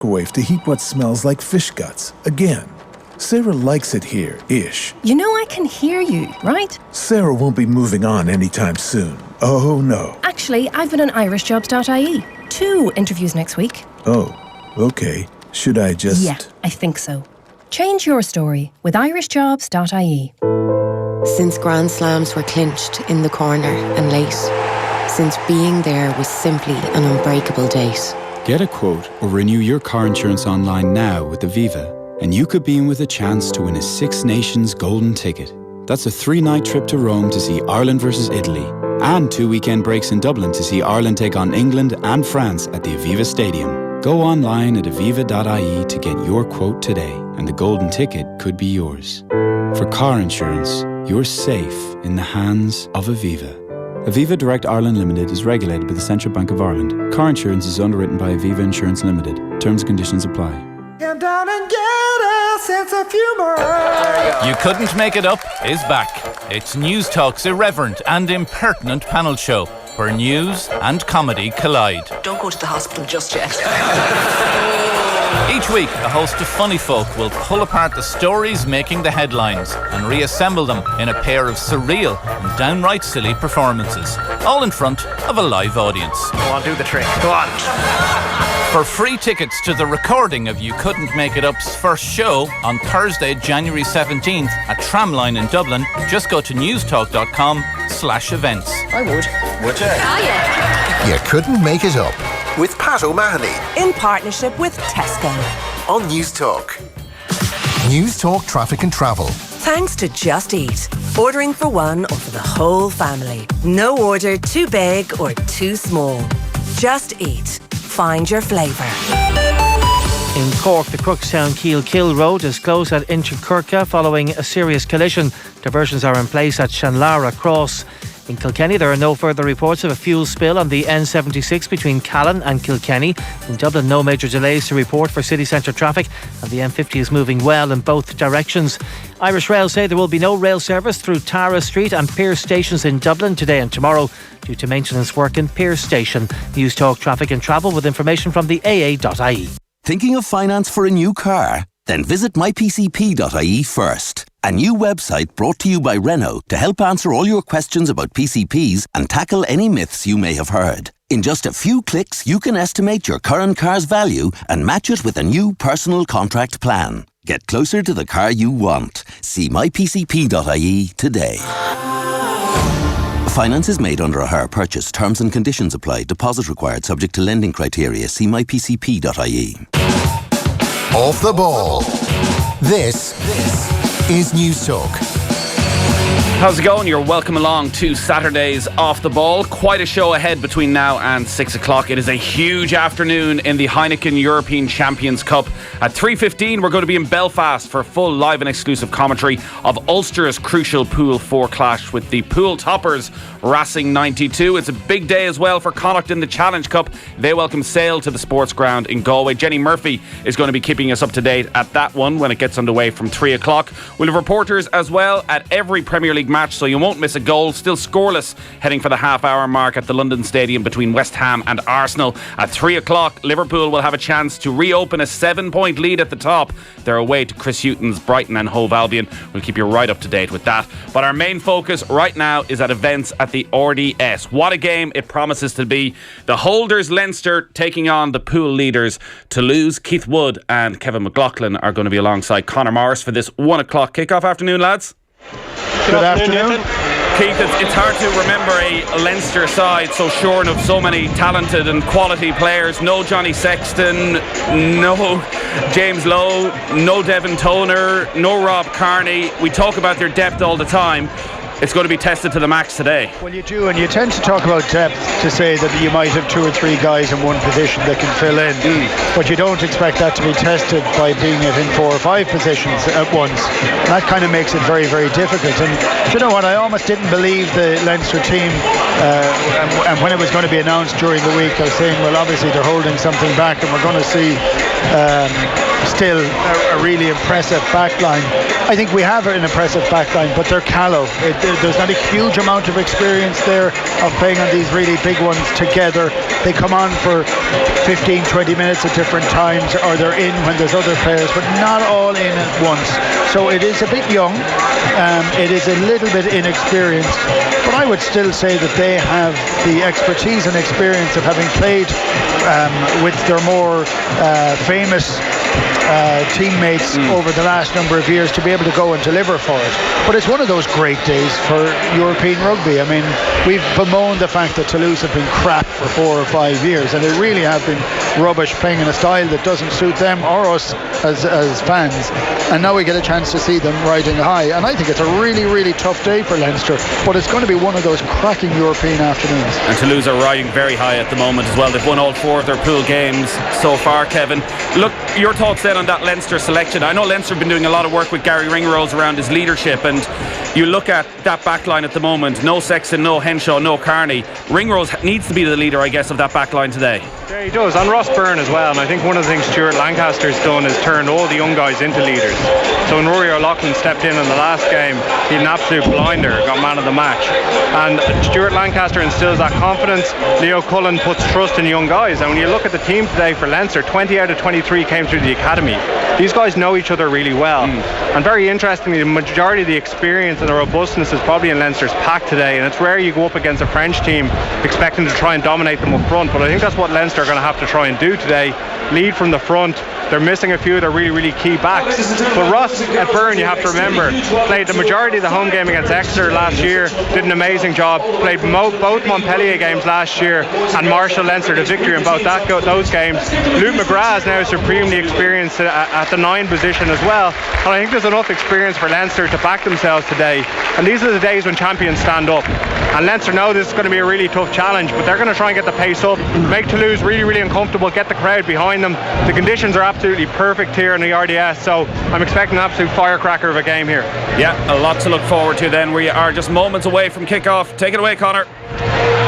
microwave to heat what smells like fish guts. Again. Sarah likes it here-ish. You know I can hear you, right? Sarah won't be moving on anytime soon. Oh, no. Actually, I've been on irishjobs.ie. 2 interviews next week. Oh, okay. Should I just... Yeah, I think so. Change your story with irishjobs.ie. Since Grand Slams were clinched in the corner and late. Since being there was simply an unbreakable date. Get a quote or renew your car insurance online now with Aviva. And you could be in with a chance to win a Six Nations golden ticket. That's a 3-night trip to Rome to see Ireland versus Italy. And 2 weekend breaks in Dublin to see Ireland take on England and France at the Aviva Stadium. Go online at aviva.ie to get your quote today, and the golden ticket could be yours. For car insurance, you're safe in the hands of Aviva. Aviva Direct Ireland Limited is regulated by the Central Bank of Ireland. Car insurance is underwritten by Aviva Insurance Limited. Terms and conditions apply. Come down and get a sense of humor. You Couldn't Make It Up is back. It's News Talk's irreverent and impertinent panel show where news and comedy collide. Don't go to the hospital just yet. Each week, a host of funny folk will pull apart the stories making the headlines and reassemble them in a pair of surreal and downright silly performances, all in front of a live audience. Go on, do the trick. Go on. For free tickets to the recording of You Couldn't Make It Up's first show on Thursday, January 17th at Tramline in Dublin, just go to newstalk.com/events. I would. Would you? Ah, yeah. You Couldn't Make It Up with Pat O'Mahony In partnership with Tesco. on News Talk. News Talk Traffic and Travel. Thanks to Just Eat. Ordering for one or for the whole family. No order too big or too small. Just Eat. Find your flavour. In Cork, the Crookstown-Keelkill Road is closed at Inchiquirka following a serious collision. Diversions are in place at Shanlara Cross. In Kilkenny, there are no further reports of a fuel spill on the N76 between Callan and Kilkenny. In Dublin, no major delays to report for city centre traffic, and the M50 is moving well in both directions. Irish Rail say there will be no rail service through Tara Street and Pearse stations in Dublin today and tomorrow due to maintenance work in Pearse Station. News Talk Traffic and Travel with information from the AA.ie. Thinking of finance for a new car? Then visit mypcp.ie first. A new website brought to you by Renault to help answer all your questions about PCPs and tackle any myths you may have heard. In just a few clicks, you can estimate your current car's value and match it with a new personal contract plan. Get closer to the car you want. See mypcp.ie today. Finance is made under a hire purchase. Terms and conditions apply. Deposit required subject to lending criteria. See mypcp.ie. Off the ball. This is News Talk. How's it going? You're welcome along to Saturday's Off the Ball. Quite a show ahead between now and 6 o'clock. It is a huge afternoon in the Heineken European Champions Cup. At 3:15, we're going to be in Belfast for full live and exclusive commentary of Ulster's crucial Pool 4 clash with the pool toppers Racing 92. It's a big day as well for Connacht in the Challenge Cup. They welcome Sale to the sports ground in Galway. Jenny Murphy is going to be keeping us up to date at that one when it gets underway from 3 o'clock. We'll have reporters as well at every Premier League match, so you won't miss a goal. Still scoreless heading for the half-hour mark at the London Stadium between West Ham and Arsenal. At 3 o'clock, Liverpool will have a chance to reopen a 7-point lead at the top. They're away to Chris Hughton's Brighton and Hove Albion. We'll keep you right up to date with that. But our main focus right now is at events at the RDS. What a game it promises to be. The holders Leinster taking on the pool leaders Toulouse. Keith Wood and Kevin McLaughlin are going to be alongside Conor Morris for this 1 o'clock kickoff. Afternoon, lads. Good afternoon. Keith, it's hard to remember a Leinster side so shorn of so many talented and quality players. No Johnny Sexton, no James Lowe, no Devin Toner, no Rob Kearney. We talk about their depth all the time. It's going to be tested to the max today. Well, you do, and you tend to talk about depth to say that you might have 2 or 3 guys in one position that can fill in, but you don't expect that to be tested by being it in 4 or 5 positions at once. That kind of makes it very, very difficult. And you know what, I almost didn't believe the Leinster team, and when it was going to be announced during the week, I was saying, well, obviously they're holding something back, and we're going to see still a really impressive backline. I think we have an impressive backline, but they're callow. There's not a huge amount of experience there of playing on these really big ones together. They come on for 15, 20 minutes at different times, or they're in when there's other players, but not all in at once. So it is a bit young. It is a little bit inexperienced, but I would still say that they have the expertise and experience of having played with their more famous teammates over the last number of years to be able to go and deliver for it. But it's one of those great days for European rugby. I mean, we've bemoaned the fact that Toulouse have been crap for 4 or 5 years, and they really have been rubbish, playing in a style that doesn't suit them or us as fans. And now we get a chance to see them riding high, and I think it's a really, really tough day for Leinster, but it's going to be one of those cracking European afternoons. And Toulouse are riding very high at the moment as well. They've won all 4 of their pool games so far, Kevin. Look, your thoughts then on that Leinster selection. I know Leinster have been doing a lot of work with Gary Ringrose around his leadership, and you look at that backline at the moment, no Sexton, no Henshaw, no Carney. Ringrose needs to be the leader, I guess, of that backline today. Yeah, he does, and Ross Byrne as well. And I think one of the things Stuart Lancaster's done is turned all the young guys into leaders. So when Rory O'Loughlin stepped in the last game, he had an absolute blinder, got man of the match. And Stuart Lancaster instills that confidence. Leo Cullen puts trust in young guys. And when you look at the team today for Leinster, 20 out of 23 came through the academy. These guys know each other really well. And very interestingly, the majority of the experience and the robustness is probably in Leinster's pack today. And it's rare you go up against a French team expecting to try and dominate them up front. But I think that's what Leinster are going to have to try and do today. Lead from the front. They're missing a few of their really, really key backs. But Ross at Byrne, you have to remember, played the majority of the home game against Exeter last year, did an amazing job, played both Montpellier games last year and marshalled Leinster to victory in both those games. Luke McGrath is now supremely experienced at the 9 position as well. And I think there's enough experience for Leinster to back themselves today. And these are the days when champions stand up. And Leinster know this is going to be a really tough challenge, but they're going to try and get the pace up, make Toulouse really, really uncomfortable, get the crowd behind them. The conditions are absolutely perfect here in the RDS, so I'm expecting an absolute firecracker of a game here. Yeah, a lot to look forward to then. We are just moments away from kickoff. Take it away, Conor.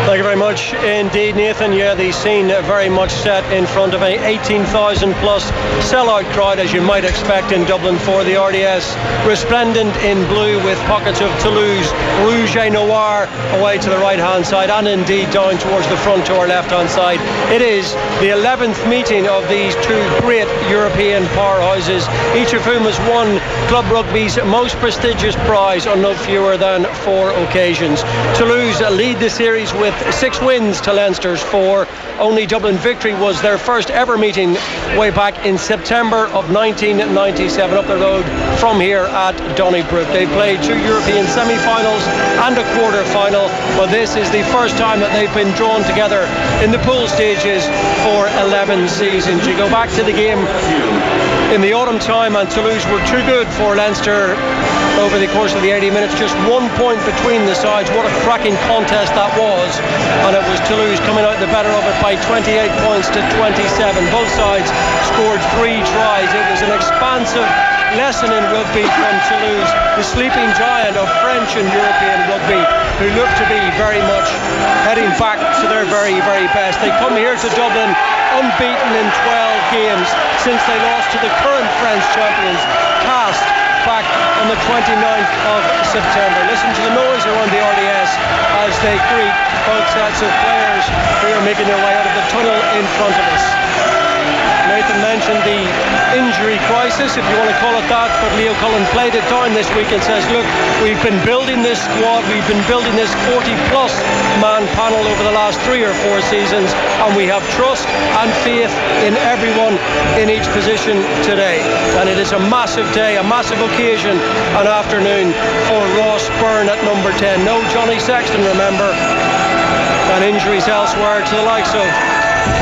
Thank you very much indeed, Nathan. Yeah, the scene very much set in front of a 18,000 plus sellout crowd, as you might expect in Dublin for the RDS. Resplendent in blue with pockets of Toulouse Rouge et Noir away to the right hand side, and indeed down towards the front to our left hand side. It is the 11th meeting of these two great European powerhouses, each of whom has won club rugby's most prestigious prize on no fewer than 4 occasions. Toulouse lead the series with 6 wins to Leinster's 4. Only Dublin victory was their first ever meeting way back in September of 1997 up the road from here at Donnybrook. They played 2 European semi-finals and a quarter-final, but this is the first time that they've been drawn together in the pool stages for 11 seasons. You go back to the game in the autumn time and Toulouse were too good for Leinster over the course of the 80 minutes, just 1 point between the sides. What a cracking contest that was, and it was Toulouse coming out the better of it by 28 points to 27. Both sides scored 3 tries. It was an expansive lesson in rugby from Toulouse, the sleeping giant of French and European rugby, who look to be very much heading back to their very, very best. They come here to Dublin unbeaten in 12 games since they lost to the current French champions, Cast, back on the 29th of September. Listen to the noise around the RDS as they greet both sets of players who are making their way out of the tunnel in front of us. Nathan mentioned the injury crisis, if you want to call it that, but Leo Cullen played it down this week and says, look, we've been building this squad, we've been building this 40-plus man panel over the last 3 or 4 seasons, and we have trust and faith in everyone in each position today. And it is a massive day, a massive occasion, an afternoon for Ross Byrne at number 10. No Johnny Sexton, remember, and injuries elsewhere to the likes of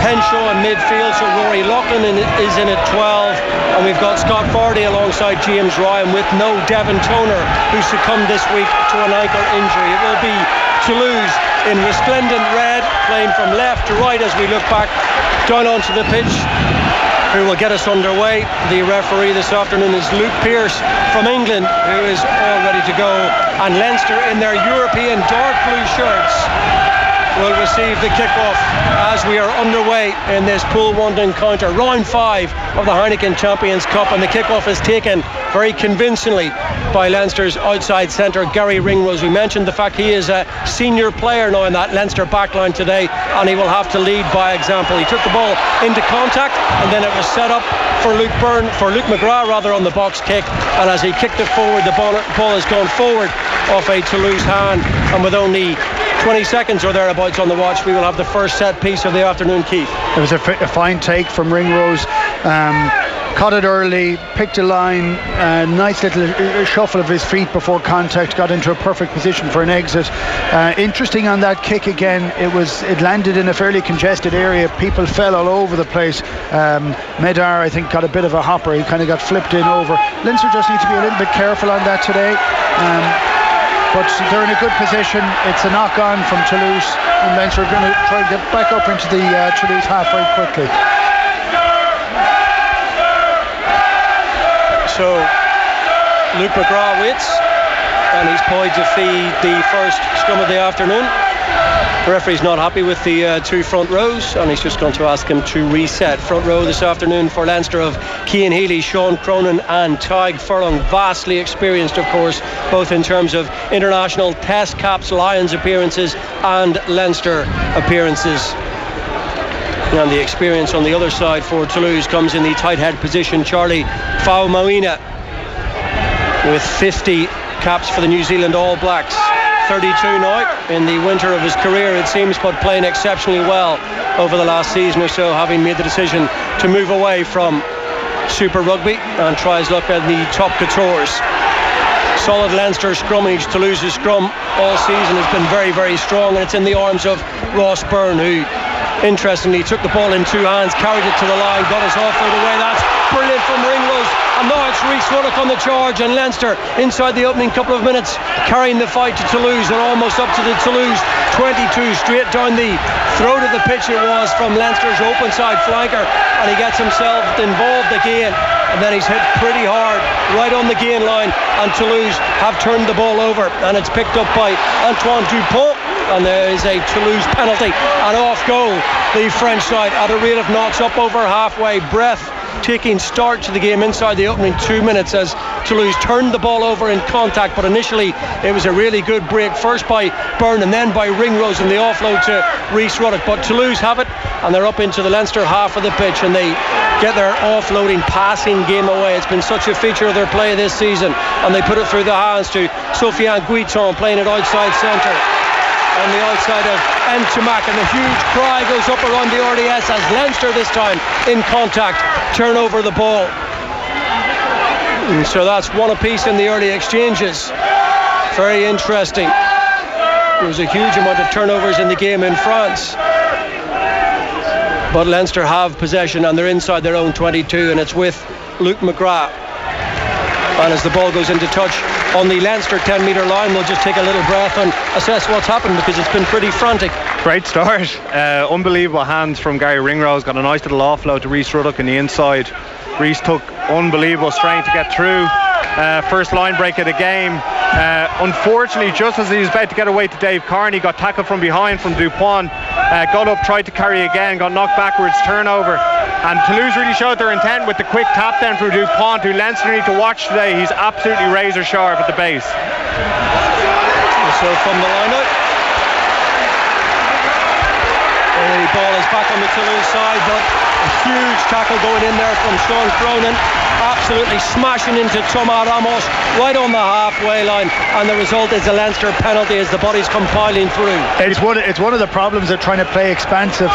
Henshaw in midfield, so Rory Loughlin is in at 12, and we've got Scott Vardy alongside James Ryan, with no Devon Toner, who succumbed this week to an ankle injury. It will be Toulouse in resplendent red, playing from left to right as we look back down onto the pitch, who will get us underway. The referee this afternoon is Luke Pearce from England, who is all ready to go, and Leinster in their European dark blue shirts will receive the kickoff as we are underway in this Pool 1 encounter. Round 5 of the Heineken Champions Cup, and the kickoff is taken very convincingly by Leinster's outside centre, Gary Ringrose. We mentioned the fact he is a senior player now in that Leinster backline today, and he will have to lead by example. He took the ball into contact, and then it was set up for Luke McGrath on the box kick, and as he kicked it forward, the ball has gone forward off a Toulouse hand, and with only 20 seconds or thereabouts on the watch, we will have the first set piece of the afternoon, Keith. It was a fine take from Ringrose. Caught it early, picked a line, nice little shuffle of his feet before contact, got into a perfect position for an exit. Interesting on that kick again, it landed in a fairly congested area. People fell all over the place. Medar, I think, got a bit of a hopper. He kind of got flipped in over. Leinster just need to be a little bit careful on that today. But they're in a good position. It's a knock-on from Toulouse, and Leinster are going to try and get back up into the Toulouse half very quickly. So Luke McGrath waits, and he's poised to feed the first scrum of the afternoon. The referee's not happy with the two front rows, and he's just going to ask him to reset. Front row this afternoon for Leinster of Cian Healy, Sean Cronin and Tadhg Furlong. Vastly experienced, of course, both in terms of international test caps, Lions appearances and Leinster appearances. And the experience on the other side for Toulouse comes in the tight head position. Charlie Faumuina with 50 caps for the New Zealand All Blacks. 32 now in the winter of his career, it seems, but playing exceptionally well over the last season or so, having made the decision to move away from Super Rugby and try his luck at the top couture. Solid Leinster scrummage. Toulouse's scrum all season has been very, very strong, and it's in the arms of Ross Byrne, who interestingly took the ball in two hands, carried it to the line, got us off right away. That's brilliant from Ringrose, and now it's Rhys Ruddock on the charge, and Leinster inside the opening couple of minutes carrying the fight to Toulouse. They're almost up to the Toulouse 22, straight down the throat of the pitch it was from Leinster's open side flanker, and he gets himself involved again, and then he's hit pretty hard right on the gain line, and Toulouse have turned the ball over, and it's picked up by Antoine Dupont, and there is a Toulouse penalty, and off go the French side at a rate of knots up over halfway. Breath-taking start to the game inside the opening 2 minutes as Toulouse turned the ball over in contact, but initially it was a really good break, first by Byrne and then by Ringrose, and the offload to Rhys Ruddock. But Toulouse have it, and they're up into the Leinster half of the pitch, and they get their offloading passing game away. It's been such a feature of their play this season, and they put it through the hands to Sofiane Guiton, playing it outside centre on the outside of Ntamak, and the huge cry goes up around the RDS as Leinster this time in contact turn over the ball. And so that's one apiece in the early exchanges. Very interesting. There was a huge amount of turnovers in the game in France, but Leinster have possession and they're inside their own 22, and it's with Luke McGrath. And as the ball goes into touch on the Leinster 10-metre line, we'll just take a little breath and assess what's happened, because it's been pretty frantic. Great start. Unbelievable hands from Gary Ringrose. Got a nice little offload to Rhys Ruddock in the inside. Rhys took unbelievable strength to get through. First line break of the game. Unfortunately, just as he was about to get away to Dave Carney, got tackled from behind from Dupont. Got up, tried to carry again, got knocked backwards, turnover. And Toulouse really showed their intent with the quick tap down through Dupont, who Leinster need to watch today. He's absolutely razor sharp at the base. So from the line out, the ball is back on the Toulouse side, but a huge tackle going in there from Sean Cronin, absolutely smashing into Thomas Ramos right on the halfway line, and the result is a Leinster penalty as the body's compiling through. It's one of the problems of trying to play expansive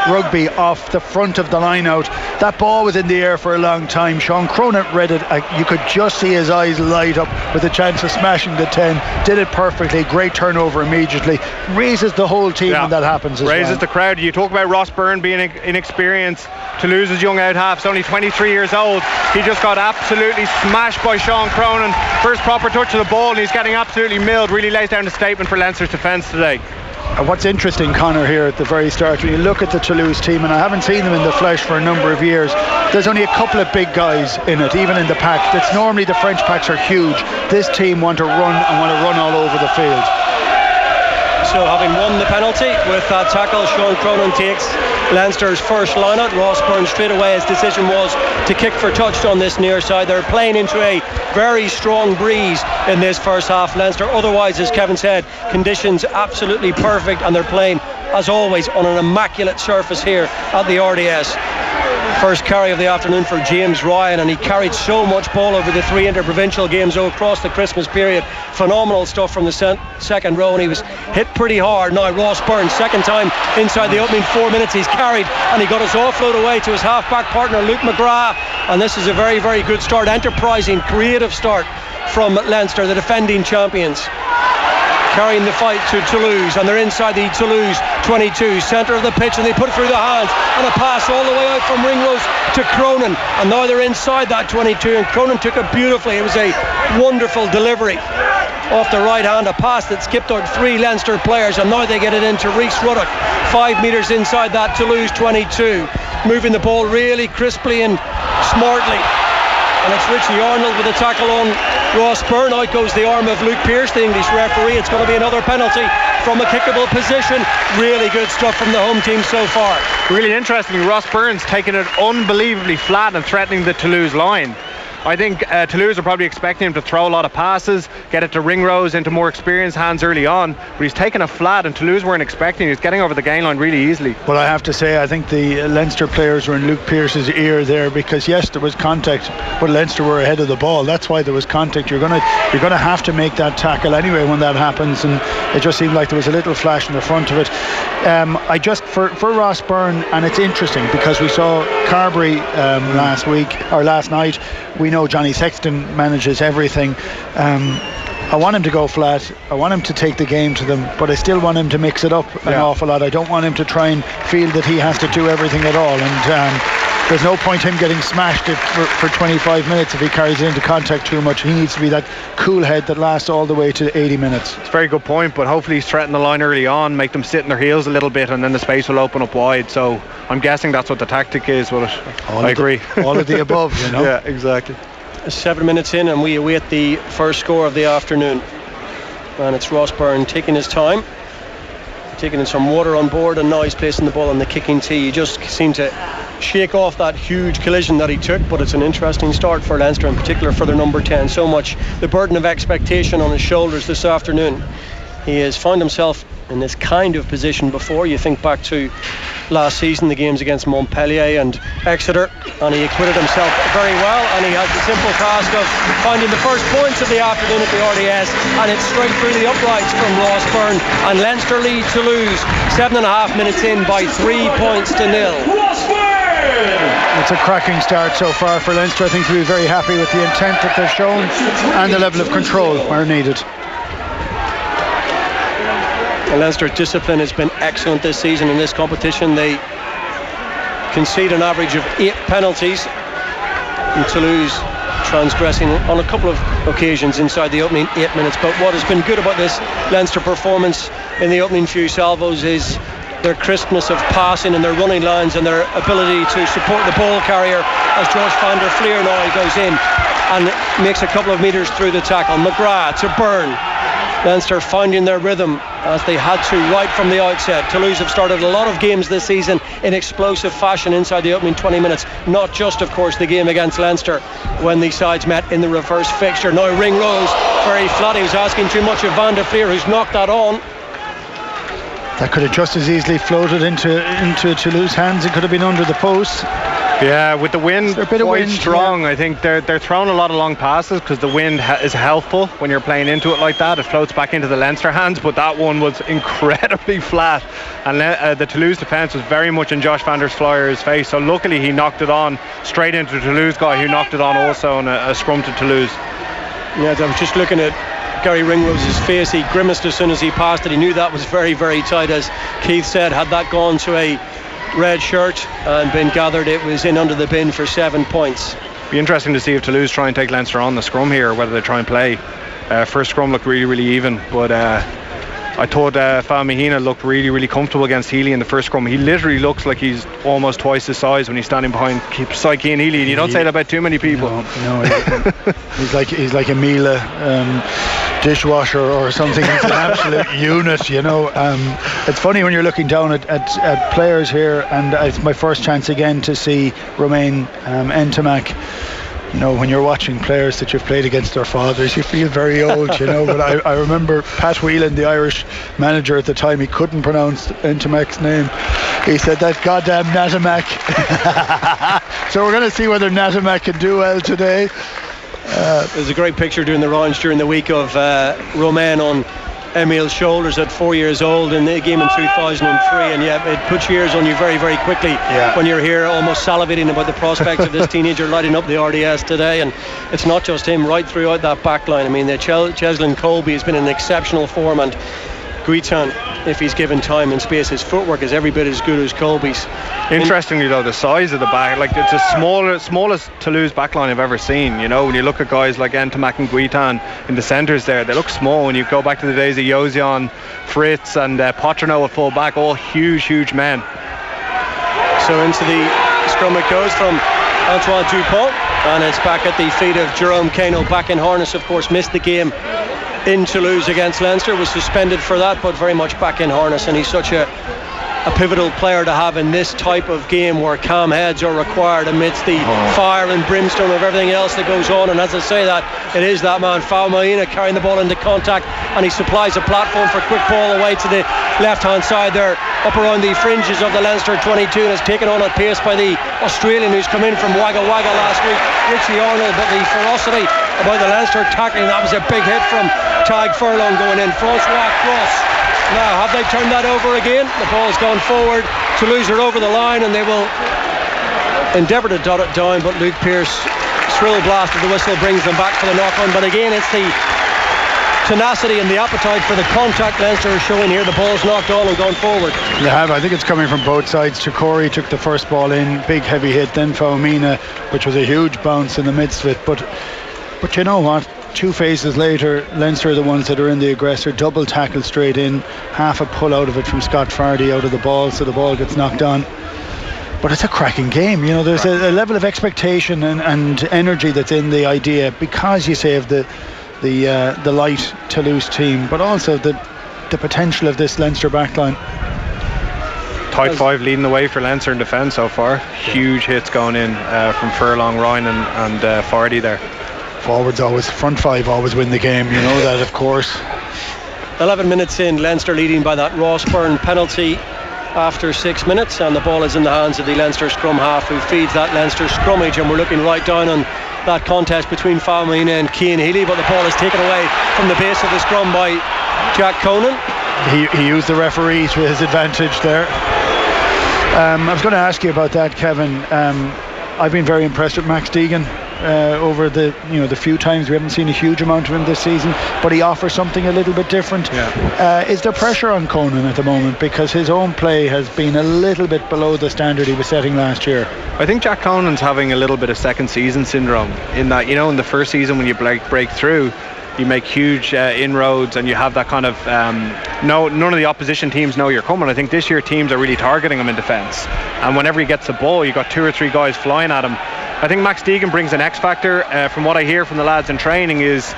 rugby off the front of the line out. That ball was in the air for a long time. Sean Cronin read it. You could just see his eyes light up with a chance of smashing the 10. Did it perfectly. Great turnover immediately. Raises the whole team when that happens as Raises well. the crowd. You talk about Ross Byrne being inexperienced. Toulouse's young out half is only 23 years old. He just got absolutely smashed by Sean Cronin. First proper touch of the ball, and he's getting absolutely milled. Really lays down a statement for Leinster's defence today. What's interesting, Conor, here at the very start, when you look at the Toulouse team, and I haven't seen them in the flesh for a number of years, there's only a couple of big guys in it, even in the pack. That's normally the French packs are huge. This team want to run and want to run all over the field. So having won the penalty with that tackle, Sean Cronin takes Leinster's first line out. Ross Byrne straight away, his decision was to kick for touch on this near side. They're playing into a very strong breeze in this first half, Leinster. Otherwise, as Kevin said, conditions absolutely perfect, and they're playing as always on an immaculate surface here at the RDS. First carry of the afternoon for James Ryan, and he carried so much ball over the 3 interprovincial games across the Christmas period. Phenomenal stuff from the second row, and he was hit pretty hard. Now Ross Byrne, second time inside the opening 4 minutes he's carried, and he got his offload away to his half-back partner Luke McGrath, and this is a very, very good start, enterprising, creative start from Leinster, the defending champions. Carrying the fight to Toulouse, and they're inside the Toulouse 22, centre of the pitch, and they put it through the hands, and a pass all the way out from Ringrose to Cronin, and now they're inside that 22, and Cronin took it beautifully. It was a wonderful delivery off the right hand, a pass that skipped out 3 Leinster players, and now they get it into Rhys Ruddock, 5 metres inside that Toulouse 22, moving the ball really crisply and smartly. And it's Richie Arnold with a tackle on Ross Byrne. Out goes the arm of Luke Pearce, the English referee. It's going to be another penalty from a kickable position. Really good stuff from the home team so far. Really interesting. Ross Byrne's taking it unbelievably flat and threatening the Toulouse line. I think Toulouse are probably expecting him to throw a lot of passes, get it to Ringrose into more experienced hands early on, but he's taking it flat, and Toulouse weren't expecting. He's getting over the gain line really easily. Well, I have to say, I think the Leinster players were in Luke Pearce's ear there, because yes, there was contact, but Leinster were ahead of the ball. That's why there was contact. You're gonna have to make that tackle anyway when that happens, and it just seemed like there was a little flash in the front of it. I just for Ross Byrne, and it's interesting because we saw Carberry last night. We know Johnny Sexton manages everything. I want him to go flat. I want him to take the game to them, but I still want him to mix it up an awful lot. I don't want him to try and feel that he has to do everything at all. And there's no point him getting smashed for 25 minutes if he carries it into contact too much. He needs to be that cool head that lasts all the way to 80 minutes. It's a very good point, but hopefully he's threatened the line early on, make them sit in their heels a little bit, and then the space will open up wide. So I'm guessing that's what the tactic is. But I agree. All of the above, you know. Yeah, exactly. 7 minutes in, and we await the first score of the afternoon. And it's Ross Byrne taking his time, taking in some water on board, and now he's placing the ball on the kicking tee. He just seemed to shake off that huge collision that he took, but it's an interesting start for Leinster, in particular for their number 10. So much the burden of expectation on his shoulders this afternoon. He has found himself in this kind of position before. You think back to last season, the games against Montpellier and Exeter, and he acquitted himself very well, and he has the simple task of finding the first points of the afternoon at the RDS, and it's straight through the uprights from Ross Byrne, and Leinster lead Toulouse 7.5 minutes in by 3 points to 0. It's a cracking start so far for Leinster. I think we'll be very happy with the intent that they've shown and the level of control where needed. Leinster's discipline has been excellent this season in this competition. They concede an average of 8 penalties, and Toulouse transgressing on a couple of occasions inside the opening 8 minutes. But what has been good about this Leinster performance in the opening few salvos is their crispness of passing and their running lines, and their ability to support the ball carrier as Josh van der Fleer now goes in and makes a couple of metres through the tackle. McGrath to Byrne. Leinster finding their rhythm as they had to right from the outset. Toulouse have started a lot of games this season in explosive fashion inside the opening 20 minutes, not just of course the game against Leinster when the sides met in the reverse fixture. Now Ringrose very flat. He was asking too much of Van der Fleer, who's knocked that on. That could have just as easily floated into Toulouse hands. It could have been under the post. Yeah, with the wind quite strong, yeah. I think they're throwing a lot of long passes because the wind is helpful when you're playing into it like that. It floats back into the Leinster hands, but that one was incredibly flat, and the Toulouse defence was very much in Josh van der Fleer's face, so luckily he knocked it on straight into the Toulouse guy, who knocked it on also in a scrum to Toulouse. Yeah, I was just looking at Gary Ringrose's face. He grimaced as soon as he passed it. He knew that was very, very tight. As Keith said, had that gone to a red shirt and been gathered, it was in under the bin for 7 points. Be interesting to see if Toulouse try and take Leinster on the scrum here, whether they try and play. First scrum looked really, really even, but I thought Fa'amahina looked really, really comfortable against Healy in the first scrum. He literally looks like he's almost twice his size when he's standing behind Cian Healy, and you don't say that about too many people. No, he's like a Mila. dishwasher or something. It's an absolute unit, you know. It's funny when you're looking down at players here, and it's my first chance again to see Romain Ntamack. You know, when you're watching players that you've played against their fathers, you feel very old, you know. But I remember Pat Whelan, the Irish manager at the time, he couldn't pronounce Ntamack's name. He said, that goddamn Ntamack. So we're going to see whether Ntamack can do well today. There's a great picture doing the rounds during the week of Romain on Emil's shoulders at 4 years old in the game in 2003, and it puts years on you very, very quickly when you're here almost salivating about the prospects of this teenager lighting up the RDS today. And it's not just him, right throughout that back line. I mean, Cheslin Colby has been in exceptional form, and Guitan, if he's given time and space, his footwork is every bit as good as Colby's. Interestingly though, the size of the back, like it's the smallest Toulouse backline I've ever seen. You know, when you look at guys like Ntamack and Guitan in the centres there, they look small. When you go back to the days of Jozian, Fritz and Potrano at full back, all huge men. So into the scrum it goes from Antoine Dupont, and it's back at the feet of Jerome Kano, back in harness. Of course, missed the game in Toulouse against Leinster, was suspended for that, but very much back in harness, and he's such a pivotal player to have in this type of game where calm heads are required amidst the fire and brimstone of everything else that goes on. And as I say that, it is that man Faumaina carrying the ball into contact, and he supplies a platform for quick ball away to the left hand side there, up around the fringes of the Leinster 22, and is taken on at pace by the Australian who's come in from Wagga Wagga last week, Richie Arnold. But the ferocity about the Leinster tackling, that was a big hit from Tag Furlong going in. Francois Cross. Now, have they turned that over again? The ball's gone forward. Toulouse are over the line, and they will endeavour to dot it down, but Luke Pearce, shrill blast of the whistle, brings them back for the knock-on. But again, it's the tenacity and the appetite for the contact Leinster are showing here. The ball's knocked on and gone forward. I think it's coming from both sides. Chikori took the first ball in, big heavy hit, then Faumina, which was a huge bounce in the midst of it. But you know what? 2 phases later, Leinster are the ones that are in the aggressor. Double tackle straight in, half a pull out of it from Scott Fardy out of the ball, so the ball gets knocked on. But it's a cracking game, you know. There's a level of expectation and energy that's in the idea, because you say of the light Toulouse team, but also the potential of this Leinster backline. Tight 5 leading the way for Leinster in defence so far. Huge hits going in from Furlong, Ryan and Fardy there. Forwards always, front 5 always win the game, you know that, of course. 11 minutes in, Leinster leading by that Ross Byrne penalty after 6 minutes, and the ball is in the hands of the Leinster scrum half, who feeds that Leinster scrummage, and we're looking right down on that contest between Faumina and Cian Healy, but the ball is taken away from the base of the scrum by Jack Conan. He used the referee to his advantage there. I was going to ask you about that, Kevin. I've been very impressed with Max Deegan over the few times. We haven't seen a huge amount of him this season, but he offers something a little bit different. Is there pressure on Conan at the moment, because his own play has been a little bit below the standard he was setting last year? I think Jack Conan's having a little bit of second season syndrome, in that, you know, in the first season when you break through, you make huge inroads and you have that kind of none of the opposition teams know you're coming. I think this year teams are really targeting him in defence, and whenever he gets the ball, you've got 2 or 3 guys flying at him. I think Max Deegan brings an X factor. From what I hear from the lads in training, is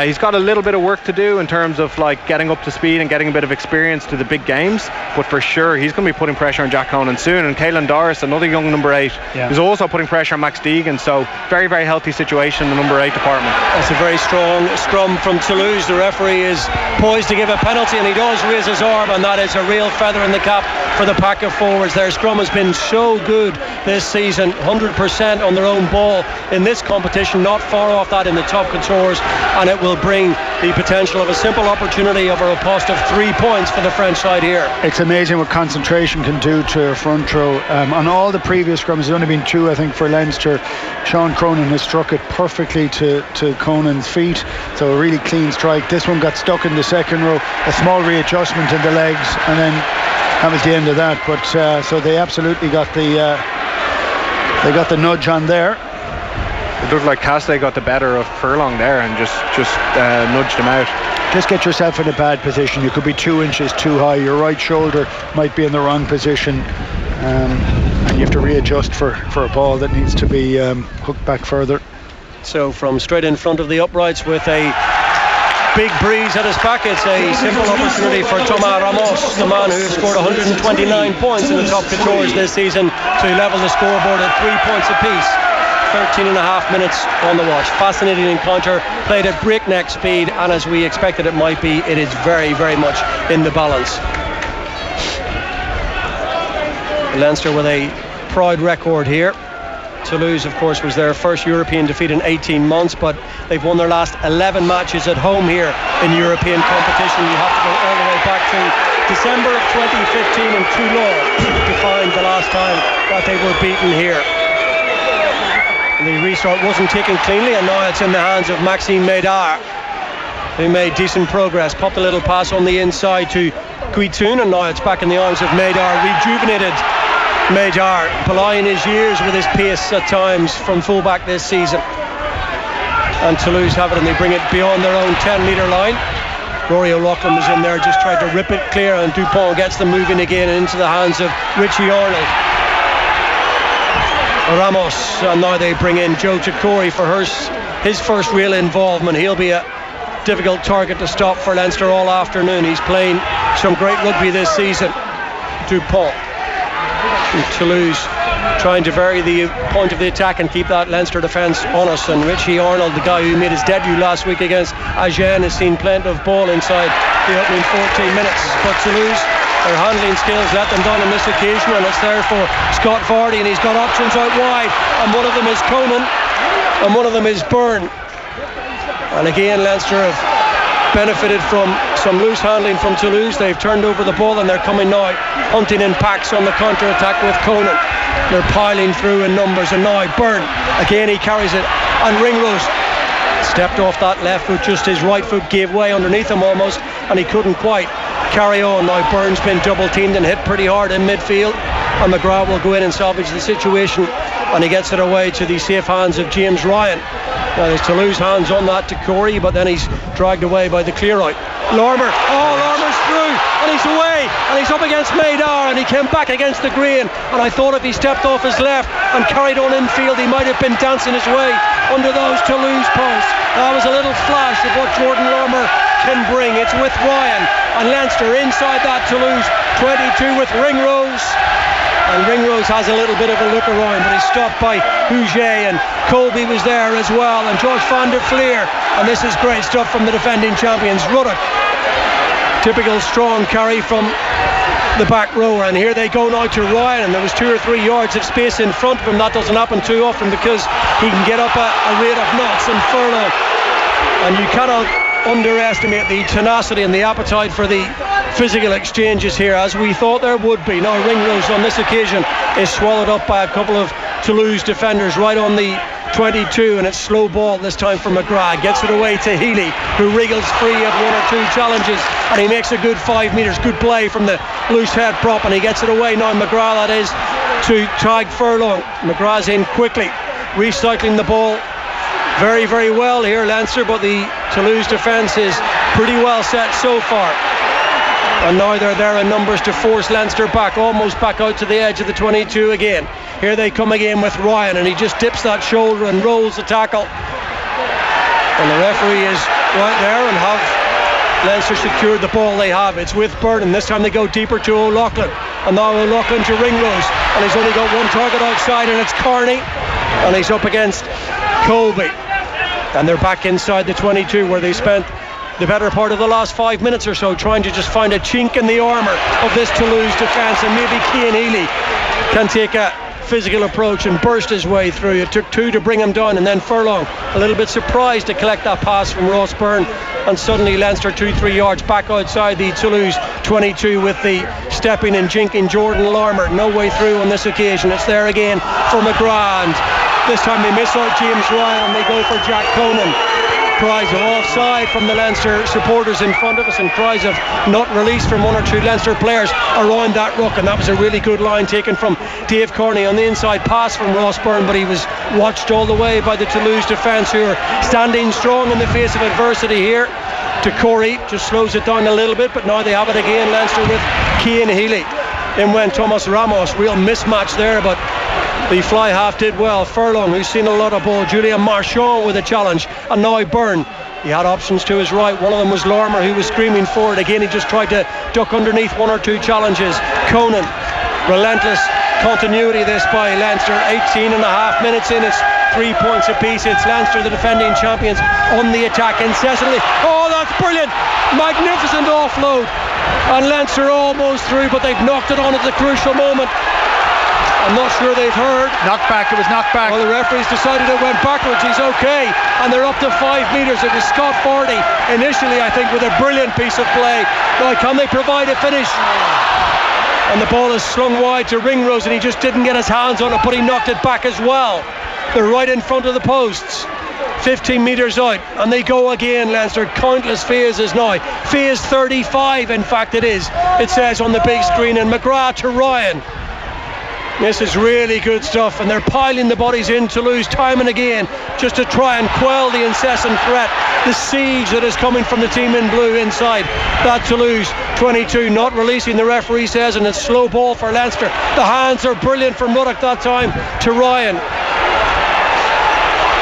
he's got a little bit of work to do in terms of like getting up to speed and getting a bit of experience to the big games, but for sure he's going to be putting pressure on Jack Conan soon. And Caelan Doris, another young number 8, is also putting pressure on Max Deegan, so very, very healthy situation in the number 8 department. That's a very strong scrum from Toulouse. The referee is poised to give a penalty, and he does raise his arm, and that is a real feather in the cap for the pack of forwards. Their scrum has been so good this season, 100% on their own ball in this competition, not far off that in the top contours, and it will bring the potential of a simple opportunity of a riposte of 3 points for the French side here. It's amazing what concentration can do to a front row. On all the previous scrums, there's only been 2, I think, for Leinster. Sean Cronin has struck it perfectly to Conan's feet, so a really clean strike. This one got stuck in the second row, a small readjustment in the legs, and then that was the end of that. But so they absolutely got the nudge on there. It looked like Cassidy got the better of Furlong there and just nudged him out. Just get yourself in a bad position. You could be 2 inches too high. Your right shoulder might be in the wrong position, and you have to readjust for a ball that needs to be hooked back further. So from straight in front of the uprights with a big breeze at his back. It's a simple opportunity for Tomás Ramos, the man who has scored 129 points in the top 14 this season, to level the scoreboard at 3 points apiece. 13.5 minutes on the watch. Fascinating encounter, played at breakneck speed, and as we expected it might be, it is very, very much in the balance. Leinster with a proud record here. Toulouse, of course, was their first European defeat in 18 months, but they've won their last 11 matches at home here in European competition. You have to go all the way back to December of 2015 in Toulon to find the last time that they were beaten here. The restart wasn't taken cleanly, and now it's in the hands of Maxime Médard, who made decent progress. Popped a little pass on the inside to Guitoun, and now it's back in the arms of Médard. Rejuvenated Médard, belying his years with his pace at times from fullback this season. And Toulouse have it, and they bring it beyond their own 10-metre line. Rory O'Loughlin was in there, just tried to rip it clear, and Dupont gets them moving again into the hands of Richie Arnold. Ramos, and now they bring in Joe Chikori for his first real involvement. He'll be a difficult target to stop for Leinster all afternoon. He's playing some great rugby this season. Dupont. And Toulouse trying to vary the point of the attack and keep that Leinster defence honest. And Richie Arnold, the guy who made his debut last week against Agen, has seen plenty of ball inside the opening 14 minutes. But Toulouse, their handling skills let them down on this occasion, and it's there for Scott Vardy, and he's got options out wide, and one of them is Conan and one of them is Byrne. And again, Leinster have benefited from some loose handling from Toulouse. They've turned over the ball, and they're coming now hunting in packs on the counter-attack with Conan. They're piling through in numbers, and now Byrne, again he carries it, and Ringrose stepped off that left foot, just his right foot gave way underneath him almost, and he couldn't quite carry on. Now Byrne's been double teamed and hit pretty hard in midfield, and McGrath will go in and salvage the situation, and he gets it away to the safe hands of James Ryan. Now there's Toulouse hands on that to Corey, but then he's dragged away by the clear out. Larmour, Larmour's through, and he's away, and he's up against Médard, and he came back against the grain, and I thought if he stepped off his left and carried on infield, he might have been dancing his way under those Toulouse posts. That was a little flash of what Jordan Larmour can bring. It's with Ryan, and Leinster inside that Toulouse 22 with Ringrose. And Ringrose has a little bit of a look around, but he's stopped by Huget, and Colby was there as well, and Josh van der Fleer. And this is great stuff from the defending champions. Ruddock, typical strong carry from the back row, and here they go now to Ryan, and there was 2 or 3 yards of space in front of him. That doesn't happen too often because he can get up a rate of knots and furlong, and you cannot underestimate the tenacity and the appetite for the physical exchanges here, as we thought there would be. Now Ringrose on this occasion is swallowed up by a couple of Toulouse defenders right on the 22, and it's slow ball this time for McGrath. Gets it away to Healy, who wriggles free of 1 or 2 challenges, and he makes a good 5 metres. Good play from the loose head prop, and he gets it away now, McGrath that is, to Tadhg Furlong. McGrath's in quickly, recycling the ball very, very well here, Leinster, but the Toulouse defence is pretty well set so far. And now they're there in numbers to force Leinster back, almost back out to the edge of the 22 again. Here they come again with Ryan, and he just dips that shoulder and rolls the tackle. And the referee is right there, and have Leinster secured the ball they have. It's with Burden. This time they go deeper to O'Loughlin, and now O'Loughlin to Ringrose, and he's only got one target outside, and it's Carney, and he's up against Colby. And they're back inside the 22, where they spent the better part of the last 5 minutes or so trying to just find a chink in the armour of this Toulouse defence, and maybe Cian Healy can take a physical approach and burst his way through. It took 2 to bring him down, and then Furlong a little bit surprised to collect that pass from Ross Byrne, and suddenly Leinster 2-3 yards back outside the Toulouse 22 with the stepping and jinking Jordan Larmour. No way through on this occasion. It's there again for McGrath. This time they miss out James Ryan, and they go for Jack Conan. Cries of offside from the Leinster supporters in front of us, and cries of not released from 1 or 2 Leinster players around that ruck. And that was a really good line taken from Dave Carney on the inside pass from Ross Byrne, but he was watched all the way by the Toulouse defence, who are standing strong in the face of adversity here. To Corey, just slows it down a little bit, but now they have it again, Leinster, with Cian Healy. In went Tomás Ramos. Real mismatch there, but The fly half did well. Furlong, who's seen a lot of ball. Julian Marchand with a challenge. And now Byrne. He had options to his right. One of them was Lormer, who was screaming forward. Again, he just tried to duck underneath one or two challenges. Conan, relentless continuity this by Leinster. 18 and a half minutes in. It's 3 points apiece. It's Leinster, the defending champions, on the attack incessantly. Oh, that's brilliant. Magnificent offload. And Leinster almost through, but they've knocked it on at the crucial moment. I'm not sure they've heard. Knocked back, it was knocked back. Well, the referees decided it went backwards. He's okay. And they're up to 5 metres. It was Scott Forty initially, I think, with a brilliant piece of play. Now, can they provide a finish? And the ball is slung wide to Ringrose, and he just didn't get his hands on it, but he knocked it back as well. They're right in front of the posts. 15 metres out, and they go again, Leinster. Countless phases now. Phase 35, in fact, it is. It says on the big screen, and McGrath to Ryan. This is really good stuff, and they're piling the bodies in Toulouse time and again just to try and quell the incessant threat, the siege that is coming from the team in blue inside that Toulouse 22, not releasing, the referee says, and it's slow ball for Leinster. The hands are brilliant from Ruddock that time to Ryan.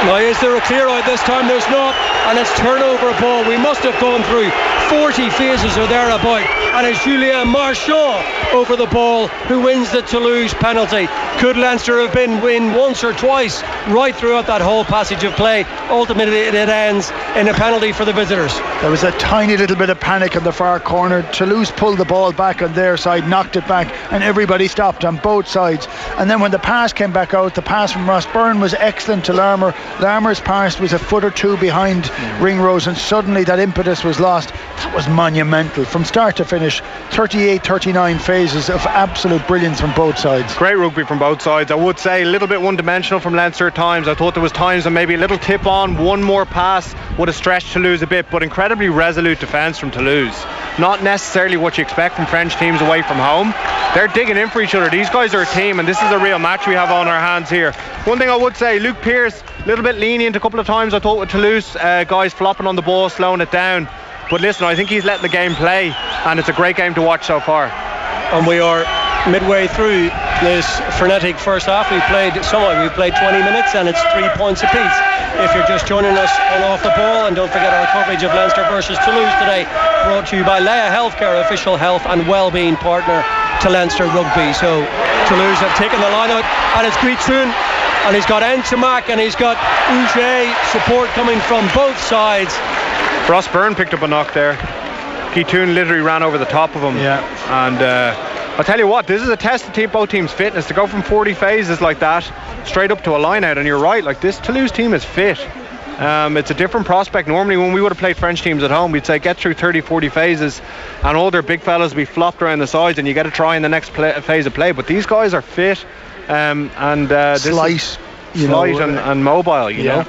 Now, is there a clear out this time? There's not, and it's turnover ball. We must have gone through 40 phases or thereabout, and it's Julien Marchand over the ball who wins the Toulouse penalty. Could Leinster have been win once or twice right throughout that whole passage of play? Ultimately it ends in a penalty for the visitors. There was a tiny little bit of panic in the far corner. Toulouse pulled the ball back on their side, knocked it back, and everybody stopped on both sides. And then when the pass came back out, the pass from Ross Byrne was excellent to Larmour. Larmour's pass was a foot or two behind Ringrose, and suddenly that impetus was lost. That was monumental from start to finish. 38-39 phases of absolute brilliance from both sides. Great rugby from both sides. I would say a little bit one-dimensional from Leinster at times. I thought there was times when maybe a little tip on, one more pass would have stretched Toulouse a bit, but incredibly resolute defence from Toulouse. Not necessarily what you expect from French teams away from home. They're digging in for each other. These guys are a team, and this is a real match we have on our hands here. One thing I would say, Luke Pearce, a little bit lenient a couple of times, I thought, with Toulouse. Guys flopping on the ball, slowing it down. But listen, I think he's letting the game play, and it's a great game to watch so far. And we are midway through this frenetic first half. We played 20 minutes, and it's 3 points apiece. If you're just joining us on Off the Ball, and don't forget our coverage of Leinster versus Toulouse today, brought to you by Leia Healthcare, official health and wellbeing partner to Leinster Rugby. So Toulouse have taken the line out, and it's Guitoun, and he's got Ntamak, and he's got Uge support coming from both sides. Ross Byrne picked up a knock there. Guitoun literally ran over the top of him. Yeah. And I'll tell you what, this is a test of both teams' fitness. To go from 40 phases like that straight up to a line out, and you're right, like this Toulouse team is fit. It's a different prospect. Normally when we would have played French teams at home, we'd say get through 30-40 phases and all their big fellas will be flopped around the sides and you get to try in the next phase of play. But these guys are fit slight and mobile, you know.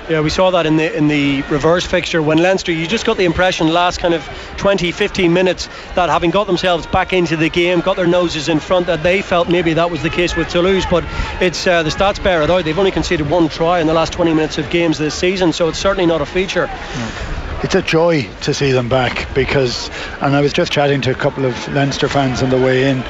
Yeah, we saw that in the reverse fixture when Leinster, you just got the impression last kind of 20-15 minutes that having got themselves back into the game, got their noses in front, that they felt maybe that was the case with Toulouse, but it's the stats bear it out. They've only conceded one try in the last 20 minutes of games this season, so it's certainly not a feature. It's a joy to see them back because, and I was just chatting to a couple of Leinster fans on the way in,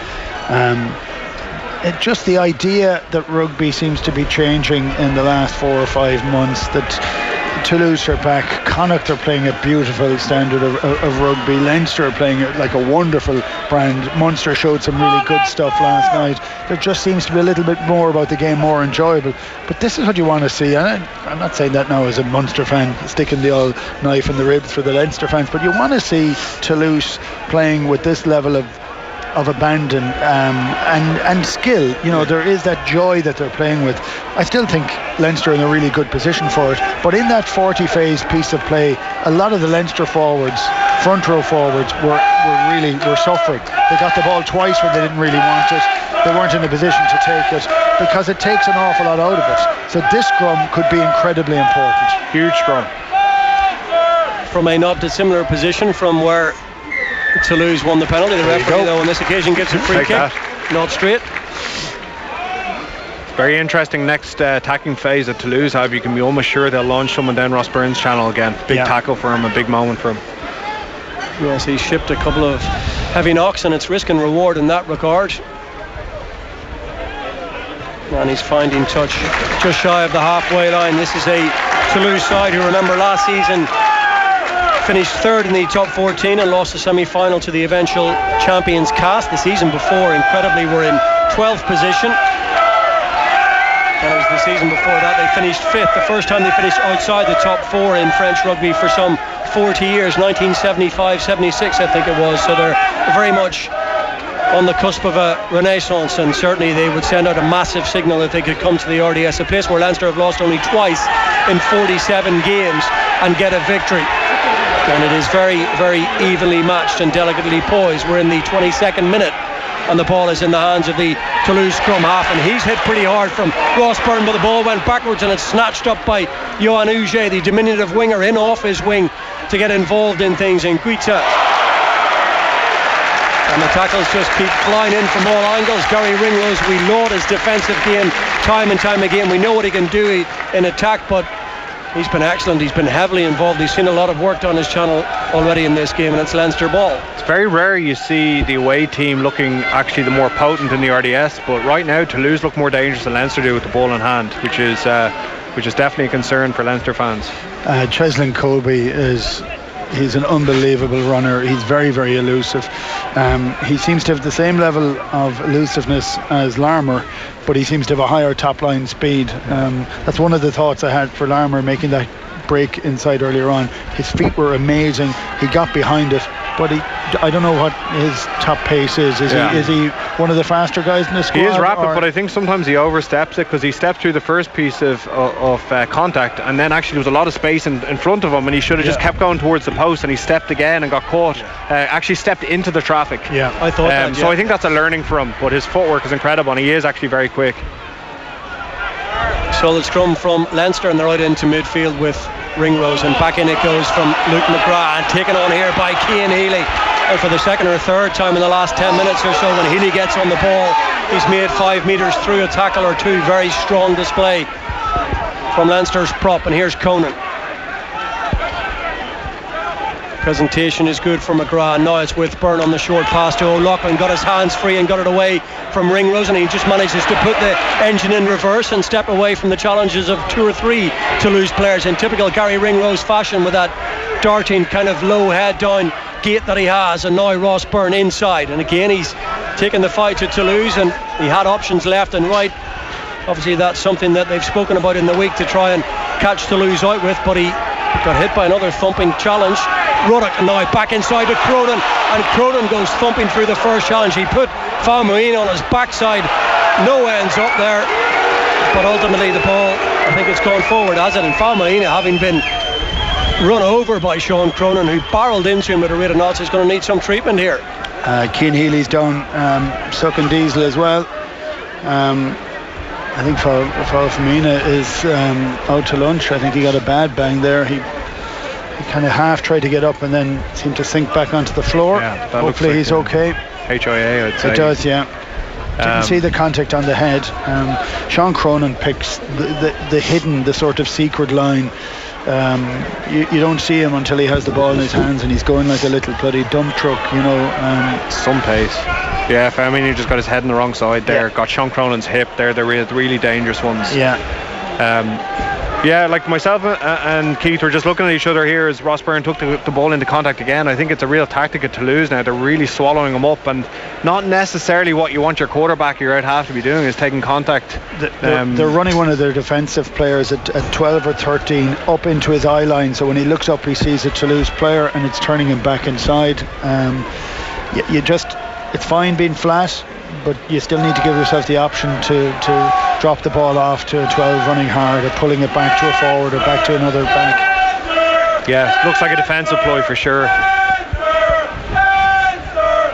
just the idea that rugby seems to be changing in the last 4 or 5 months, that Toulouse are back, Connacht are playing a beautiful standard of rugby, Leinster are playing like a wonderful brand, Munster showed some really good stuff last night. There just seems to be a little bit more about the game, more enjoyable, but this is what you want to see. And I'm not saying that now as a Munster fan, sticking the old knife in the ribs for the Leinster fans, but you want to see Toulouse playing with this level of abandon and skill. You know, there is that joy that they're playing with. I still think Leinster are in a really good position for it, but in that 40 phase piece of play, a lot of the Leinster forwards, front row forwards, were suffering. They got the ball twice when they didn't really want it. They weren't in a position to take it because it takes an awful lot out of it. So this scrum could be incredibly important. Huge scrum. From a not dissimilar position from where Toulouse won the penalty, the referee though on this occasion gets a free kick, not straight. Very interesting next attacking phase at Toulouse. However, you can be almost sure they'll launch someone down Ross Byrne's channel again. Big tackle for him, a big moment for him. Yes, he shipped a couple of heavy knocks, and it's risk and reward in that regard. And he's finding touch just shy of the halfway line. This is a Toulouse side who, remember, last season finished third in the top 14 and lost the semi-final to the eventual champions cast. The season before, incredibly, were in 12th position. And it was the season before that they finished 5th, the first time they finished outside the top 4 in French rugby for some 40 years, 1975-76 I think it was. So they're very much on the cusp of a renaissance, and certainly they would send out a massive signal if they could come to the RDS, a place where Leinster have lost only twice in 47 games and get a victory. And it is very, very evenly matched and delicately poised. We're in the 22nd minute and the ball is in the hands of the Toulouse scrum half, and he's hit pretty hard from Ross Byrne, but the ball went backwards and it's snatched up by Johan Uge, the diminutive winger, in off his wing to get involved in things in Guita. And the tackles just keep flying in from all angles. Gary Ringrose, we laud his defensive game time and time again. We know what he can do in attack, but he's been excellent. He's been heavily involved. He's seen a lot of work on his channel already in this game, and it's Leinster ball. It's very rare you see the away team looking actually the more potent in the RDS, but right now Toulouse look more dangerous than Leinster do with the ball in hand, which is definitely a concern for Leinster fans. Cheslin Colby he's an unbelievable runner. He's very, very elusive. He seems to have the same level of elusiveness as Larmour, but he seems to have a higher top line speed. That's one of the thoughts I had for Larmour making that break inside earlier on. His feet were amazing. He got behind it, but I don't know what his top pace is. Is he one of the faster guys in the squad? He is rapid, but I think sometimes he oversteps it, because he stepped through the first piece of contact, and then actually there was a lot of space in front of him, and he should have just kept going towards the post, and he stepped again and got caught. Actually stepped into the traffic. Yeah, I thought that. So I think that's a learning for him, but his footwork is incredible, and he is actually very quick. Solid scrum from Leinster, and they're right into midfield with Ringrose, and back in it goes from Luke McGrath, and taken on here by Cian Healy. And for the second or third time in the last 10 minutes or so, when Healy gets on the ball, he's made 5 metres through a tackle or two. Very strong display from Leinster's prop, and here's Conan. Presentation is good for McGrath. Now it's with Byrne on the short pass to O'Loughlin. Got his hands free and got it away from Ringrose, and he just manages to put the engine in reverse and step away from the challenges of 2 or 3 Toulouse players in typical Gary Ringrose fashion, with that darting kind of low head down gait that he has. And now Ross Byrne inside, and again he's taken the fight to Toulouse, and he had options left and right. Obviously that's something that they've spoken about in the week, to try and catch Toulouse out with, but he got hit by another thumping challenge. Ruddock now back inside to Cronin, and Cronin goes thumping through the first challenge. He put Falmoine on his backside, no ends up there, but ultimately the ball, I think it's gone forward, has it? And Falmoine, having been run over by Sean Cronin, who barreled into him at a rate of knots, is going to need some treatment here. Cian Healy's down, sucking diesel as well. I think Falmoine is out to lunch. I think he got a bad bang there. He kind of half tried to get up and then seemed to sink back onto the floor. Hopefully he's okay. HIA, I'd say. It does, yeah. Didn't see the contact on the head. Sean Cronin picks the hidden, the sort of secret line. You don't see him until he has the ball in his hands, and he's going like a little bloody dump truck, you know. Some pace. Yeah, I mean, he just got his head on the wrong side there. Got Sean Cronin's hip there. They're really dangerous ones. Yeah. Yeah, like myself and Keith were just looking at each other here as Ross Byrne took the ball into contact again. I think it's a real tactic at Toulouse now. They're really swallowing him up, and not necessarily what you want your quarterback, your out half, to be doing is taking contact. They're running one of their defensive players at 12 or 13 up into his eye line, so when he looks up he sees a Toulouse player and it's turning him back inside. It's fine being flat, but you still need to give yourself the option to drop the ball off to a 12 running hard, or pulling it back to a forward or back to another back. Yeah, looks like a defensive ploy for sure.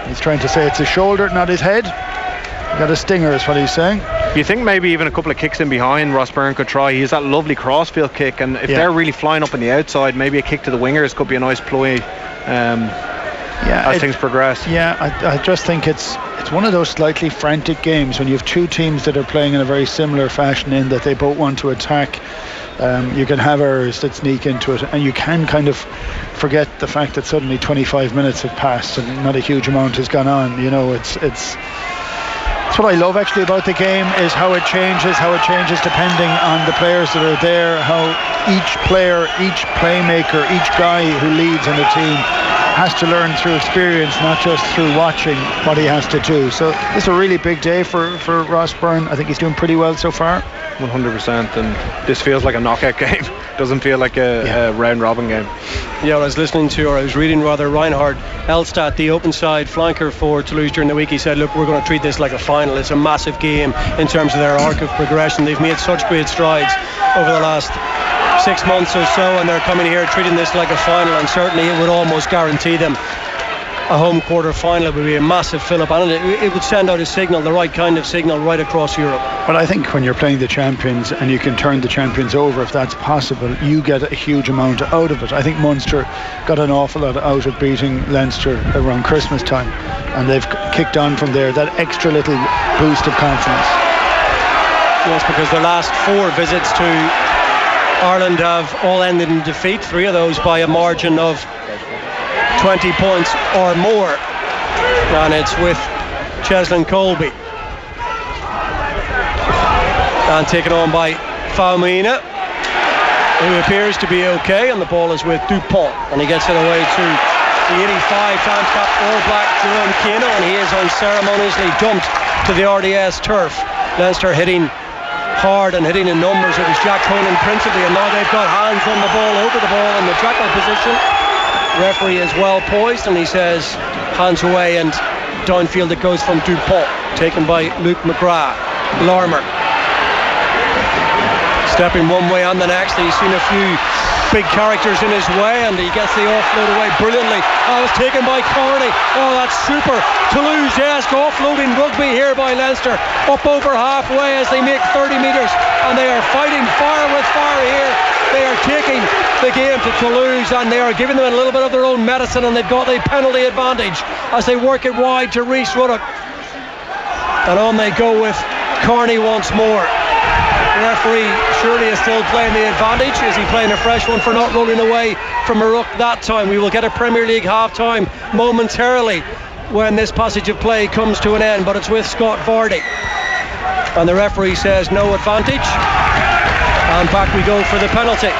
He's trying to say it's his shoulder, not his head. Got a stinger is what he's saying. You think maybe even a couple of kicks in behind Ross Byrne could try. He has that lovely crossfield kick, and if they're really flying up on the outside, maybe a kick to the wingers could be a nice ploy as things progress. Yeah, I just think it's one of those slightly frantic games when you have two teams that are playing in a very similar fashion, in that they both want to attack. You can have errors that sneak into it, and you can kind of forget the fact that suddenly 25 minutes have passed and not a huge amount has gone on. You know, it's what I love actually about the game, is how it changes depending on the players that are there, how each player, each playmaker, each guy who leads in a team has to learn through experience, not just through watching what he has to do. So it's a really big day for Ross Byrne. I think he's doing pretty well so far. 100%, and this feels like a knockout game. Doesn't feel like a round robin game. Yeah, I was reading Reinhard Elstad, the open side flanker for Toulouse during the week. He said, look, we're going to treat this like a final. It's a massive game in terms of their arc of progression. They've made such great strides over the last 6 months or so, and they're coming here treating this like a final, and certainly it would almost guarantee them a home quarter final. It would be a massive fill-up, and it would send out a signal, the right kind of signal, right across Europe. Well, I think when you're playing the champions and you can turn the champions over, if that's possible, you get a huge amount out of it. I think Munster got an awful lot out of beating Leinster around Christmas time, and they've kicked on from there, that extra little boost of confidence. Yes, because their last 4 visits to Ireland have all ended in defeat, 3 of those by a margin of 20 points or more, and it's with Cheslin Colby, and taken on by Faumina, who appears to be okay, and the ball is with Dupont, and he gets it away to the 85-time cap All Black Jerome Kano, and he is unceremoniously dumped to the RDS turf. Leinster hitting hard and hitting in numbers. It was Jack Conan principally, and now they've got hands on the ball, over the ball in the tackle position. Referee is well poised, and he says hands away, and downfield it goes from Dupont, taken by Luke McGrath. Larmer stepping one way and the next. He's seen a few big characters in his way, and he gets the offload away brilliantly. Oh, it's taken by Carney. Oh, that's super. Toulouse-esque offloading rugby here by Leinster, up over halfway as they make 30 metres, and they are fighting fire with fire here. They are taking the game to Toulouse, and they are giving them a little bit of their own medicine, and they've got a penalty advantage as they work it wide to Rhys Ruddock, and on they go with Carney once more. The referee surely is still playing the advantage. Is he playing a fresh one for not rolling away from a ruck that time? We will get a Premier League half-time momentarily when this passage of play comes to an end, but it's with Scott Vardy, and the referee says no advantage, and back we go for the penalty.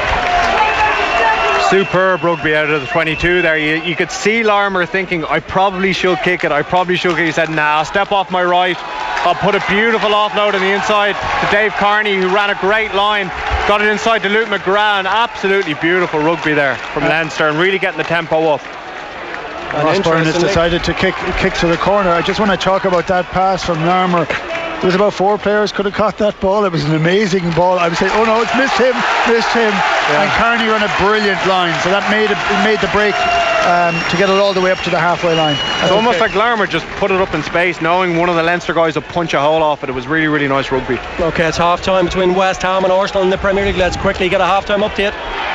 Superb rugby out of the 22 there. You could see Larmer thinking, I probably should kick it. He said, nah, I'll step off my right. I'll put a beautiful offload on the inside to Dave Carney, who ran a great line. Got it inside to Luke McGrath, and absolutely beautiful rugby there from Leinster, and really getting the tempo up. Ross Byrne has decided to kick to the corner. I just want to talk about that pass from Larmer. There was about 4 players could have caught that ball. It was an amazing ball. I would say, oh no, it's missed him. Yeah. And Carney ran a brilliant line, so that made the break to get it all the way up to the halfway line. It's almost like Larmer just put it up in space, knowing one of the Leinster guys would punch a hole off it. It was really, really nice rugby. Okay, it's half-time between West Ham and Arsenal in the Premier League. Let's quickly get a half-time update.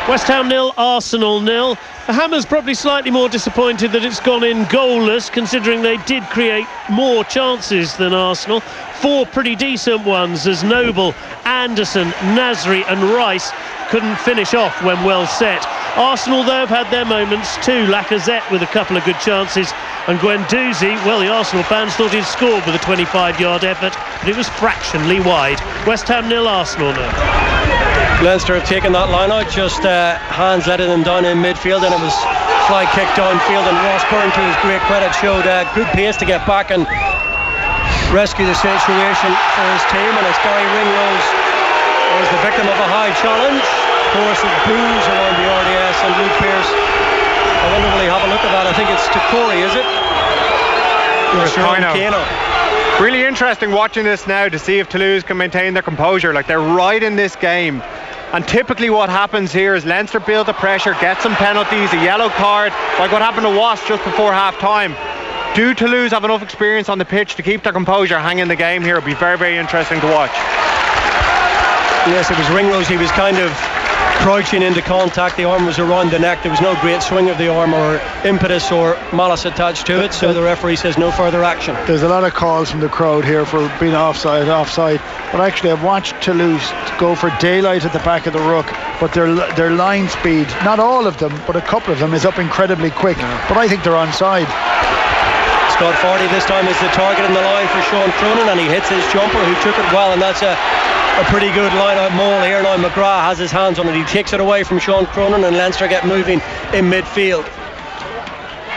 West Ham 0, Arsenal 0. The Hammers probably slightly more disappointed that it's gone in goalless, considering they did create more chances than Arsenal. 4 pretty decent ones as Noble, Anderson, Nasri and Rice couldn't finish off when well set. Arsenal, though, have had their moments too. Lacazette with a couple of good chances, and Guendouzi, well, the Arsenal fans thought he'd scored with a 25-yard effort, but it was fractionally wide. West Ham 0, Arsenal 0. Leinster have taken that line out, just hands letting them down in midfield, and it was fly kick downfield, and Ross Byrne, to his great credit, showed good pace to get back and rescue the situation for his team. And it's Gary Ringrose was the victim of a high challenge. Chorus of boos around the RDS, and Luke Pearce, I wonder will he have a look at that. I think it's to Corey, is it? Kano. Really interesting watching this now to see if Toulouse can maintain their composure. Like, they're right in this game, and typically what happens here is Leinster build the pressure, get some penalties, a yellow card, like what happened to Wasps just before half time. Do Toulouse have enough experience on the pitch to keep their composure, hang in the game here? It'll be very, very interesting to watch. Yes, it was Ringrose. He was kind of crouching into contact. The arm was around the neck. There was no great swing of the arm or impetus or malice attached to it, so the referee says no further action. There's a lot of calls from the crowd here for being offside, but actually I've watched Toulouse go for daylight at the back of the ruck, but their line speed, not all of them, but a couple of them, is up incredibly quick, but I think they're onside. Scott Fardy this time is the target in the line for Sean Cronin, and he hits his jumper, who took it well, and that's a pretty good line-out maul here. Now McGrath has his hands on it. He takes it away from Sean Cronin, and Leinster get moving in midfield.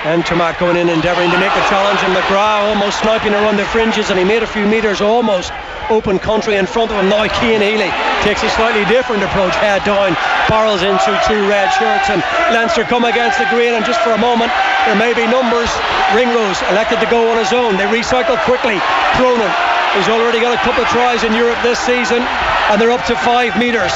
And Termac going in, endeavouring to make the challenge, and McGrath almost sniping around the fringes, and he made a few metres almost open country in front of him. Now Cian Healy takes a slightly different approach, head down, barrels into two red shirts, and Leinster come against the green, and just for a moment there may be numbers. Ringrose elected to go on his own. They recycle quickly. Cronin, who's already got a couple of tries in Europe this season, and they're up to 5 metres.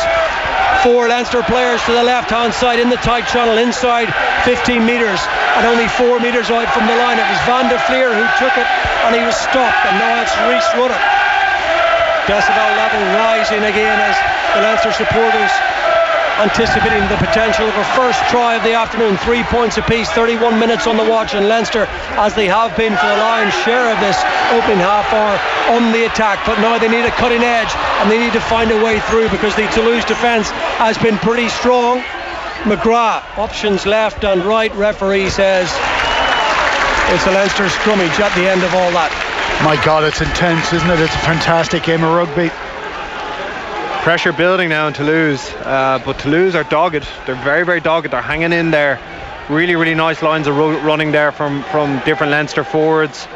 4 Leinster players to the left hand side in the tight channel, inside 15 metres, and only 4 metres out from the line. It was Van der Fleer who took it, and he was stopped, and now it's Rhys Rudder. Decibel level rising again as the Leinster supporters anticipating the potential of a first try of the afternoon. 3 points apiece, 31 minutes on the watch, and Leinster, as they have been for the lion's share of this opening half hour, on the attack. But now they need a cutting edge, and they need to find a way through, because the Toulouse defence has been pretty strong. McGrath, options left and right. Referee says it's a Leinster scrummage at the end of all that. My God, it's intense, isn't it? It's a fantastic game of rugby. Pressure building now in Toulouse, but Toulouse are dogged. They're very, very dogged. They're hanging in there. Really, really nice lines of running there from different Leinster forwards,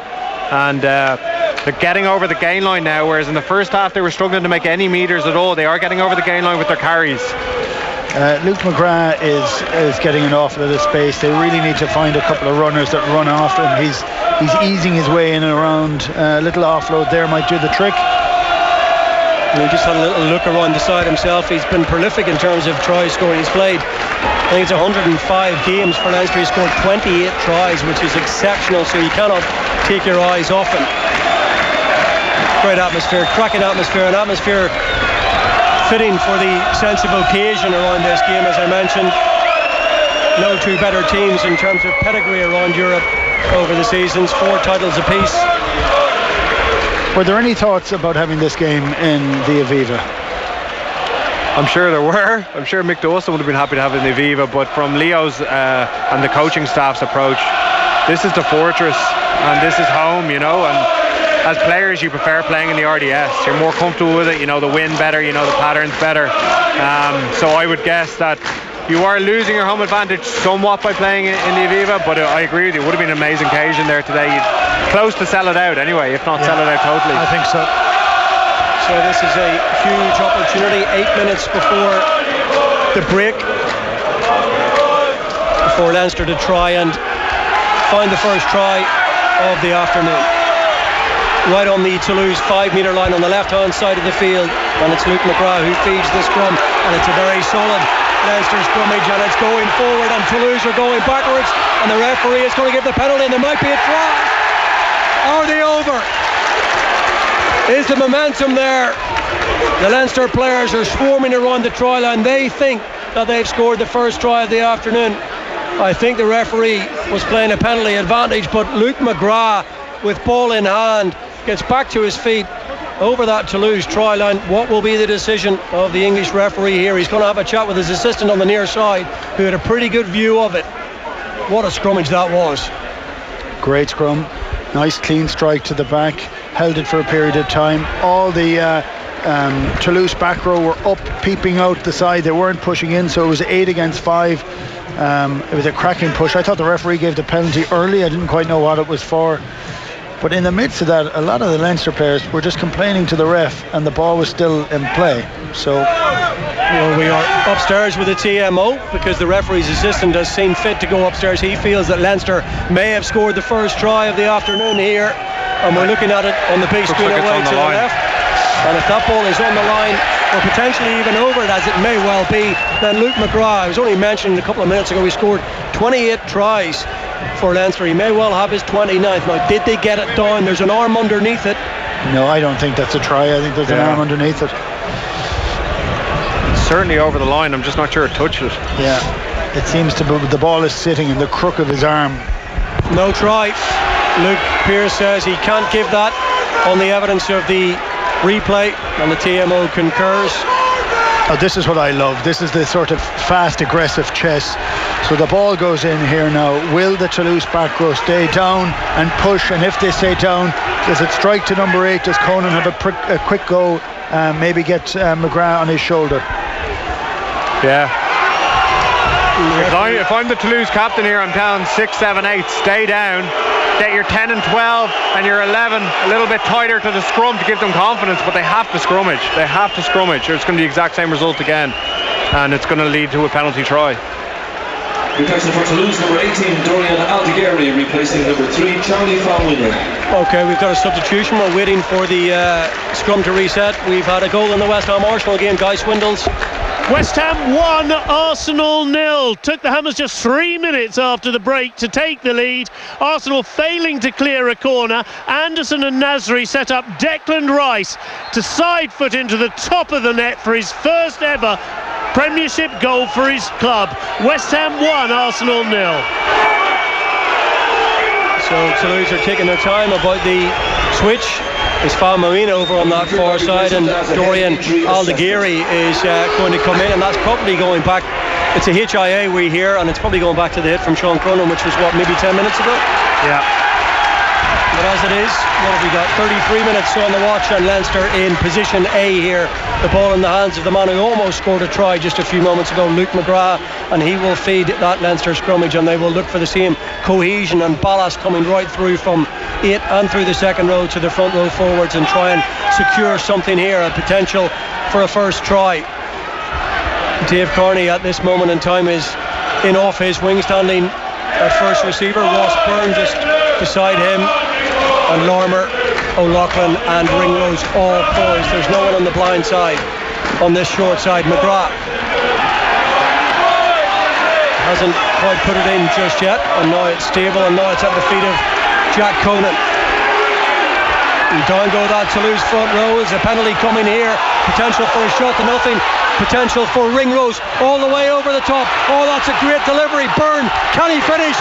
and they're getting over the gain line now, whereas in the first half they were struggling to make any metres at all. They are getting over the gain line with their carries. Luke McGrath is getting an awful lot of space. They really need to find a couple of runners that run after him. He's easing his way in and around. A little offload there might do the trick. And he just had a little look around the side himself. He's been prolific in terms of try scoring. He's played, I think it's 105 games for Leinster. He's scored 28 tries, which is exceptional, so you cannot take your eyes off him. Great atmosphere, cracking atmosphere, an atmosphere fitting for the sense of occasion around this game. As I mentioned, no two better teams in terms of pedigree around Europe over the seasons, 4 titles apiece. Were there any thoughts about having this game in the Aviva? I'm sure there were. I'm sure Mick Dawson would have been happy to have it in the Aviva, but from Leo's and the coaching staff's approach, this is the fortress and this is home, you know, and as players you prefer playing in the RDS. You're more comfortable with it, you know the wind better, you know the patterns better. So I would guess that you are losing your home advantage somewhat by playing in the Aviva, but I agree with you, it would have been an amazing occasion there today. Close to sell it out anyway, if not sell it out totally. I think so. So this is a huge opportunity, 8 minutes before the break, for Leinster to try and find the first try of the afternoon. Right on the Toulouse 5 metre line on the left hand side of the field, and it's Luke McGrath who feeds the scrum, and it's a very solid Leinster scrummage, and it's going forward, and Toulouse are going backwards, and the referee is going to give the penalty, and there might be a try. Are they over? Is the momentum there? The Leinster players are swarming around the try line. They think that they've scored the first try of the afternoon. I think the referee was playing a penalty advantage, but Luke McGrath, with ball in hand, gets back to his feet over that Toulouse try line. What will be the decision of the English referee here? He's going to have a chat with his assistant on the near side, who had a pretty good view of it. What a scrummage that was. Great scrum. Nice clean strike to the back. Held it for a period of time. All the Toulouse back row were up, peeping out the side. They weren't pushing in, so it was 8 against 5. It was a cracking push. I thought the referee gave the penalty early. I didn't quite know what it was for. But in the midst of that, a lot of the Leinster players were just complaining to the ref, and the ball was still in play. So, well, we are upstairs with the TMO because the referee's assistant has seen fit to go upstairs. He feels that Leinster may have scored the first try of the afternoon here, and we're looking at it on the big screen away to the left. And if that ball is on the line, or potentially even over it, as it may well be, then Luke McGrath, I was only mentioned a couple of minutes ago, he scored 28 tries for Leinster. He may well have his 29th. Now, did they get it down? There's an arm underneath it. No, I don't think that's a try. I think there's an arm underneath it. Certainly over the line. I'm just not sure it touched it. Yeah, it seems to be. The ball is sitting in the crook of his arm. No try. Luke Pearce says he can't give that on the evidence of the replay, and the TMO concurs. Oh, this is what I love. This is the sort of fast, aggressive chess. So the ball goes in here now. Will the Toulouse back row stay down and push? And if they stay down, does it strike to number 8? Does Conan have a quick go? Maybe get McGrath on his shoulder? Yeah. If I'm the Toulouse captain here, I'm down 6, 7, 8. Stay down. Get your 10 and 12 and your 11 a little bit tighter to the scrum to give them confidence, but they have to scrummage. They have to scrummage, or it's going to be the exact same result again, and it's going to lead to a penalty try. Replacing for Toulouse, number 18, Dorian Aldegheri, replacing number 3, Charlie Falwinner. Okay, we've got a substitution. We're waiting for the scrum to reset. We've had a goal in the West Ham Arsenal game. Guy Swindles. West Ham 1, Arsenal 0. Took the Hammers just 3 minutes after the break to take the lead. Arsenal failing to clear a corner. Anderson and Nasri set up Declan Rice to side foot into the top of the net for his first ever Premiership goal for his club. West Ham 1, Arsenal 0. So Toulouse are taking their time about the switch. It's Falwinner over on that far side, and Dorian Aldegheri is going to come in, and that's probably going back. It's a HIA we hear, and it's probably going back to the hit from Sean Cronin, which was what, maybe 10 minutes ago? Yeah. But as it is, what have we got? 33 minutes on the watch, and Leinster in position A here. The ball in the hands of the man who almost scored a try just a few moments ago, Luke McGrath, and he will feed that Leinster scrummage, and they will look for the same cohesion and ballast coming right through from 8 and through the second row to the front row forwards, and try and secure something here, a potential for a first try. Dave Carney at this moment in time is in off his wing, standing at first receiver. Ross Byrne just beside him, and Lormer, O'Loughlin and Ringrose all poised. There's no one on the blind side, on this short side. McGrath hasn't quite put it in just yet, and now it's stable, and now it's at the feet of Jack Conan. And down go that Toulouse front row. Is a penalty coming here? Potential for a shot to nothing. Potential for Ringrose all the way over the top. Oh, that's a great delivery. Byrne, can he finish?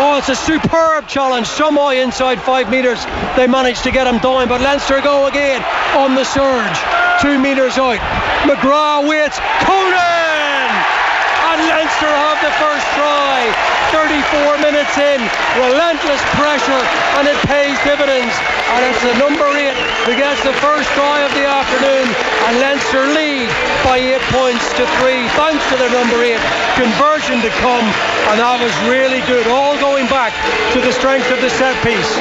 Oh, it's a superb challenge. Somehow inside 5 metres they managed to get him down, but Leinster go again on the surge. 2 metres out. McGrath waits. Conan! And Leinster have the first try. 34 minutes in. Relentless pressure, and it pays dividends. And it's the number 8 who gets the first try of the afternoon, and Leinster lead by 8 points to 3 thanks to the number 8 conversion to come, and that was really good, all going back to the strength of the set piece.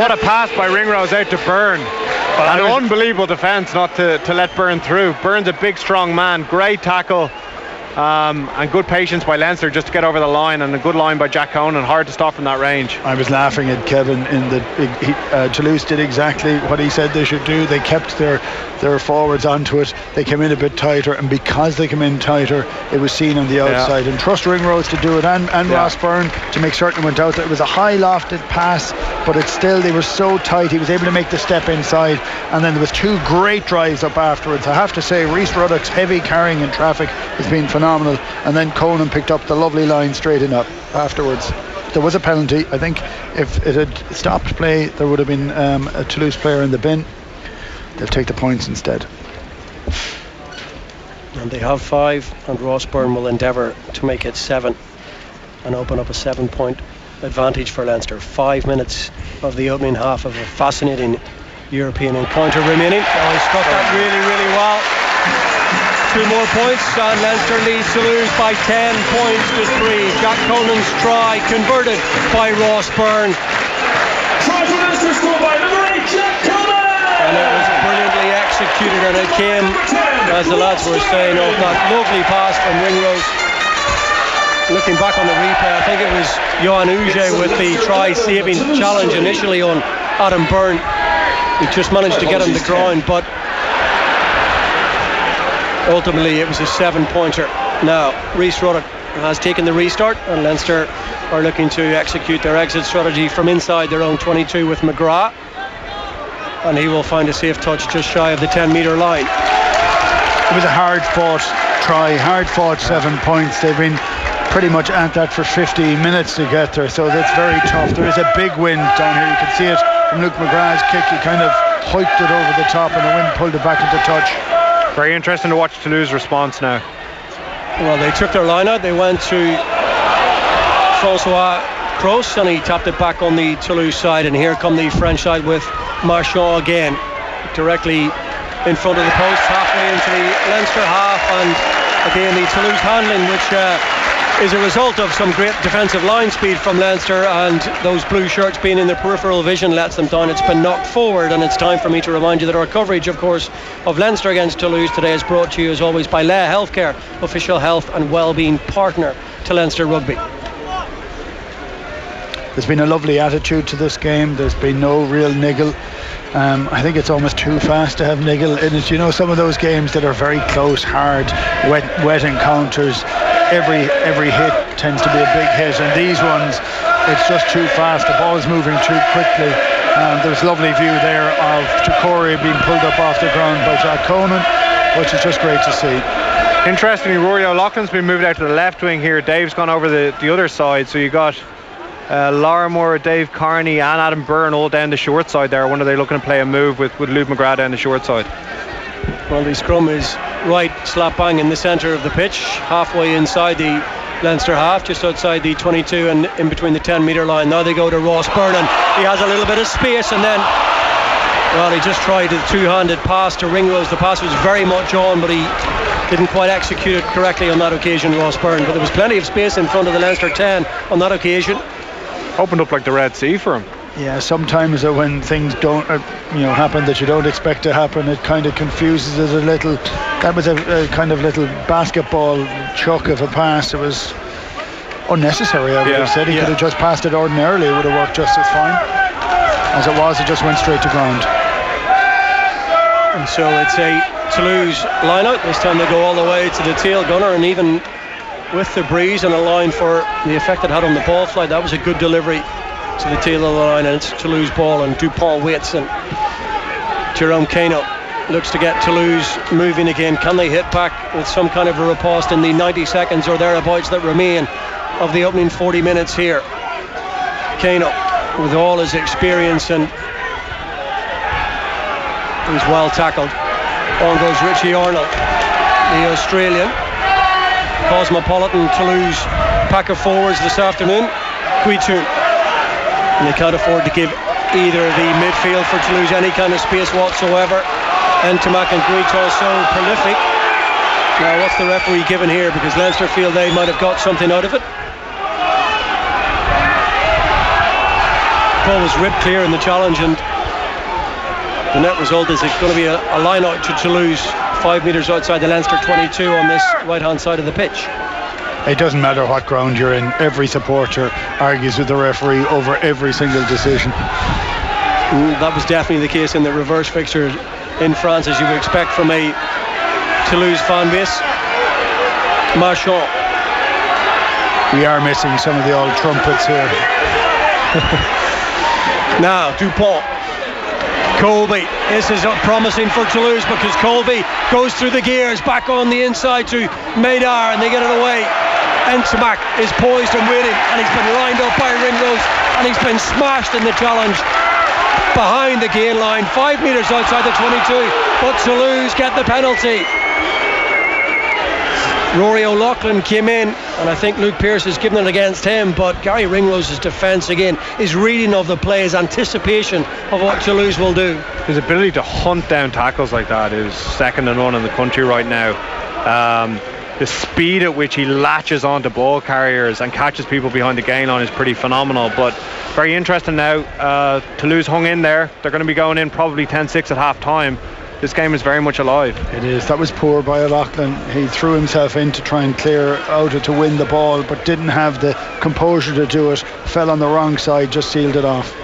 What a pass by Ringrose out to Byrne. An unbelievable defence not to let Byrne through. Byrne's a big strong man, great tackle, and good patience by Leinster just to get over the line, and a good line by Jack Conan, hard to stop from that range. I was laughing at Kevin in that Toulouse did exactly what he said they should do. They kept their forwards onto it. They came in a bit tighter, and because they came in tighter, it was seen on the outside. And trust Ringrose to do it, and Ross Byrne to make certain it went out. It was a high lofted pass, but it's still, they were so tight. He was able to make the step inside, and then there was 2 great drives up afterwards. I have to say, Rhys Ruddock's heavy carrying in traffic has been phenomenal, and then Conan picked up the lovely line straight in up afterwards. There was a penalty. I think if it had stopped play, there would have been a Toulouse player in the bin. They'll take the points instead. And they have 5, and Ross Byrne will endeavour to make it 7 and open up a 7-point advantage for Leinster. 5 minutes of the opening half of a fascinating European encounter remaining. Oh, he struck that really, really well. 2 more points, and Leinster leads Toulouse by 10 points to 3. Jack Conan's try converted by Ross Byrne. Try for Leinster, scored by number 8, Jack Conan! And it was brilliantly executed, and it came, as the lads were saying, off that lovely pass from Ringrose. Looking back on the replay, I think it was Johan Uge with the try-saving challenge initially on Adam Byrne. He just managed to get him the ground, but ultimately it was a 7-pointer. Now Rhys Ruddock has taken the restart, and Leinster are looking to execute their exit strategy from inside their own 22 with McGrath, and he will find a safe touch just shy of the 10-metre line. It was a hard-fought try, hard-fought 7 points. They've been pretty much at that for 15 minutes to get there, so that's very tough. There is a big wind down here. You can see it from Luke McGrath's kick. He kind of hoiked it over the top, and the wind pulled it back into touch. Very interesting to watch Toulouse response now. Well, they took their line out. They went to Francois Cross and he tapped it back on the Toulouse side, and here come the French side with Marchand again directly in front of the post, halfway into the Leinster half, and again the Toulouse handling, which is a result of some great defensive line speed from Leinster, and those blue shirts being in the peripheral vision lets them down. It's been knocked forward, and it's time for me to remind you that our coverage, of course, of Leinster against Toulouse today is brought to you as always by Leah Healthcare, official health and wellbeing partner to Leinster Rugby. There's been a lovely attitude to this game. There's been no real niggle. I think it's almost too fast to have niggle in it. You know, some of those games that are very close, hard, wet encounters, every hit tends to be a big hit, and these ones, it's just too fast. The ball's moving too quickly. There's a lovely view there of Chikori being pulled up off the ground by Jack Conan, which is just great to see. Interestingly, Rory O'Loughlin's been moved out to the left wing here. Dave's gone over the other side, so you got Larimore, Dave Carney and Adam Byrne all down the short side there. I wonder, they're looking to play a move with Luke McGrath down the short side. Well, the scrum is right slap bang in the centre of the pitch, halfway inside the Leinster half, just outside the 22 and in between the 10-metre line. Now they go to Ross Byrne, and he has a little bit of space, and then, well, he just tried a two-handed pass to Ringrose. The pass was very much on, but he didn't quite execute it correctly on that occasion, Ross Byrne. But there was plenty of space in front of the Leinster 10 on that occasion. Opened up like the Red Sea for him. Yeah, sometimes when things don't happen that you don't expect to happen, it kind of confuses it a little. That was a kind of little basketball chuck of a pass. It was unnecessary, I would have said. He could have just passed it ordinarily. It would have worked just as fine. As it was, it just went straight to ground. And so it's a Toulouse line out. This time they go all the way to the tail gunner, and even with the breeze and a line for the effect it had on the ball flight, that was a good delivery to the tail of the line, and it's Toulouse ball, and Dupont waits, and Jerome Kano looks to get Toulouse moving again. Can they hit back with some kind of a riposte in the 90 seconds or thereabouts that remain of the opening 40 minutes here? Kano, with all his experience, and he's well tackled. On goes Richie Arnold, the Australian. Cosmopolitan Toulouse pack of forwards this afternoon. Guitoun. And they can't afford to give either the midfield for Toulouse any kind of space whatsoever. Ntamak and Guitoun so prolific. Now what's the referee given here? Because Leinster feel they might have got something out of it. Ball was ripped clear in the challenge, and the net result is it's going to be a line out to Toulouse 5 metres outside the Leinster 22 on this right hand side of the pitch. It doesn't matter what ground you're in, every supporter argues with the referee over every single decision. That was definitely the case in the reverse fixture in France, as you would expect from a Toulouse fan base. Marchand. We are missing some of the old trumpets here. Now Dupont. Colby, this is promising for Toulouse, because Colby goes through the gears, back on the inside to Maydar, and they get it away. Ntamak is poised and waiting, and he's been lined up by Ringrose, and he's been smashed in the challenge behind the gain line, 5 metres outside the 22, but Toulouse get the penalty. Rory O'Loughlin came in, and I think Luke Pearce has given it against him, but Gary Ringrose's defence again, his reading of the play, his anticipation of what Toulouse will do. His ability to hunt down tackles like that is second to none in the country right now. The speed at which he latches onto ball carriers and catches people behind the gain line is pretty phenomenal. But very interesting now. Toulouse hung in there. They're going to be going in probably 10-6 at half time. This game is very much alive. It is. That was poor by O'Loughlin. He threw himself in to try and clear out it to win the ball, but didn't have the composure to do it. Fell on the wrong side, just sealed it off.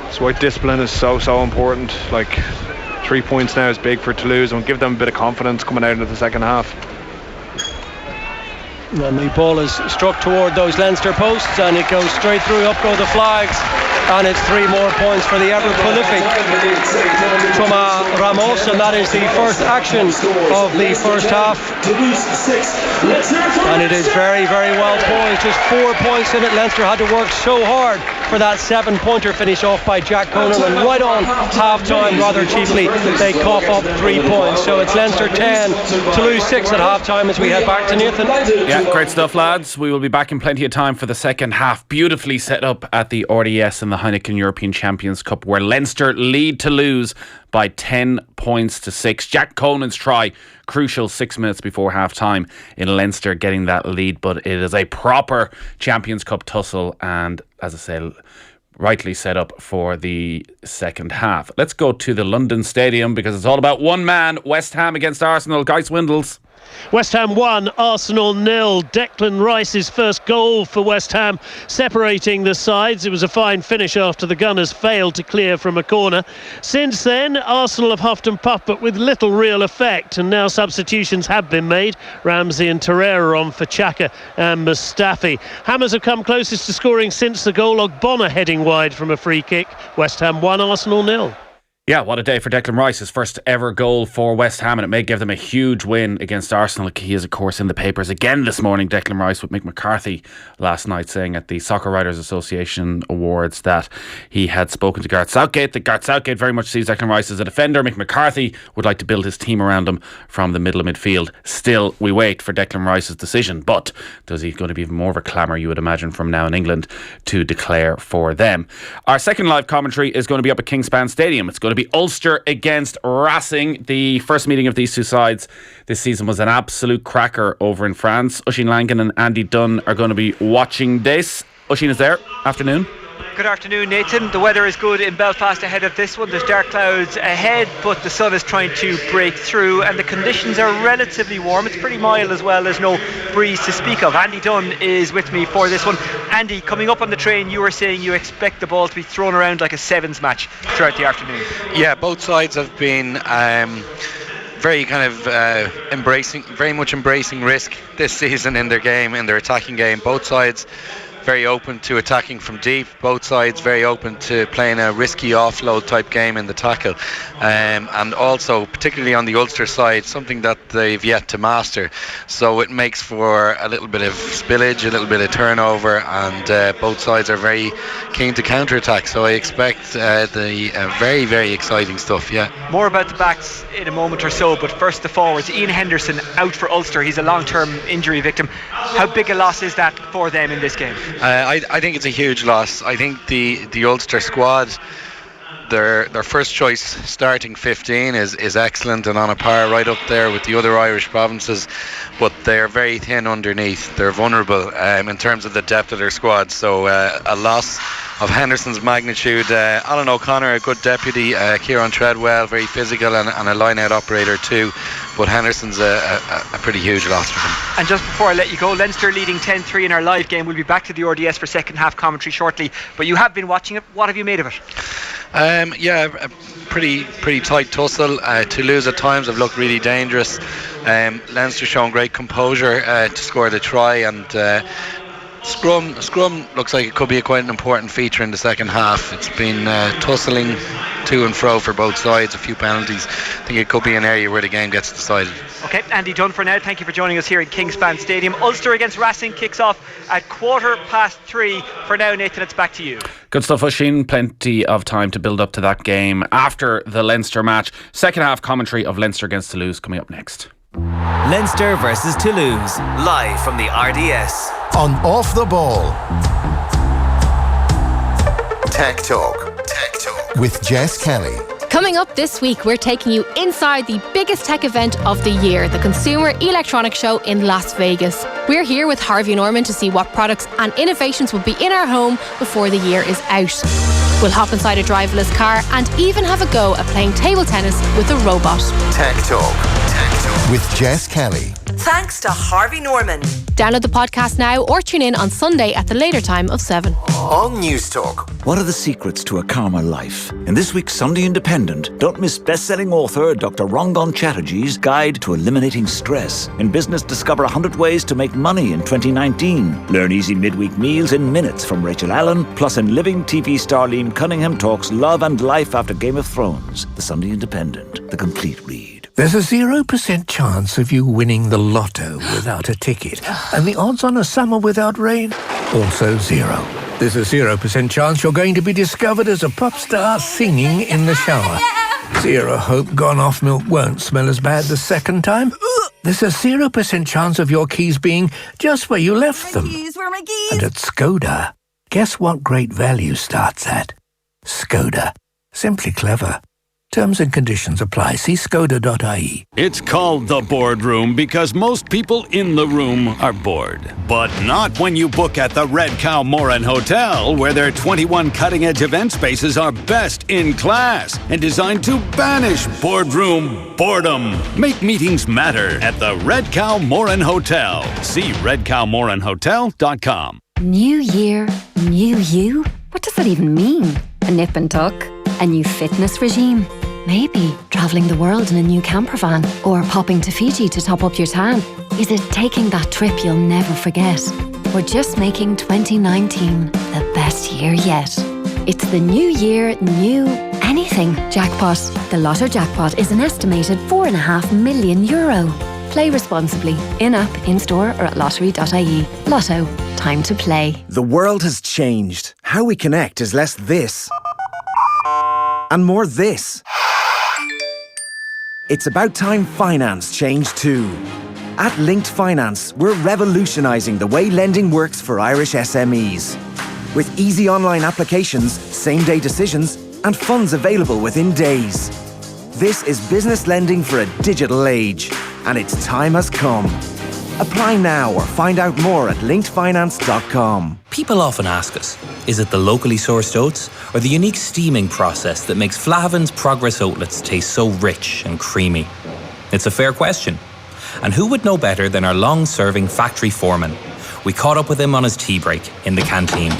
That's why discipline is so important. Like, 3 points now is big for Toulouse, and give them a bit of confidence coming out into the second half. And the ball is struck toward those Leinster posts, and it goes straight through. Up go the flags, and it's 3 more points for the ever prolific Thomas Ramos, and that is the first action of the first half. And it is very, very well poised. Just 4 points in it. Leinster had to work so hard for that 7-pointer finish off by Jack Conan, and right on half-time, rather cheaply, they cough up 3 points. So it's Leinster 10, Toulouse 6 at half-time as we head back to Nathan. Yeah, great stuff, lads. We will be back in plenty of time for the second half. Beautifully set up at the RDS in the Heineken European Champions Cup, where Leinster lead Toulouse by 10 points to 6. Jack Conan's try, crucial 6 minutes before half time in Leinster getting that lead, but it is a proper Champions Cup tussle, and as I say, rightly set up for the second half. Let's go to the London Stadium because it's all about one man. West Ham against Arsenal. Guy Swindles. West Ham 1, Arsenal 0. Declan Rice's first goal for West Ham, separating the sides. It was a fine finish after the Gunners failed to clear from a corner. Since then, Arsenal have huffed and puffed, but with little real effect, and now substitutions have been made. Ramsey and Torreira on for Xhaka and Mustafi. Hammers have come closest to scoring since the goal. Ogbonna heading wide from a free kick. West Ham 1, Arsenal 0. Yeah, what a day for Declan Rice, his first ever goal for West Ham, and it may give them a huge win against Arsenal. He is, of course, in the papers again this morning, Declan Rice, with Mick McCarthy last night saying at the Soccer Writers Association Awards that he had spoken to Gareth Southgate, that Gareth Southgate very much sees Declan Rice as a defender. Mick McCarthy would like to build his team around him from the middle of midfield. Still, we wait for Declan Rice's decision, but does he going to be even more of a clamour, you would imagine, from now in England to declare for them? Our second live commentary is going to be up at Kingspan Stadium. It's going to be Ulster against Racing. The first meeting of these two sides this season was an absolute cracker over in France. Oisín Langan and Andy Dunn are going to be watching this. Oisín is there. Afternoon. Good afternoon, Nathan. The weather is good in Belfast ahead of this one. There's dark clouds ahead, but the sun is trying to break through, and the conditions are relatively warm. It's pretty mild as well. There's no breeze to speak of. Andy Dunn is with me for this one. Andy, coming up on the train, you were saying you expect the ball to be thrown around like a sevens match throughout the afternoon. Yeah, both sides have been very much embracing risk this season in their game, in their attacking game. Both sides very open to attacking from deep, both sides very open to playing a risky offload type game in the tackle, and also particularly on the Ulster side, something that they've yet to master, so it makes for a little bit of spillage, a little bit of turnover, and both sides are very keen to counter-attack, so I expect very, very exciting stuff. Yeah. More about the backs in a moment or so, but first the forwards. Ian Henderson out for Ulster. He's a long-term injury victim. How big a loss is that for them in this game? I think it's a huge loss. I think the Ulster squad, their first choice starting 15 is excellent and on a par right up there with the other Irish provinces, but they're very thin underneath. They're vulnerable in terms of the depth of their squad, so a loss of Henderson's magnitude. Alan O'Connor, a good deputy, Kieran Treadwell, very physical and a line-out operator too, but Henderson's a pretty huge loss for them. And just before I let you go, Leinster leading 10-3 in our live game. We'll be back to the RDS for second half commentary shortly, but you have been watching it. What have you made of it? Yeah, a pretty tight tussle. Toulouse at times have looked really dangerous. Leinster showing great composure to score the try, and Scrum looks like it could be quite an important feature in the second half. It's been tussling to and fro for both sides, a few penalties. I think it could be an area where the game gets decided. Okay, Andy Dunn for now. Thank you for joining us here in Kingspan Stadium. Ulster against Racing kicks off at 3:15. For now, Nathan, it's back to you. Good stuff, Oisín. Plenty of time to build up to that game after the Leinster match. Second half commentary of Leinster against Toulouse coming up next. Leinster versus Toulouse, live from the RDS. On Off the Ball. Tech Talk with Jess Kelly. Coming up this week, we're taking you inside the biggest tech event of the year, the Consumer Electronics Show in Las Vegas. We're here with Harvey Norman to see what products and innovations will be in our home before the year is out. We'll hop inside a driverless car and even have a go at playing table tennis with a robot. Tech Talk with Jess Kelly. Thanks to Harvey Norman. Download the podcast now or tune in on Sunday at the later time of 7. On News Talk. What are the secrets to a calmer life? In this week's Sunday Independent, don't miss best-selling author Dr. Rangan Chatterjee's Guide to Eliminating Stress. In business, discover 100 ways to make money in 2019. Learn easy midweek meals in minutes from Rachel Allen. Plus, in Living, TV star Liam Cunningham talks love and life after Game of Thrones. The Sunday Independent, the complete read. There's a 0% chance of you winning the lotto without a ticket. And the odds on a summer without rain? Also 0. There's a 0% chance you're going to be discovered as a pop star singing in the shower. Zero hope gone off milk won't smell as bad the second time. There's a 0% chance of your keys being just where you left them. Where are my keys? And at Skoda, guess what great value starts at? Skoda. Simply clever. Terms and conditions apply. See skoda.ie. It's called the boardroom because most people in the room are bored. But not when you book at the Red Cow Moran Hotel, where their 21 cutting-edge event spaces are best in class and designed to banish boardroom boredom. Make meetings matter at the Red Cow Moran Hotel. See redcowmoranhotel.com. New year, new you? What does that even mean? A nip and tuck? A new fitness regime? Maybe travelling the world in a new camper van? Or popping to Fiji to top up your tan? Is it taking that trip you'll never forget? Or just making 2019 the best year yet? It's the new year, new anything jackpot. The Lotto jackpot is an estimated €4.5 million. Play responsibly. In-app, in-store or at lottery.ie. Lotto. Time to play. The world has changed. How we connect is less this and more this. It's about time finance changed too. At Linked Finance, we're revolutionising the way lending works for Irish SMEs. With easy online applications, same-day decisions, and funds available within days. This is business lending for a digital age, and its time has come. Apply now or find out more at linkedfinance.com. People often ask us, is it the locally sourced oats or the unique steaming process that makes Flahaven's Progress Oatlets taste so rich and creamy? It's a fair question. And who would know better than our long-serving factory foreman? We caught up with him on his tea break in the canteen.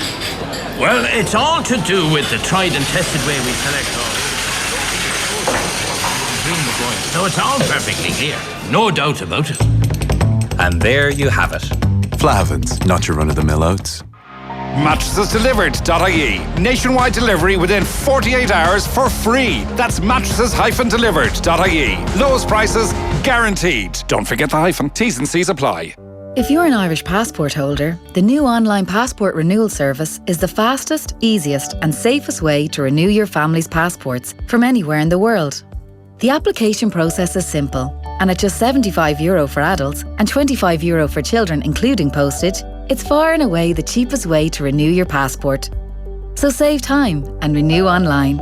Well, it's all to do with the tried and tested way we select all. So it's all perfectly clear. No doubt about it. And there you have it. Flahaven's, not your run-of-the-mill oats. Mattresses-delivered.ie. Nationwide delivery within 48 hours for free. That's mattresses-delivered.ie. Lowest prices guaranteed. Don't forget the hyphen. T's and C's apply. If you're an Irish passport holder, the new online passport renewal service is the fastest, easiest and safest way to renew your family's passports from anywhere in the world. The application process is simple, and at just €75 for adults and €25 for children including postage, it's far and away the cheapest way to renew your passport. So save time and renew online.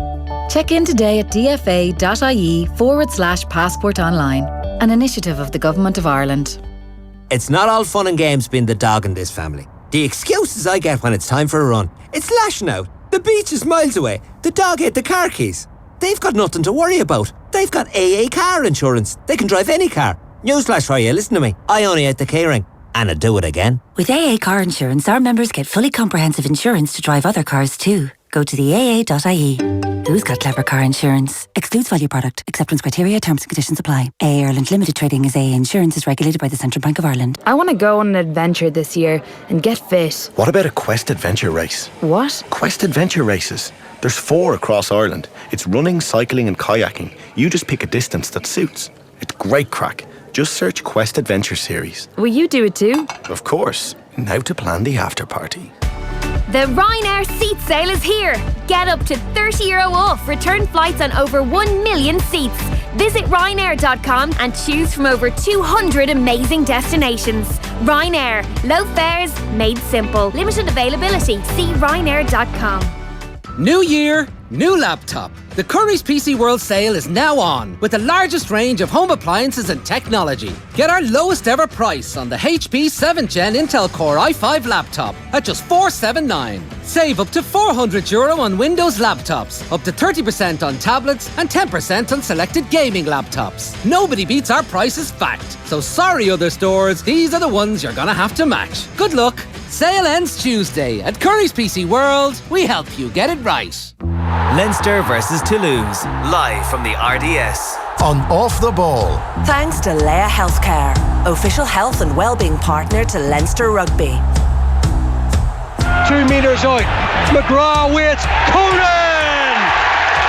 Check in today at dfa.ie/passport online, an initiative of the Government of Ireland. It's not all fun and games being the dog in this family. The excuses I get when it's time for a run. It's lashing out. The beach is miles away. The dog ate the car keys. They've got nothing to worry about. They've got AA car insurance. They can drive any car. Newsflash for you, listen to me. I only ate the keyring. And I'd do it again. With AA car insurance, our members get fully comprehensive insurance to drive other cars too. Go to the AA.ie. Who's got clever car insurance? Excludes value product. Acceptance criteria, terms and conditions apply. AA Ireland Limited Trading as AA Insurance is regulated by the Central Bank of Ireland. I want to go on an adventure this year and get fit. What about a Quest Adventure race? What? Quest Adventure races. There's 4 across Ireland. It's running, cycling and kayaking. You just pick a distance that suits. It's great crack. Just search Quest Adventure Series. Will you do it too? Of course. Now to plan the after party. The Ryanair seat sale is here. Get up to €30 off return flights on over 1 million seats. Visit Ryanair.com and choose from over 200 amazing destinations. Ryanair. Low fares made simple. Limited availability. See Ryanair.com. New year, new laptop. The Curry's PC World sale is now on with the largest range of home appliances and technology. Get our lowest ever price on the HP 7th Gen Intel Core i5 laptop at just $479. Save up to €400 on Windows laptops, up to 30% on tablets and 10% on selected gaming laptops. Nobody beats our prices fact. So sorry other stores, these are the ones you're gonna have to match. Good luck. Sale ends Tuesday at Curry's PC World. We help you get it right. Leinster versus Toulouse, live from the RDS. On Off the Ball. Thanks to Leia Healthcare, official health and wellbeing partner to Leinster Rugby. 2 metres out, McGrath waits, Conan!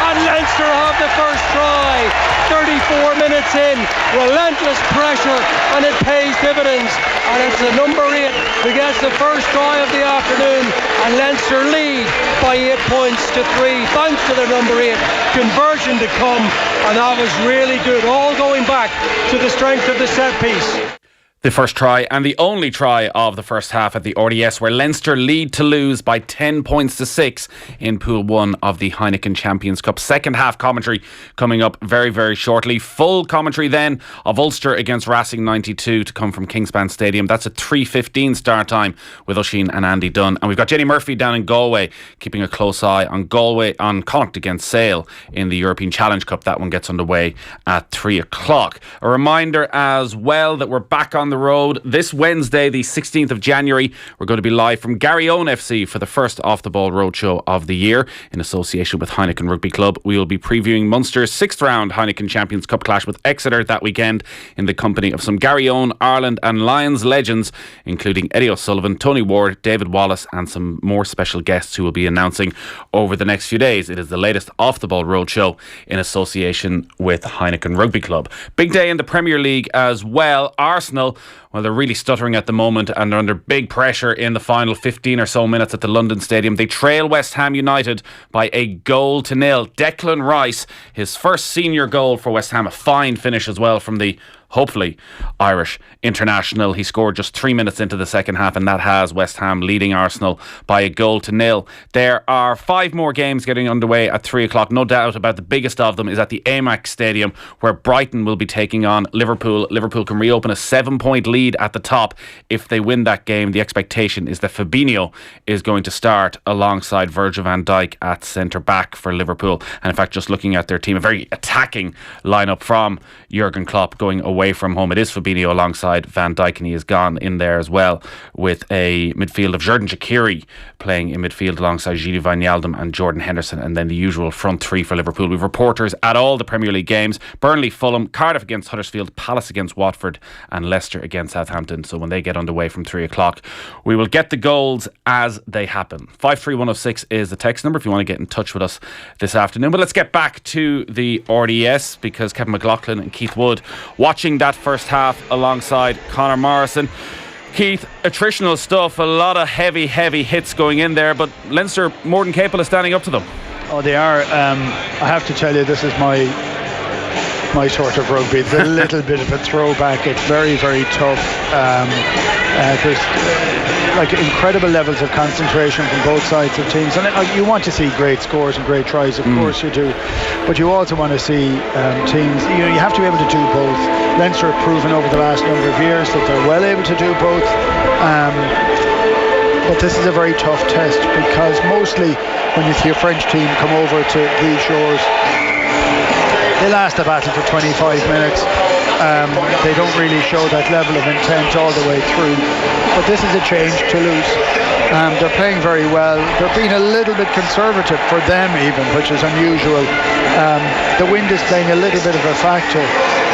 And Leinster have the first try. 34 minutes in, relentless pressure, and it pays dividends. And it's the number 8 who gets the first try of the afternoon, and Leinster lead by 8 points to 3, thanks to the number 8. Conversion to come, and that was really good, all going back to the strength of the set piece. The first try and the only try of the first half at the RDS, where Leinster lead Toulouse by 10 points to 6 in Pool 1 of the Heineken Champions Cup. Second half commentary coming up very, very shortly. Full commentary then of Ulster against Racing 92 to come from Kingspan Stadium. That's a 3:15 start time with Oisín and Andy Dunn. And we've got Jenny Murphy down in Galway, keeping a close eye on Galway, on Connacht against Sale in the European Challenge Cup. That one gets underway at 3 o'clock. A reminder as well that we're back on the road this Wednesday, the 16th of January. We're going to be live from Garryowen FC for the first Off the Ball Roadshow of the year in association with Heineken Rugby Club. We will be previewing Munster's 6th round Heineken Champions Cup clash with Exeter that weekend in the company of some Garryowen, Ireland and Lions legends, including Eddie O'Sullivan, Tony Ward, David Wallace and some more special guests who will be announcing over the next few days. It is the latest Off the Ball Roadshow in association with Heineken Rugby Club. Big day in the Premier League as well. Arsenal, well, they're really stuttering at the moment and they're under big pressure in the final 15 or so minutes at the London Stadium. They trail West Ham United by 1-0. Declan Rice, his first senior goal for West Ham, a fine finish as well from the hopefully Irish international. He scored just 3 minutes into the second half, and that has West Ham leading Arsenal by 1-0. There are 5 more games getting underway at 3 o'clock. No doubt about the biggest of them is at the Amex Stadium, where Brighton will be taking on Liverpool. Liverpool can reopen a 7-point lead at the top if they win that game. The expectation is that Fabinho is going to start alongside Virgil van Dijk at centre back for Liverpool. And in fact, just looking at their team, a very attacking lineup from Jurgen Klopp going away from home. It is Fabinho alongside Van Dijk, and he has gone in there as well with a midfield of Xherdan Shaqiri playing in midfield alongside Gini Wijnaldum and Jordan Henderson, and then the usual front three for Liverpool. We've reporters at all the Premier League games: Burnley, Fulham, Cardiff against Huddersfield, Palace against Watford and Leicester against Southampton. So when they get underway from 3 o'clock, we will get the goals as they happen. 53106 is the text number if you want to get in touch with us this afternoon. But let's get back to the RDS, because Kevin McLaughlin and Keith Wood watching that first half alongside Conor Morrison. Keith, attritional stuff, a lot of heavy hits going in there, but Leinster more than capable of standing up to them. Oh, they are. I have to tell you, this is my sort of rugby. It's a little bit of a throwback. It's very, very tough. There's like incredible levels of concentration from both sides of teams, and you want to see great scores and great tries, of course you do, but you also want to see teams, you have to be able to do both. Leinster have proven over the last number of years that they're well able to do both, but this is a very tough test, because mostly when you see a French team come over to these shores, they last the battle for 25 minutes. They don't really show that level of intent all the way through. But this is a change. Toulouse, they're playing very well. They're being a little bit conservative for them even, which is unusual. The wind is playing a little bit of a factor,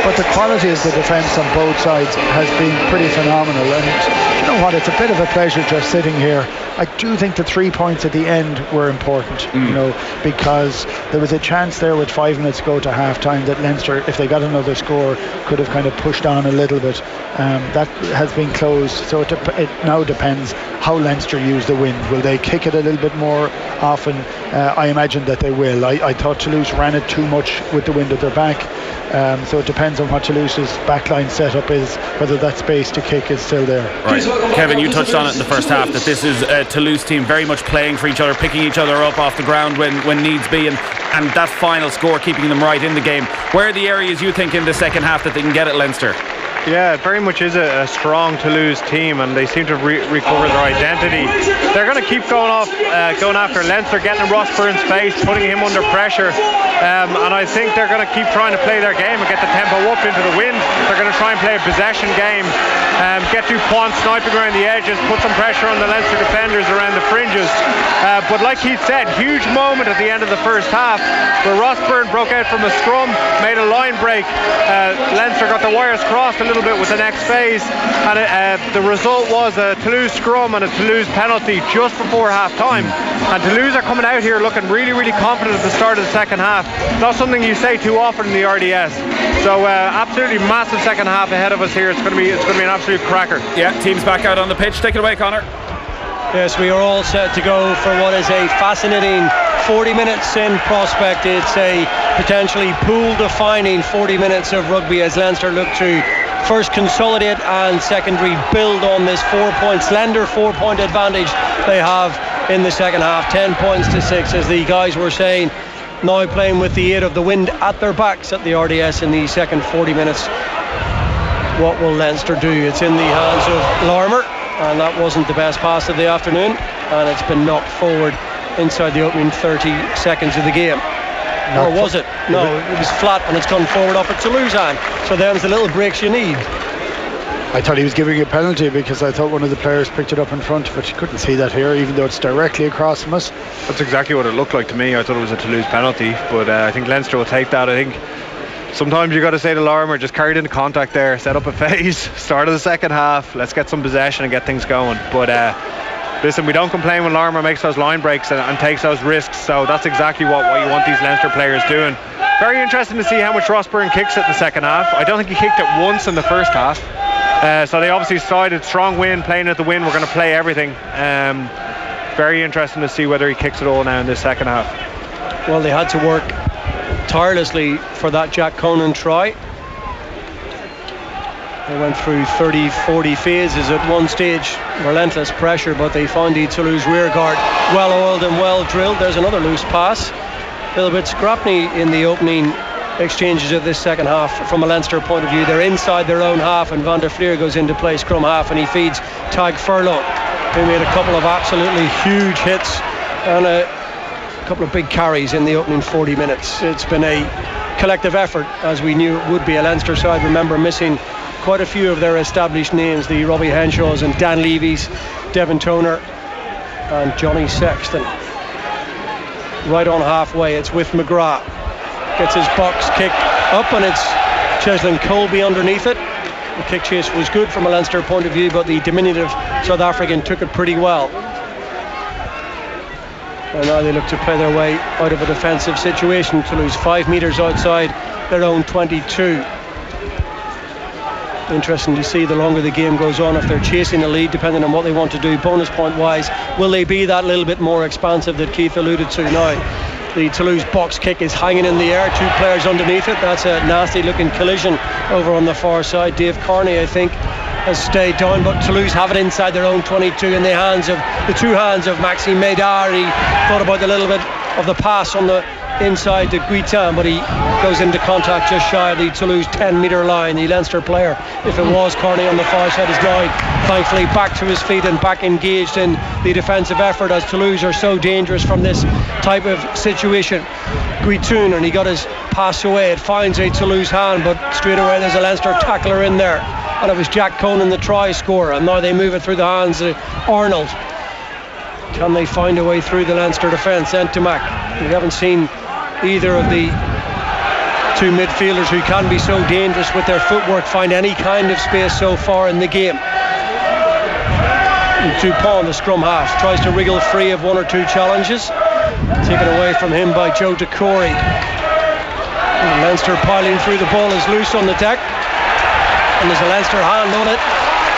but the quality of the defence on both sides has been pretty phenomenal. And you know what, it's a bit of a pleasure just sitting here. I do think the 3 points at the end were important, because there was a chance there with 5 minutes to go to half time that Leinster, if they got another score, could have kind of pushed on a little bit. That has been closed, so it now depends how Leinster use the wind. Will they kick it a little bit more often? I imagine that they will. I thought Toulouse ran it too much with the wind at their back, so it depends on what Toulouse's backline setup is, whether that space to kick is still there. Right. Kevin, you touched on it in the first half, that this is a Toulouse team very much playing for each other, picking each other up off the ground when needs be, and that final score keeping them right in the game. Where are the areas you think in the second half that they can get at Leinster? Yeah, it very much is a strong Toulouse team, and they seem to recover their identity. They're going to keep going after Leinster, getting Rossburn's face, putting him under pressure, and I think they're going to keep trying to play their game and get the tempo up into the wind. They're going to try and play a possession game, get Dupont sniping around the edges, put some pressure on the Leinster defenders around the fringes. But like Keith said, huge moment at the end of the first half where Rossburn broke out from a scrum, made a line break. Leinster got the wires crossed a little bit with the next phase, and the result was a Toulouse scrum and a Toulouse penalty just before half time. And Toulouse are coming out here looking really, really confident at the start of the second half. Not something you say too often in the RDS. So absolutely massive second half ahead of us here. It's going to be an absolute cracker. Yeah, team's back out on the pitch. Take it away, Conor. Yes, we are all set to go for what is a fascinating 40 minutes in prospect. It's a potentially pool-defining 40 minutes of rugby as Leinster look to first consolidate and secondary build on this 4-point slender 4-point advantage they have in the second half. 10 points to 6, as the guys were saying, now playing with the aid of the wind at their backs at the RDS in the second 40 minutes. What will Leinster do? It's in the hands of Larmour, and that wasn't the best pass of the afternoon, and it's been knocked forward inside the opening 30 seconds of the game. Or was it? No, it was flat, and it's gone forward off at Toulouse hand. So there's the little breaks you need. I thought he was giving a penalty because I thought one of the players picked it up in front of it. You couldn't see that here, even though it's directly across from us. That's exactly what it looked like to me. I thought it was a Toulouse penalty, but I think Leinster will take that. I think sometimes you got to say to Larmour, just carried into contact there, set up a phase, start of the second half, let's get some possession and get things going. But listen, we don't complain when Larmour makes those line breaks and takes those risks, so that's exactly what you want these Leinster players doing. Very interesting to see how much Ross Byrne kicks it in the second half. I don't think he kicked it once in the first half. So they obviously decided strong wind, playing at the wind, we're going to play everything. Very interesting to see whether he kicks it all now in this second half. Well, they had to work tirelessly for that Jack Conan try. They went through 30-40 phases at one stage, relentless pressure, but they found the Toulouse rearguard well oiled and well drilled. There's another loose pass. A little bit scrappy in the opening exchanges of this second half from a Leinster point of view. They're inside their own half, and Van der Fleer goes into play scrum half, and he feeds Tag Furlong, who made a couple of absolutely huge hits and a couple of big carries in the opening 40 minutes. It's been a collective effort, as we knew it would be. A Leinster side, remember, missing quite a few of their established names, the Robbie Henshaws and Dan Levy's, Devin Toner and Johnny Sexton. Right on halfway, it's with McGrath. Gets his box kick up, and it's Cheslin Colby underneath it. The kick chase was good from a Leinster point of view, but the diminutive South African took it pretty well. And now they look to play their way out of a defensive situation. Toulouse 5 metres outside their own 22. Interesting to see the longer the game goes on, if they're chasing a lead, depending on what they want to do bonus point wise, will they be that little bit more expansive that Keith alluded to. Now the Toulouse box kick is hanging in the air, 2 players underneath it. That's a nasty looking collision over on the far side. Dave Carney, I think, has stayed down, but Toulouse have it inside their own 22 in the two hands of Maxime Médard. He thought about a little bit of the pass on the inside to Guitin, but he goes into contact just shy of the Toulouse 10-metre line. The Leinster player, if it was Carney on the far side, is now thankfully back to his feet and back engaged in the defensive effort, as Toulouse are so dangerous from this type of situation. Guitin, and he got his pass away. It finds a Toulouse hand, but straight away there's a Leinster tackler in there, and it was Jack Conan, the try scorer, and now they move it through the hands of Arnold. Can they find a way through the Leinster defence? Ntomac. We haven't seen either of the two midfielders who can be so dangerous with their footwork find any kind of space so far in the game. Dupont, the scrum half, tries to wriggle free of 1 or 2 challenges, taken away from him by Joe DeCory. Leinster piling through. The ball is loose on the deck, and there's a Leinster hand on it,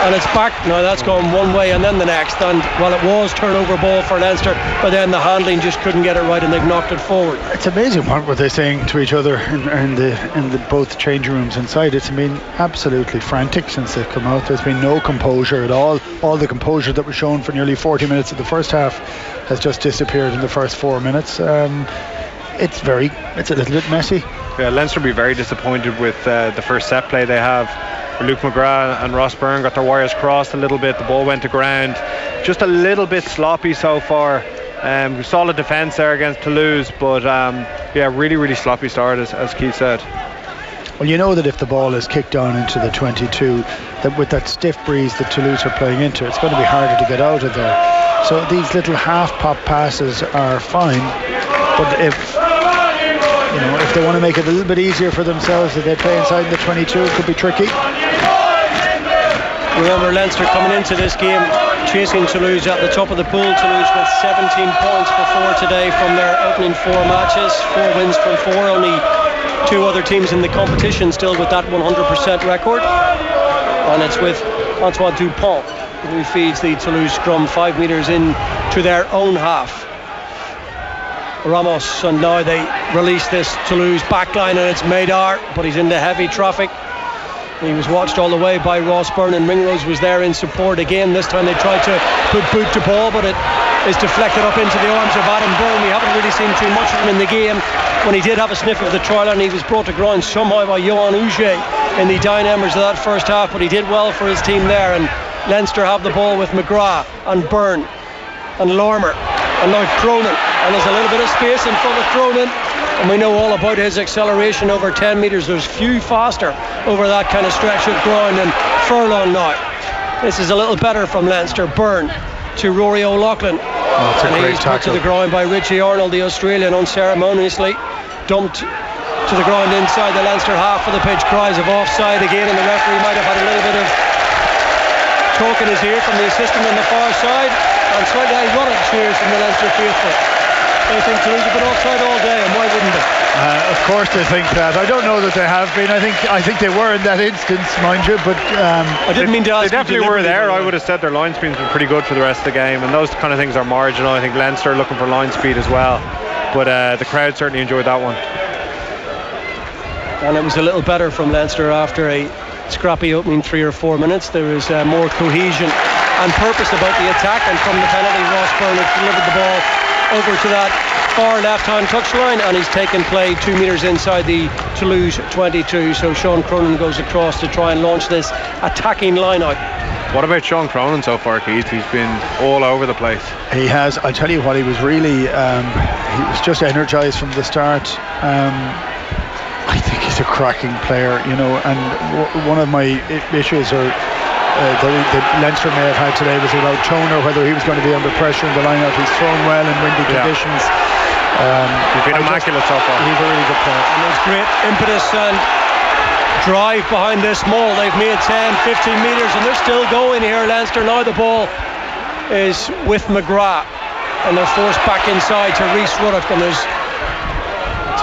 and it's back. Now that's gone one way and then the next, and well, it was turnover ball for Leinster, but then the handling just couldn't get it right, and they've knocked it forward. It's amazing what they're saying to each other in the both changing rooms inside. It's been absolutely frantic since they've come out. There's been no composure at all. All the composure that was shown for nearly 40 minutes of the first half has just disappeared in the first 4 minutes. It's a little bit messy. Yeah, Leinster will be very disappointed with the first set play they have. Luke McGrath and Ross Byrne got their wires crossed a little bit. The ball went to ground. Just a little bit sloppy so far. Solid defence there against Toulouse, but really, really sloppy start, as Keith said. Well, you know that if the ball is kicked down into the 22, that with that stiff breeze that Toulouse are playing into, it's going to be harder to get out of there. So these little half-pop passes are fine, but if they want to make it a little bit easier for themselves, if they play inside the 22, it could be tricky. Remember, Leinster coming into this game chasing Toulouse at the top of the pool. Toulouse with 17 points before today from their opening 4 matches, 4 wins from 4. Only 2 other teams in the competition still with that 100% record, and it's with Antoine Dupont who feeds the Toulouse scrum 5 metres in to their own half. Ramos, and now they release this Toulouse backline, and it's Madar, but he's into heavy traffic. He was watched all the way by Ross Byrne, and Ringrose was there in support again. This time they tried to put boot to ball, but it is deflected up into the arms of Adam Byrne. We haven't really seen too much of him in the game. When he did have a sniff of the trial, and he was brought to ground somehow by Johan Uge in the dying embers of that first half, but he did well for his team there. And Leinster have the ball with McGrath and Byrne and Lormer and now Cronin, and there's a little bit of space in front of Cronin, and we know all about his acceleration over 10 metres. There's few faster over that kind of stretch of ground, and Furlong now. This is a little better from Leinster. Byrne to Rory O'Loughlin, and he's put to the ground by Richie Arnold, the Australian, unceremoniously dumped to the ground inside the Leinster half of the pitch. Cries of offside again, and the referee might have had a little bit of talk in his ear from the assistant on the far side, and slightly ironic cheers from the Leinster faithful. They think Toulouse have been offside all day, and why wouldn't they? Of course they think that. I don't know that they have been. I think they were in that instance, mind you, but I didn't mean to ask. They definitely were there. I would have said their line speed's been pretty good for the rest of the game, and those kind of things are marginal. I think Leinster are looking for line speed as well, but the crowd certainly enjoyed that one. And it was a little better from Leinster after a scrappy opening 3 or 4 minutes. There was more cohesion and purpose about the attack, and from the penalty, Ross Byrne has delivered the ball over to that far left-hand touchline, and he's taken play 2 metres inside the Toulouse 22. So Sean Cronin goes across to try and launch this attacking line-out. What about Sean Cronin so far, Keith? He's been all over the place. He has. I tell you what, he was really he was just energised from the start. I think he's a cracking player, you know, and one of my issues that Leinster may have had today was about Toner, whether he was going to be under pressure in the line-out. He's thrown well in windy conditions. He's been immaculate so far. He's a really good player. And there's great impetus and drive behind this maul. They've made 10, 15 metres, and they're still going here, Leinster. Now the ball is with McGrath, and they're forced back inside to Rhys Ruddock, and it's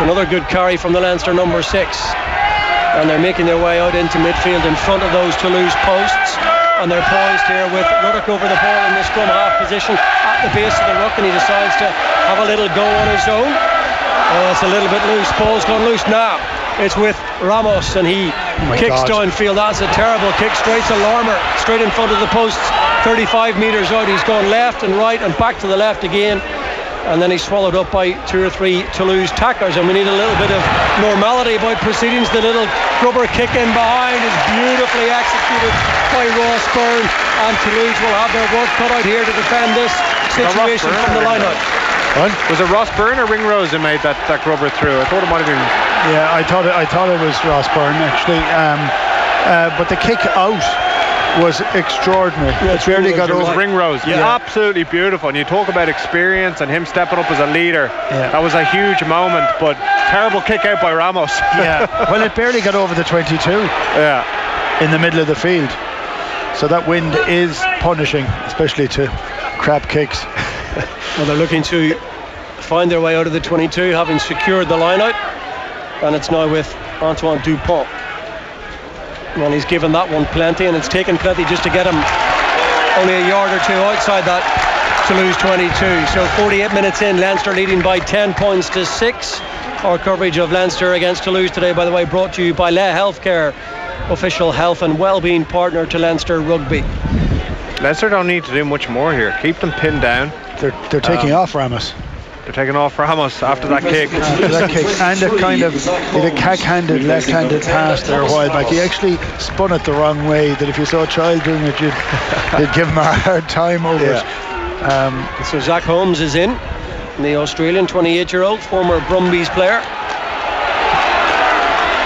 another good carry from the Leinster number 6, and they're making their way out into midfield in front of those Toulouse posts, and they're poised here with Ruddock over the ball in the scrum half position at the base of the ruck, and he decides to have a little go on his own. It's a little bit loose. Ball's gone loose now. It's with Ramos, and he kicks downfield. That's a terrible kick straight to Lormer, straight in front of the posts, 35 metres out. He's gone left and right and back to the left again, and then he's swallowed up by 2 or 3 Toulouse tacklers, and we need a little bit of normality about proceedings. The little grubber kick in behind is beautifully executed by Ross Byrne, and Toulouse will have their work cut out here to defend this situation from the line-out. Was it Ross Byrne or Ringrose who made that grubber through? I thought it might have been. Yeah, I thought it was Ross Byrne actually, but the kick out was extraordinary. Yeah, it barely got over. It was Ringrose. Yeah, absolutely beautiful. And you talk about experience and him stepping up as a leader. Yeah. That was a huge moment, but terrible kick out by Ramos. Yeah, well, it barely got over the 22. Yeah, in the middle of the field. So that wind is punishing, especially to crap kicks. Well, they're looking to find their way out of the 22, having secured the line-out, and it's now with Antoine Dupont. Well, he's given that one plenty, and it's taken plenty just to get him only a yard or two outside that Toulouse 22. So 48 minutes in, Leinster leading by 10 points to 6. Our coverage of Leinster against Toulouse today, by the way, brought to you by Le Healthcare, official health and well-being partner to Leinster Rugby. Leinster don't need to do much more here. Keep them pinned down. They're taking off Ramos. They're taking off Ramos after that kick. After that kick, and a kind of a cack-handed, left-handed pass there a while back. He actually spun it the wrong way. That if you saw a child doing it, you'd give him a hard time over it. So Zach Holmes is in, the Australian 28-year-old, former Brumbies player.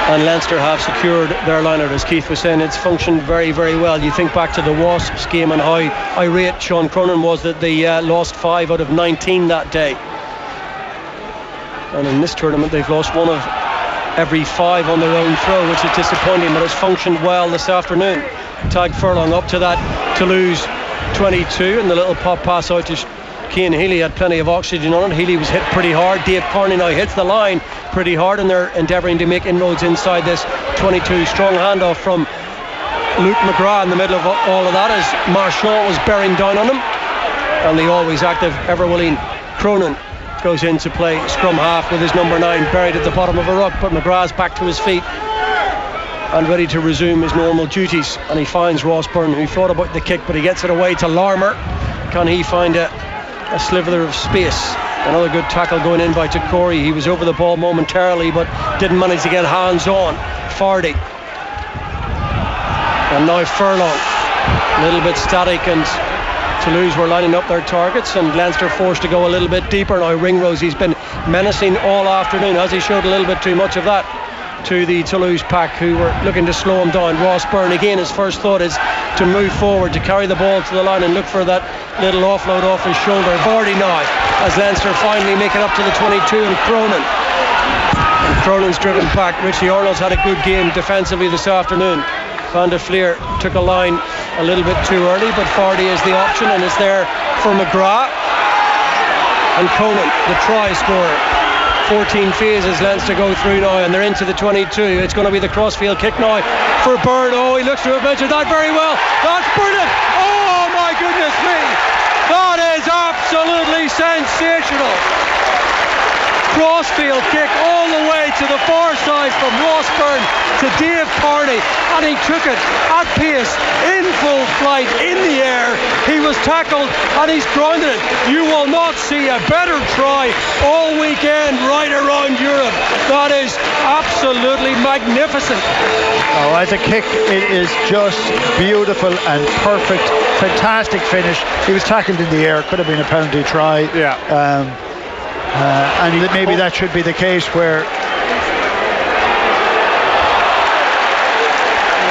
And Leinster have secured their line-out. As Keith was saying, it's functioned very, very well. You think back to the Wasps game and how irate Sean Cronin was that they lost 5 out of 19 that day. And in this tournament, they've lost 1 of every 5 on their own throw, which is disappointing, but it's functioned well this afternoon. Tag Furlong up to that Toulouse 22, and the little pop pass out to Cian Healy had plenty of oxygen on it. Healy was hit pretty hard. Dave Kearney now hits the line pretty hard, and they're endeavouring to make inroads inside this 22. Strong handoff from Luke McGrath in the middle of all of that as Marchand was bearing down on him, and the always active, ever willing Cronin goes in to play scrum half with his number 9 buried at the bottom of a ruck, but McGrath's back to his feet and ready to resume his normal duties, and he finds Ross Byrne, who thought about the kick, but he gets it away to Larmour. Can he find a sliver of space? Another good tackle going in by Corey. He was over the ball momentarily but didn't manage to get hands on Fardy. And now Furlong, a little bit static, and Toulouse were lining up their targets, and Leinster forced to go a little bit deeper. Now Ringrose, he's been menacing all afternoon, as he showed a little bit too much of that to the Toulouse pack, who were looking to slow him down. Ross Byrne again, his first thought is to move forward, to carry the ball to the line and look for that little offload off his shoulder. Vardy now, as Leinster finally make it up to the 22, and Cronin's driven back. Richie Arnold's had a good game defensively this afternoon. Van der Fleer took a line a little bit too early, but Fardy is the option, and it's there for McGrath. And Conan, the try scorer. 14 phases Leinster go through now, and they're into the 22. It's going to be the crossfield kick now for Byrne. Oh, he looks to have measured that very well. That's brilliant. Oh my goodness me, that is absolutely sensational. Crossfield kick all the way to the far side from Ross Byrne to Dave Kearney, and he took it at pace in full flight in the air. He was tackled and he's grounded it. You will not see a better try all weekend right around Europe. That is absolutely magnificent. Oh, as a kick, it is just beautiful and perfect. Fantastic finish. He was tackled in the air. Could have been a penalty try. Yeah. And maybe that should be the case where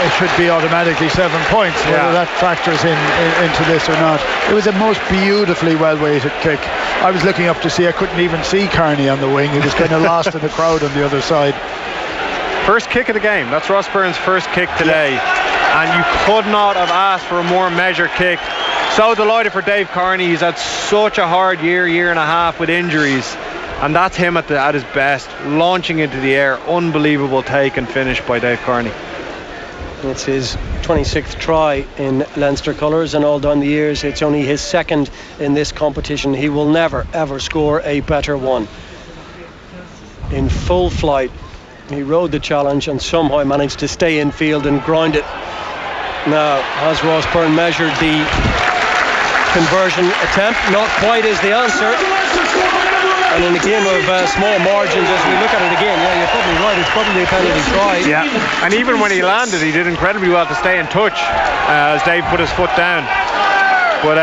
it should be automatically 7 points, whether that factors into this or not. It was a most beautifully well-weighted kick. I was looking up to see, I couldn't even see Kearney on the wing. He was kind of lost in the crowd on the other side. First kick of the game. That's Ross Byrne's first kick today, and you could not have asked for a more measured kick. So delighted for Dave Kearney. He's had such a hard year and a half with injuries, and that's him at his best, launching into the air. Unbelievable take and finish by Dave Kearney. It's his 26th try in Leinster colours, and all down the years it's only his second in this competition. He will never ever score a better one. In full flight, he rode the challenge and somehow managed to stay in field and ground it. Now, has Ross Byrne measured the conversion attempt? Not quite is the answer. And in a game of small margins, as we look at it again, you're probably right, it's probably a penalty try. Yeah, and even when he landed, he did incredibly well to stay in touch as Dave put his foot down. But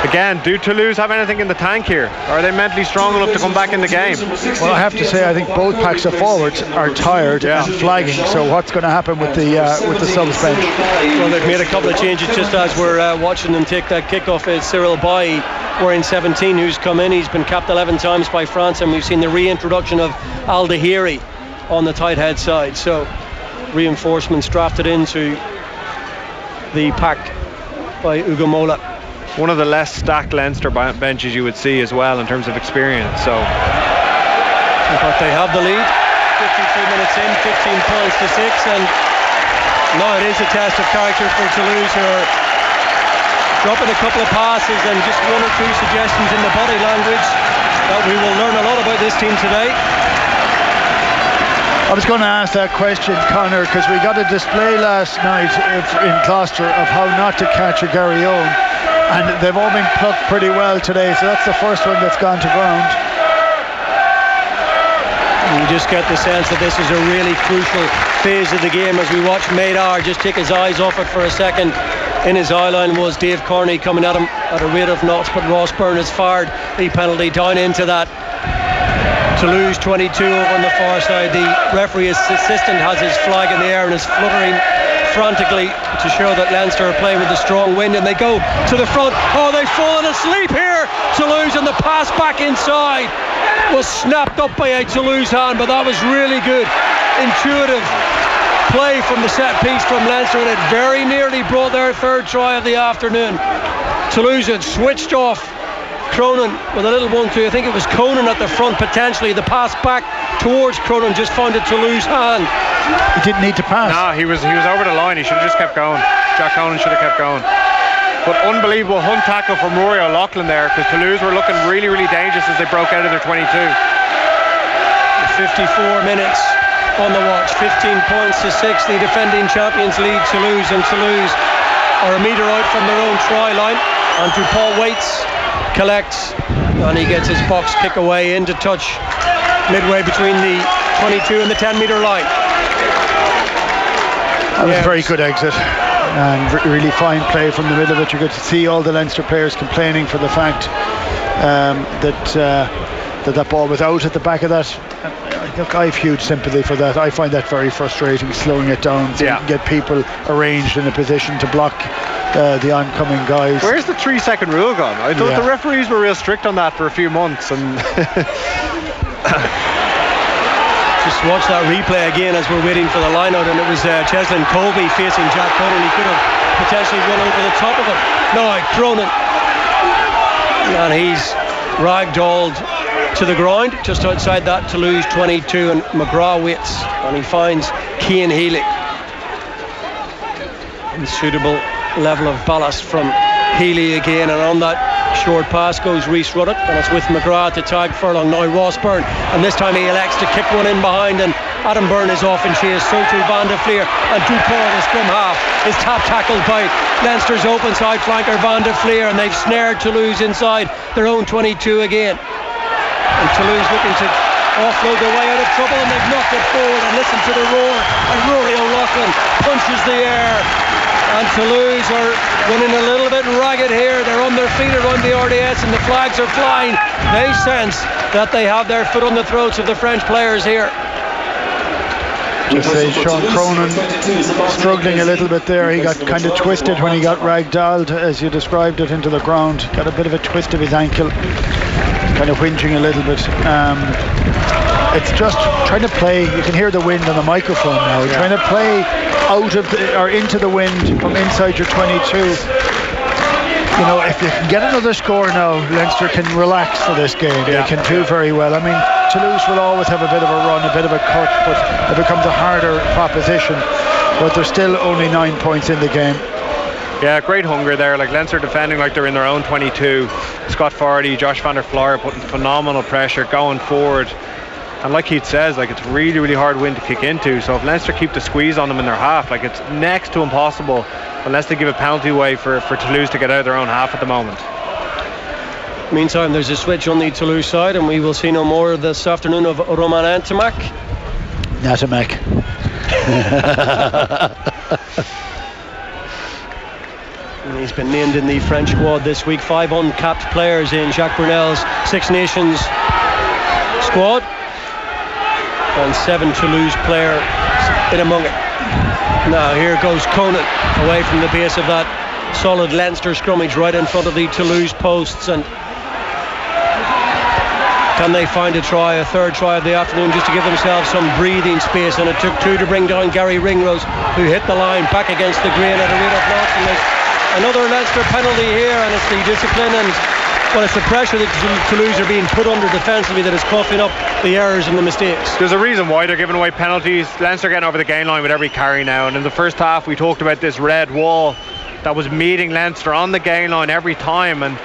again, do Toulouse have anything in the tank here? Or are they mentally strong enough to come back in the game? Well, I have to say, I think both packs of forwards are tired and flagging. So what's going to happen with the subs bench? Well, they've made a couple of changes just as we're watching them take that kickoff. It's Cyril Bailly wearing 17 who's come in. He's been capped 11 times by France, and we've seen the reintroduction of Al Dahiri on the tight head side. So reinforcements drafted into the pack by Ugo Mola. One of the less stacked Leinster benches you would see as well in terms of experience. So but they have the lead, 53 minutes in, 15 points to 6, and now it is a test of character for Toulouse, who are dropping a couple of passes and just one or two suggestions in the body language that we will learn a lot about this team today. I was going to ask that question, Conor, because we got a display last night in Gloucester of how not to catch a Garryowen, and they've all been plucked pretty well today, so that's the first one that's gone to ground. You just get the sense that this is a really crucial phase of the game as we watch Madar just take his eyes off it for a second. In his eye line was Dave Kearney coming at him at a rate of knots, but Ross Byrne has fired the penalty down into that. Toulouse 22 over on the far side. The referee assistant has his flag in the air and is fluttering frantically to show that Leinster are playing with a strong wind, and they go to the front. Oh, they've fallen asleep here, Toulouse, and the pass back inside was snapped up by a Toulouse hand, but that was really good, intuitive play from the set piece from Leinster, and it very nearly brought their third try of the afternoon. Toulouse had switched off Cronin with a little 1-2. I think it was Conan at the front potentially. The pass back towards Cronin just found a Toulouse hand. He didn't need to pass. No, he was over the line. He should have just kept going. Jack Conan should have kept going. But unbelievable hunt tackle from Rory O'Loughlin there, because Toulouse were looking really, really dangerous as they broke out of their 22. 54 minutes on the watch. 15 points to 6. The defending champions lead Toulouse, and Toulouse are a metre out from their own try line. And Paul Waits collects, and he gets his box kick away into touch midway between the 22 and the 10 metre line. That was a very good exit and really fine play from the middle of it. You could see all the Leinster players complaining for the fact that ball was out at the back of that. Look, I have huge sympathy for that. I find that very frustrating, slowing it down so you can get people arranged in a position to block the oncoming guys. Where's the 3-second rule gone? I thought the referees were real strict on that for a few months, and just watch that replay again as we're waiting for the line out, and it was Cheslin Colby facing Jack Conan. He could have potentially run over the top of him. No, Cronin, and he's ragdolled to the ground just outside that Toulouse 22, and McGrath waits and he finds Cian Healy. Unsuitable level of ballast from Healy again, and on that short pass goes Rhys Ruddock, and it's with McGrath to tag Furlong. Now Ross Byrne, and this time he elects to kick one in behind, and Adam Byrne is off in chase. So too Van de Fleer, and Dupont, the scrum half, is tap tackled by Leinster's open side flanker Van de Fleer, and they've snared Toulouse inside their own 22 again. And Toulouse looking to offload their way out of trouble, and they've knocked it forward, and listen to the roar, and Rory O'Loughlin punches the air, and Toulouse are running a little bit ragged here. They're on their feet around the RDS, and the flags are flying. They sense that they have their foot on the throats of the French players here. Just say Sean Cronin struggling a little bit there. He got kind of twisted when he got ragdolled, as you described it, into the ground. Got a bit of a twist of his ankle, kind of whinging a little bit. It's just trying to play. You can hear the wind on the microphone now. Trying to play out of or into the wind from inside your 22. You know, if you can get another score now, Leinster can relax for this game. They can do very well. I mean, Toulouse will always have a bit of a run, a bit of a cut, but it becomes a harder proposition. But there's still only 9 points in the game. Yeah, great hunger there. Like Leinster defending like they're in their own 22. Scott Fardy, Josh van der Floor putting phenomenal pressure going forward. And like Keith says, like it's really, really hard wind to kick into. So if Leinster keep the squeeze on them in their half, like it's next to impossible unless they give a penalty away for Toulouse to get out of their own half at the moment. Meantime, there's a switch on the Toulouse side, and we will see no more this afternoon of Roman Ntamack. Ntamack. He's been named in the French squad this week. 5 uncapped players in Jacques Brunel's Six Nations squad, and 7 Toulouse players in among it. Now here goes Conan away from the base of that solid Leinster scrummage right in front of the Toulouse posts, and can they find a third try of the afternoon, just to give themselves some breathing space? And it took 2 to bring down Gary Ringrose, who hit the line back against the grain at a rate of knots. And there's another Leinster penalty here, and it's the discipline and it's the pressure that Toulouse are being put under defensively that is coughing up the errors and the mistakes. There's a reason why they're giving away penalties. Leinster getting over the gain line with every carry now, and in the first half we talked about this red wall that was meeting Leinster on the gain line every time, and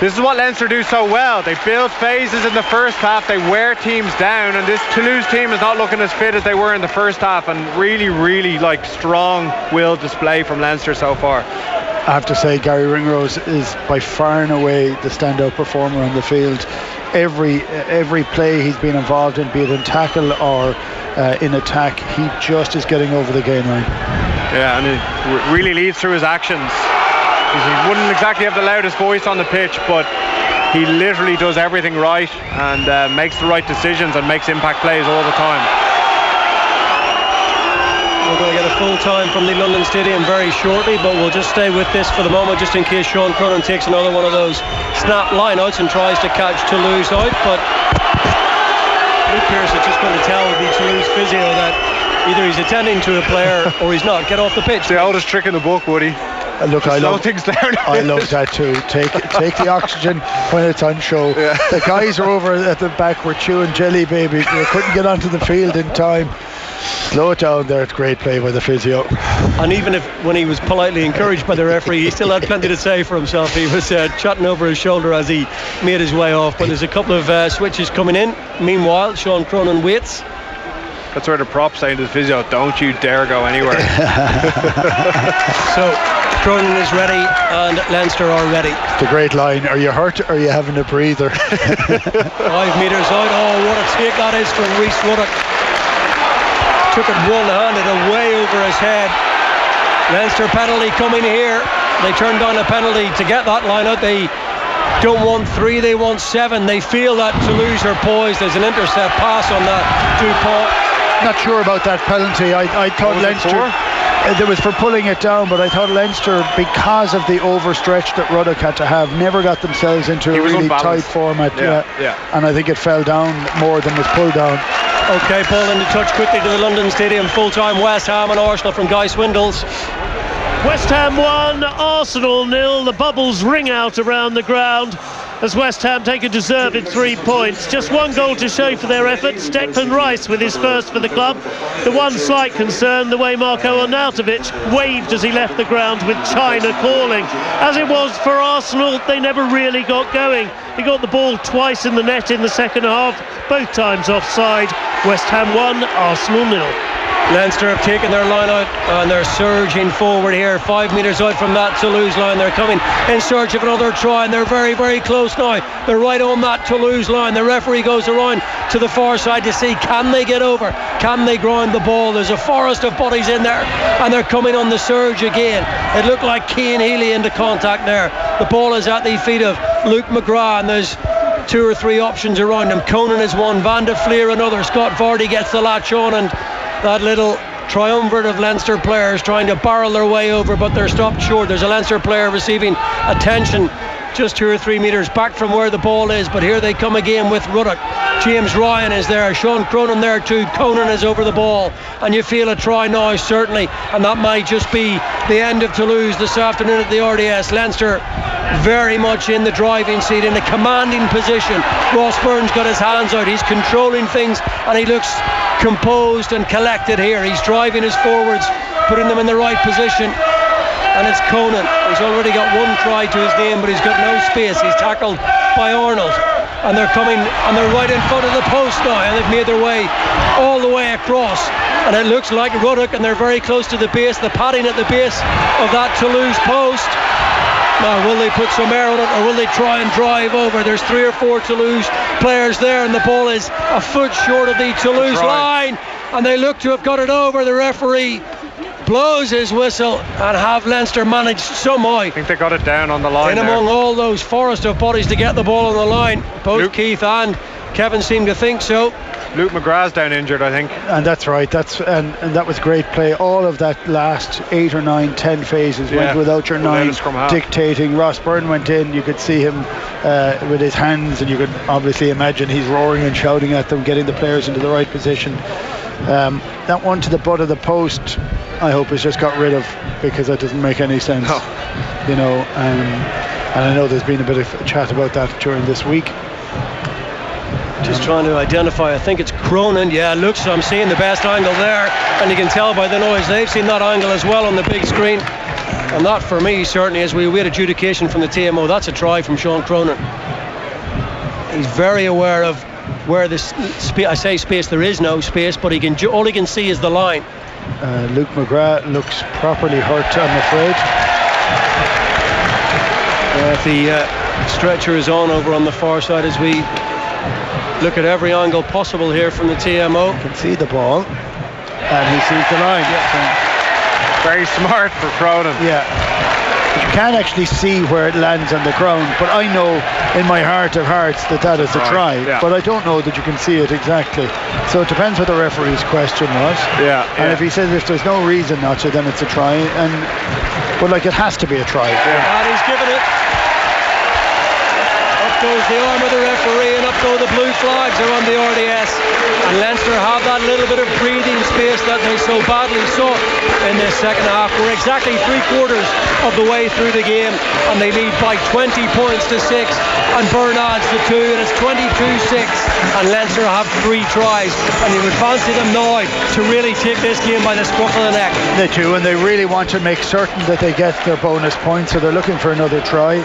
this is what Leinster do so well. They build phases in the first half, they wear teams down, and this Toulouse team is not looking as fit as they were in the first half, and really, really like strong-willed display from Leinster so far. I have to say, Gary Ringrose is by far and away the standout performer on the field. Every play he's been involved in, be it in tackle or in attack, he just is getting over the gain line. Yeah, and it really leads through his actions. He wouldn't exactly have the loudest voice on the pitch, but he literally does everything right and makes the right decisions and makes impact plays all the time. We're going to get a full time from the London Stadium very shortly, but we'll just stay with this for the moment, just in case Sean Cronin takes another one of those snap lineouts and tries to catch Toulouse out. But Luke Pearce is just going to tell the Toulouse physio that Either he's attending to a player or he's not. Get off the pitch. The oldest trick in the book, Woody. Look, I love things down. I love that too. Take the oxygen when it's on show. Yeah. The guys are over at the back were chewing jelly babies. They couldn't get onto the field in time. Slow it down there. It's great play by the physio. And even when he was politely encouraged by the referee, he still had plenty to say for himself. He was chatting over his shoulder as he made his way off. But there's a couple of switches coming in. Meanwhile, Sean Cronin waits. That's where the prop's saying to the physio, don't you dare go anywhere. So Cronin is ready and Leinster are ready. The great line, are you hurt or are you having a breather? 5 metres out. Oh, what a take that is from Rhys Ruddock. Took it one-handed away over his head. Leinster penalty coming here. They turned down a penalty to get that line out. They don't want 3, they want 7. They feel that Toulouse are poised. There's an intercept pass on that Dupont. Not sure about that penalty. I thought Leinster, there was for pulling it down, but I thought Leinster, because of the overstretch that Ruddock had to have, never got themselves into a really tight format. Yeah. And I think it fell down more than was pulled down. Okay, ball into touch quickly to the London Stadium. Full-time West Ham and Arsenal from Guy Swindles. West Ham 1, Arsenal 0. The bubbles ring out around the ground as West Ham take a deserved 3 points. Just one goal to show for their efforts. Declan Rice with his first for the club. The one slight concern, the way Marko Arnautovic waved as he left the ground with China calling. As it was for Arsenal, they never really got going. He got the ball twice in the net in the second half, both times offside. West Ham 1, Arsenal 0. Leinster have taken their line out and they're surging forward here. 5 metres out from that Toulouse line. They're coming in search of another try and they're very, very close now. They're right on that Toulouse line. The referee goes around to the far side to see, can they get over? Can they grind the ball? There's a forest of bodies in there and they're coming on the surge again. It looked like Cian Healy into contact there. The ball is at the feet of Luke McGrath and there's 2 or 3 options around him. Conan is one, Van de Vlier another. Scott Vardy gets the latch on and that little triumvirate of Leinster players trying to barrel their way over, but they're stopped short. There's a Leinster player receiving attention just 2 or 3 metres back from where the ball is, but here they come again with Ruddock. James Ryan is there, Sean Cronin there too. Conan is over the ball and you feel a try now certainly, and that might just be the end of Toulouse this afternoon at the RDS. Leinster very much in the driving seat, in a commanding position. Ross Byrne's got his hands out, he's controlling things and he looks composed and collected here. He's driving his forwards, putting them in the right position, and it's Conan. He's already got 1 try to his name, but he's got no space. He's tackled by Arnold and they're coming and they're right in front of the post now and they've made their way all the way across and it looks like Ruddock and they're very close to the base, the padding at the base of that Toulouse post. Now will they put some air on it or will they try and drive over? There's 3 or 4 Toulouse players there and the ball is a foot short of the Toulouse line and they look to have got it over. The referee blows his whistle and have Leinster managed somehow, I think they got it down on the line in among all those forest of bodies to get the ball on the line. Both Keith and Kevin seem to think so. Luke McGrath's down injured, I think. And that's right. And that was great play. All of that last 8 or 9, 10 phases went without your 9 dictating. Ross Byrne went in. You could see him with his hands, and you could obviously imagine he's roaring and shouting at them, getting the players into the right position. That one to the butt of the post, I hope is just got rid of, because that doesn't make any sense. No. You know, and I know there's been a bit of chat about that during this week. Just trying to identify, I think it's Cronin. Yeah, looks, I'm seeing the best angle there, and you can tell by the noise they've seen that angle as well on the big screen. And that for me certainly, as we await adjudication from the TMO, that's a try from Sean Cronin. He's very aware of where this I say space, there is no space, but all he can see is the line. Luke McGrath looks properly hurt, I'm afraid. The stretcher is on over on the far side as we look at every angle possible here from the TMO. You can see the ball and he sees the line. Very smart for Cronin. Yeah, but you can't actually see where it lands on the ground, but I know in my heart of hearts that is a try, but I don't know that you can see it exactly. So it depends what the referee's question was. And if he says if there's no reason not to, then it's a try, but like it has to be a try. And he's given it. Up goes the arm of the referee and up off, though. The blue flags are on the RDS, and Leinster have that little bit of breathing space that they so badly sought in this second half. We're exactly 3/4 of the way through the game, and they lead by 20 points to 6, and Byrne adds the 2, and it's 22-6, and Leinster have 3 tries, and you would fancy them now to really take this game by the scruff of the neck. They do, and they really want to make certain that they get their bonus points, so they're looking for another try.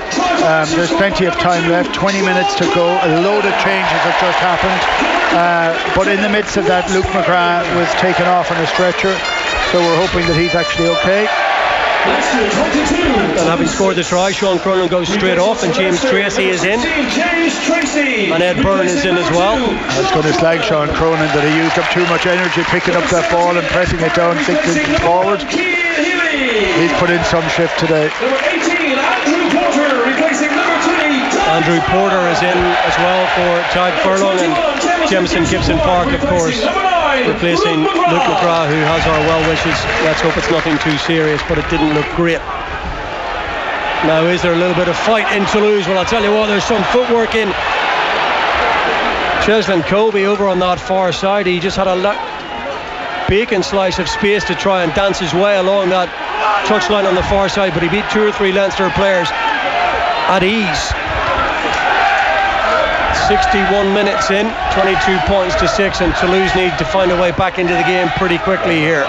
There's plenty of time left, 20 minutes to go. A load of changes have just happened, but in the midst of that, Luke McGrath was taken off on a stretcher, so we're hoping that he's actually okay. And having scored the try, Sean Cronin goes straight off, and James Tracy is in, and Ed Byrne is in as well. I was going to slag Sean Cronin that he used up too much energy picking up that ball and pressing it down 6 inches forward. He's put in some shift today. Andrew Porter is in as well for Tadhg Furlong, and Jemison Gibson Park, of course, replacing Luke McGrath, who has our well wishes. Let's hope it's nothing too serious, but it didn't look great. Now, is there a little bit of fight in Toulouse? Well, I'll tell you what, there's some footwork in. Cheslin Colby over on that far side, he just had a bacon slice of space to try and dance his way along that touchline on the far side, but he beat 2 or 3 Leinster players at ease. 61 minutes in, 22 points to 6, and Toulouse need to find a way back into the game pretty quickly here.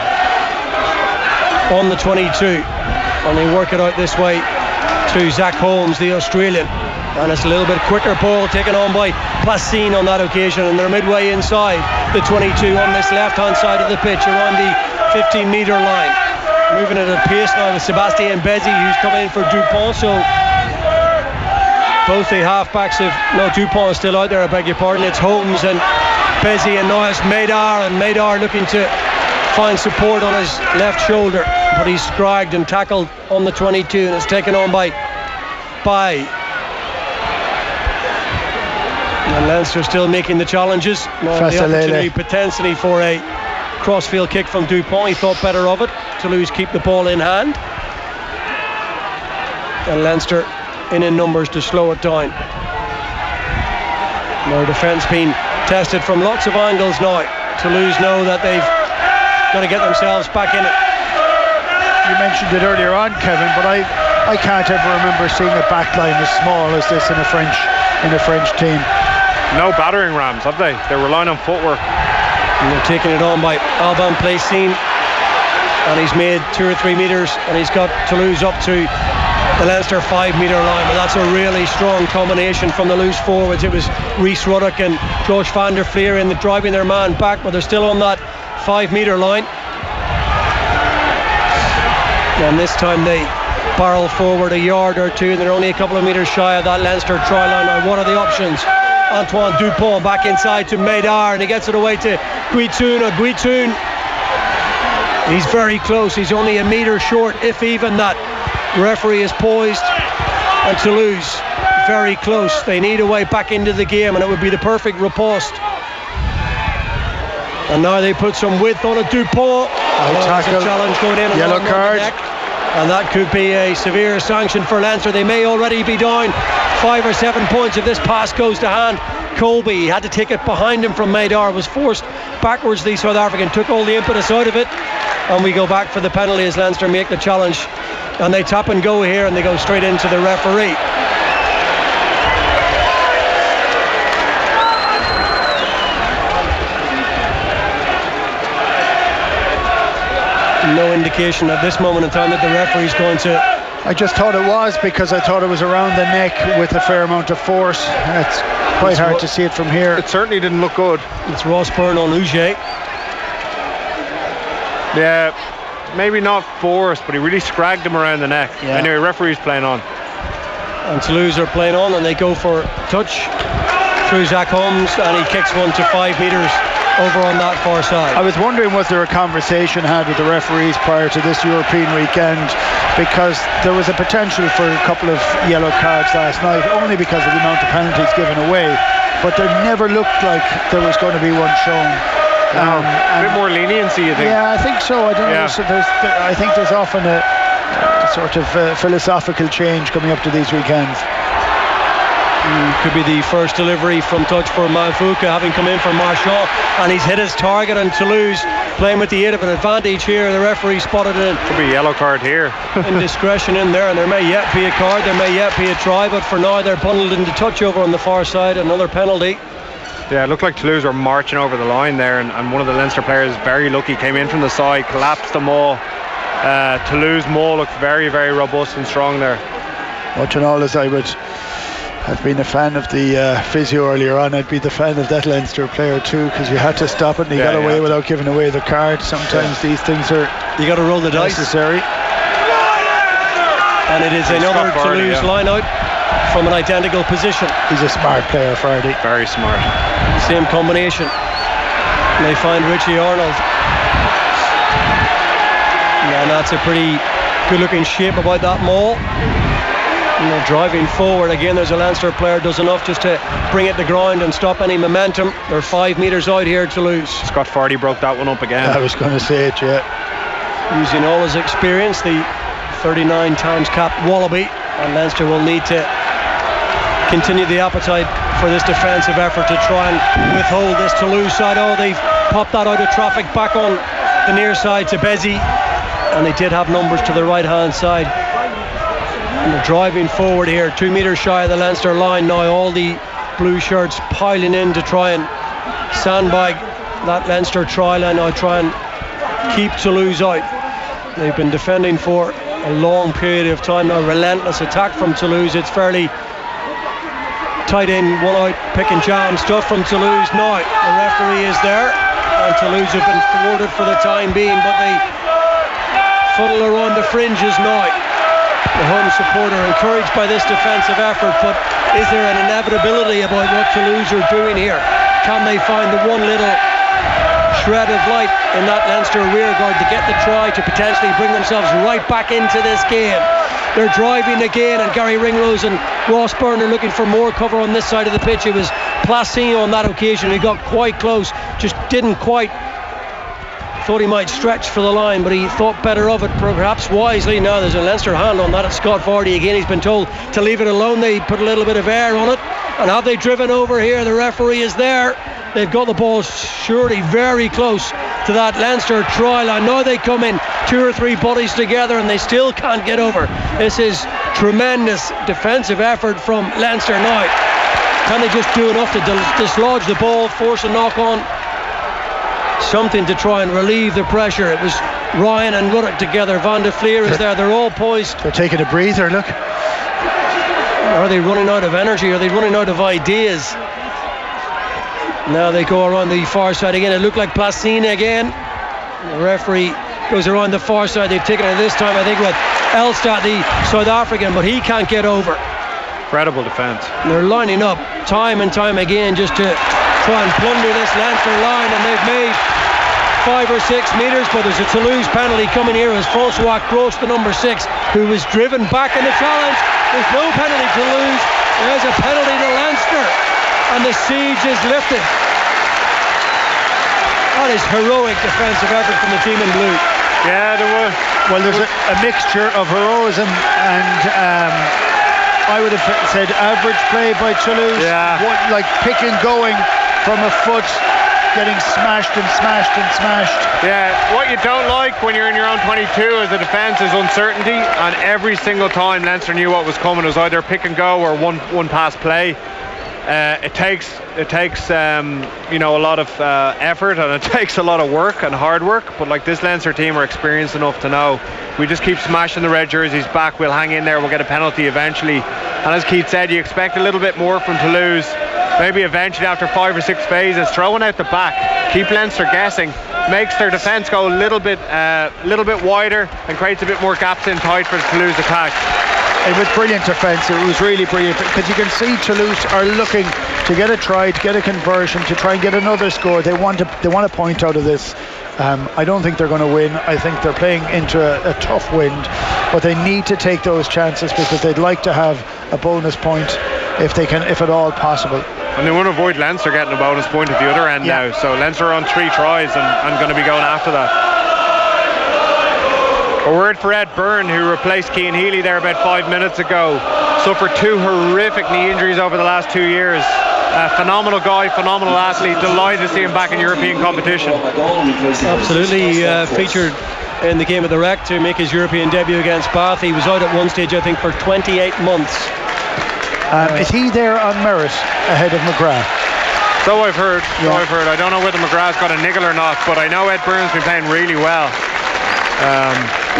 On the 22, and they work it out this way to Zach Holmes, the Australian, and it's a little bit quicker ball taken on by Placine on that occasion, and they're midway inside the 22 on this left-hand side of the pitch around the 15-metre line. Moving at a pace now with Sebastien Bezzi, who's coming in for Dupont, so both the halfbacks Dupont is still out there, I beg your pardon. It's Holmes and Bezzi, and now it's Maydar, and Maydar looking to find support on his left shoulder, but he's scragged and tackled on the 22, and it's taken on by and Leinster still making the challenges. Now the opportunity potentially for a crossfield kick from Dupont. He thought better of it. Toulouse keep the ball in hand, and Leinster in numbers to slow it down. Their defence being tested from lots of angles now. Toulouse know that they've got to get themselves back in it. You mentioned it earlier on, Kevin, but I can't ever remember seeing a backline as small as this in a French team. No battering rams, have they? They're relying on footwork. And they're taking it on by Alban Placine, and he's made 2 or 3 metres, and he's got Toulouse up to the Leinster 5-metre line. But that's a really strong combination from the loose forwards. It was Rhys Ruddock and Josh van der Fleer in driving their man back, but they're still on that 5-metre line. And this time they barrel forward a yard or two, and they're only a couple of metres shy of that Leinster try line. Now, what are the options? Antoine Dupont back inside to Maydar, and he gets it away to Guitoun. Guitoun, he's very close. He's only a metre short, if even that. Referee is poised, and Toulouse very close. They need a way back into the game, and it would be the perfect riposte. And now they put some width on it. Dupont. There's a challenge going in. Yellow card. And that could be a severe sanction for Leinster. They may already be down 5 or 7 points if this pass goes to hand. Colby had to take it behind him from Maydar, was forced backwards. The South African took all the impetus out of it, and we go back for the penalty as Leinster make the challenge, and they tap and go here, and they go straight into the referee. No indication at this moment in time that the referee's going to. I just thought it was, because I thought it was around the neck with a fair amount of force. It's quite hard to see it from here. It certainly didn't look good. It's Ross Byrne on Uge. Yeah, maybe not force, but he really scragged him around the neck. Yeah. Anyway, referee's playing on. And Toulouse are playing on, and they go for touch through Zach Holmes, and he kicks one to 5 metres over on that far side. I was wondering, was there a conversation had with the referees prior to this European weekend, because there was a potential for a couple of yellow cards last night, only because of the amount of penalties given away, but there never looked like there was going to be one shown. A bit more leniency, you think? Yeah, I think so. I don't know. So I think there's often a sort of philosophical change coming up to these weekends. Could be the first delivery from touch for Malfuka, having come in for Marchand, and he's hit his target. And Toulouse playing with the 8 of an advantage here. The referee spotted it. Could be a yellow card here. Indiscretion in there, and there may yet be a card, there may yet be a try, but for now they're bundled into touch over on the far side. Another penalty. Yeah, it looked like Toulouse were marching over the line there, and one of the Leinster players, very lucky, came in from the side, collapsed them all. Toulouse maul looked very, very robust and strong there. Watching all as I would have been a fan of the physio earlier on, I'd be the fan of that Leinster player too, because you had to stop it and he got away without giving away the card. Sometimes these things are, you got to roll the dice. Necessary. And it is another Toulouse line out from an identical position. He's a smart player, Fardy. Very smart. Same combination. And they find Richie Arnold. Yeah, and that's a pretty good looking shape about that maul. And they're driving forward again. There's a Leinster player does enough just to bring it to ground and stop any momentum. They're 5 metres out here to lose. Scott Fardy broke that one up again. I was going to say it, yeah. Using all his experience, the 39 times capped Wallaby, and Leinster will need to continue the appetite for this defensive effort to try and withhold this Toulouse side. Oh, they've popped that out of traffic back on the near side to Bezzy, and they did have numbers to the right hand side. And they're driving forward here, 2 metres shy of the Leinster line now. All the blue shirts piling in to try and sandbag that Leinster try line now, try and keep Toulouse out. They've been defending for a long period of time now. Relentless attack from Toulouse. It's fairly tight in, one out, pick and jam stuff from Toulouse. Now the referee is there, and Toulouse have been thwarted for the time being, but they fuddle around the fringes now. The home supporter encouraged by this defensive effort, but is there an inevitability about what Toulouse are doing here? Can they find the one little shred of light in that Leinster rearguard to get the try to potentially bring themselves right back into this game? They're driving again, and Gary Ringrose and Ross Byrne are looking for more cover on this side of the pitch. It was Placino on that occasion. He got quite close, just didn't quite. Thought he might stretch for the line, but he thought better of it, perhaps wisely. Now there's a Leinster hand on that. It's Scott Fardy again. He's been told to leave it alone. They put a little bit of air on it, and have they driven over here? The referee is there. They've got the ball surely very close to that Leinster try line. Now they come in 2 or 3 bodies together, and they still can't get over. This is tremendous defensive effort from Leinster now. Can they just do enough to dislodge the ball, force a knock on? Something to try and relieve the pressure. It was Ryan and Ruddock together. Van de Vlier is there. They're all poised. They're taking a breather, look. Are they running out of energy? Are they running out of ideas? Now they go around the far side again. It looked like Placine again. The referee goes around the far side. They've taken it this time, I think, with Elstad, the South African, but he can't get over. Incredible defence. They're lining up time and time again just to try and plunder this Leinster line, and they've made 5 or 6 metres, but there's a Toulouse penalty coming here as Francois Gross, the number 6, who was driven back in the challenge. There's no penalty to Toulouse. There's a penalty to Leinster, and the siege is lifted. That is heroic defensive effort from the team in blue. Yeah, there was. Well, there's a mixture of heroism and I would have said average play by Toulouse. Yeah. Like pick and going from a foot, getting smashed and smashed and smashed. Yeah, what you don't like when you're in your own 22 as a defence is uncertainty, and every single time Leinster knew what was coming. It was either pick and go or one pass play. It takes a lot of effort, and it takes a lot of work and hard work, but like this Leinster team are experienced enough to know we just keep smashing the red jerseys back, we'll hang in there, we'll get a penalty eventually. And as Keith said, you expect a little bit more from Toulouse, maybe eventually after 5 or 6 phases. Throwing out the back, keep Leinster guessing, makes their defence go a little bit wider and creates a bit more gaps in tight for the Toulouse attack. It was brilliant defence. It was really brilliant, because you can see Toulouse are looking to get a try, to get a conversion, to try and get another score. They want a point out of this. I don't think they're going to win. I think they're playing into a tough wind, but they need to take those chances because they'd like to have a bonus point if they can, if at all possible. And they want to avoid Leinster getting a bonus point at the other end now. So Leinster are on 3 tries and going to be going after that. A word for Ed Byrne, who replaced Cian Healy there about 5 minutes ago. Suffered 2 horrific knee injuries over the last 2 years. Phenomenal guy, phenomenal athlete. Delighted to see him back in European competition. Absolutely featured in the game of the Rec to make his European debut against Bath. He was out at one stage, I think, for 28 months. Is he there on merit ahead of McGrath? So I've heard. I don't know whether McGrath's got a niggle or not, but I know Ed Byrne's been playing really well.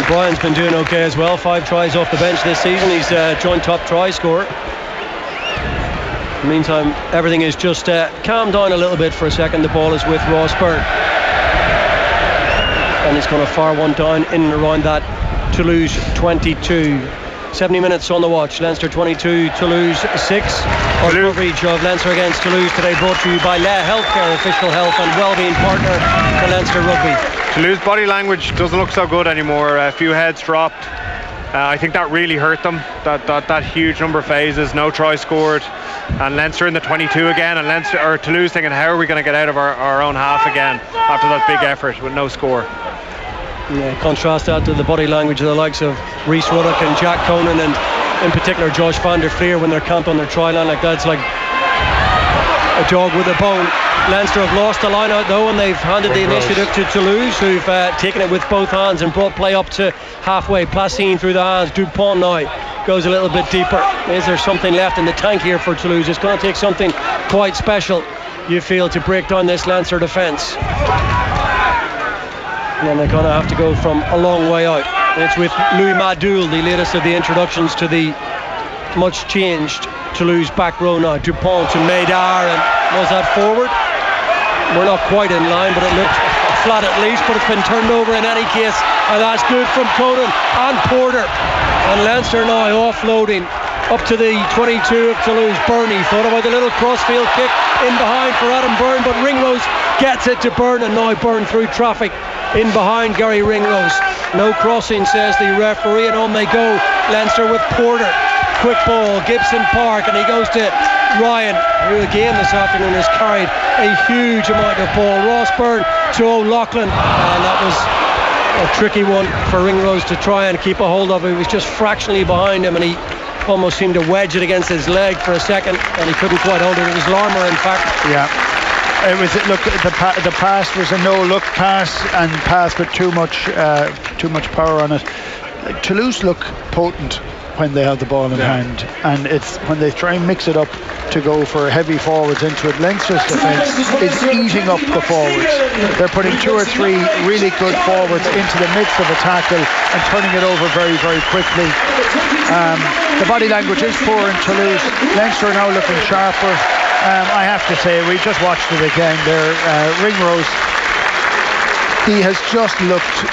Brian's been doing okay as well. 5 tries off the bench this season. He's joint top try scorer. In the meantime, everything is just calmed down a little bit for a second. The ball is with Ross Byrne, and he's going to fire one down in and around that Toulouse 22. 70 minutes on the watch. Leinster 22, Toulouse 6. Our coverage of Leinster against Toulouse today brought to you by Le Healthcare, official health and wellbeing partner for Leinster Rugby. Toulouse body language doesn't look so good anymore. A few heads dropped. I think that really hurt them. That huge number of phases, no try scored, and Leinster in the 22 again, and Toulouse thinking, how are we going to get out of our own half again after that big effort with no score. Yeah, contrast that to the body language of the likes of Rhys Ruddock and Jack Conan, and in particular Josh van der Fleer when they're camped on their try line like that. It's like a dog with a bone. Leinster have lost the line out though, and they've handed the initiative to Toulouse, who've taken it with both hands and brought play up to halfway. Placine through the hands. Dupont now goes a little bit deeper. Is there something left in the tank here for Toulouse? It's going to take something quite special, you feel, to break down this Leinster defence. And they're going to have to go from a long way out. And it's with Louis Madoul, the latest of the introductions to the much changed Toulouse back row now. Dupont to Maydar, and was that forward? We're not quite in line, but it looked flat at least, but it's been turned over in any case, and that's good from Conan and Porter. And Leinster now offloading up to the 22 of Toulouse. Byrne thought about the little crossfield kick in behind for Adam Byrne, but Ringrose gets it to Byrne, and now Byrne through traffic in behind Gary Ringrose. No crossing, says the referee, and on they go. Leinster with Porter. Quick ball, Gibson Park, and he goes to Ryan, who again this afternoon has carried a huge amount of ball. Ross Byrne to O'Loughlin, and that was a tricky one for Ringrose to try and keep a hold of. He was just fractionally behind him, and he almost seemed to wedge it against his leg for a second, and he couldn't quite hold it. It was Larmour, in fact. Yeah. It was, look, the pass was a no-look pass, and pass with too much power on it. Toulouse look potent when they have the ball in hand, and it's when they try and mix it up to go for heavy forwards into it. Leinster's defence is eating up the forwards. They're putting 2 or 3 really good forwards into the midst of a tackle and turning it over very, very quickly. The body language is poor in Toulouse. Leinster are now looking sharper. I have to say, we just watched it again there. Ringrose, he has just looked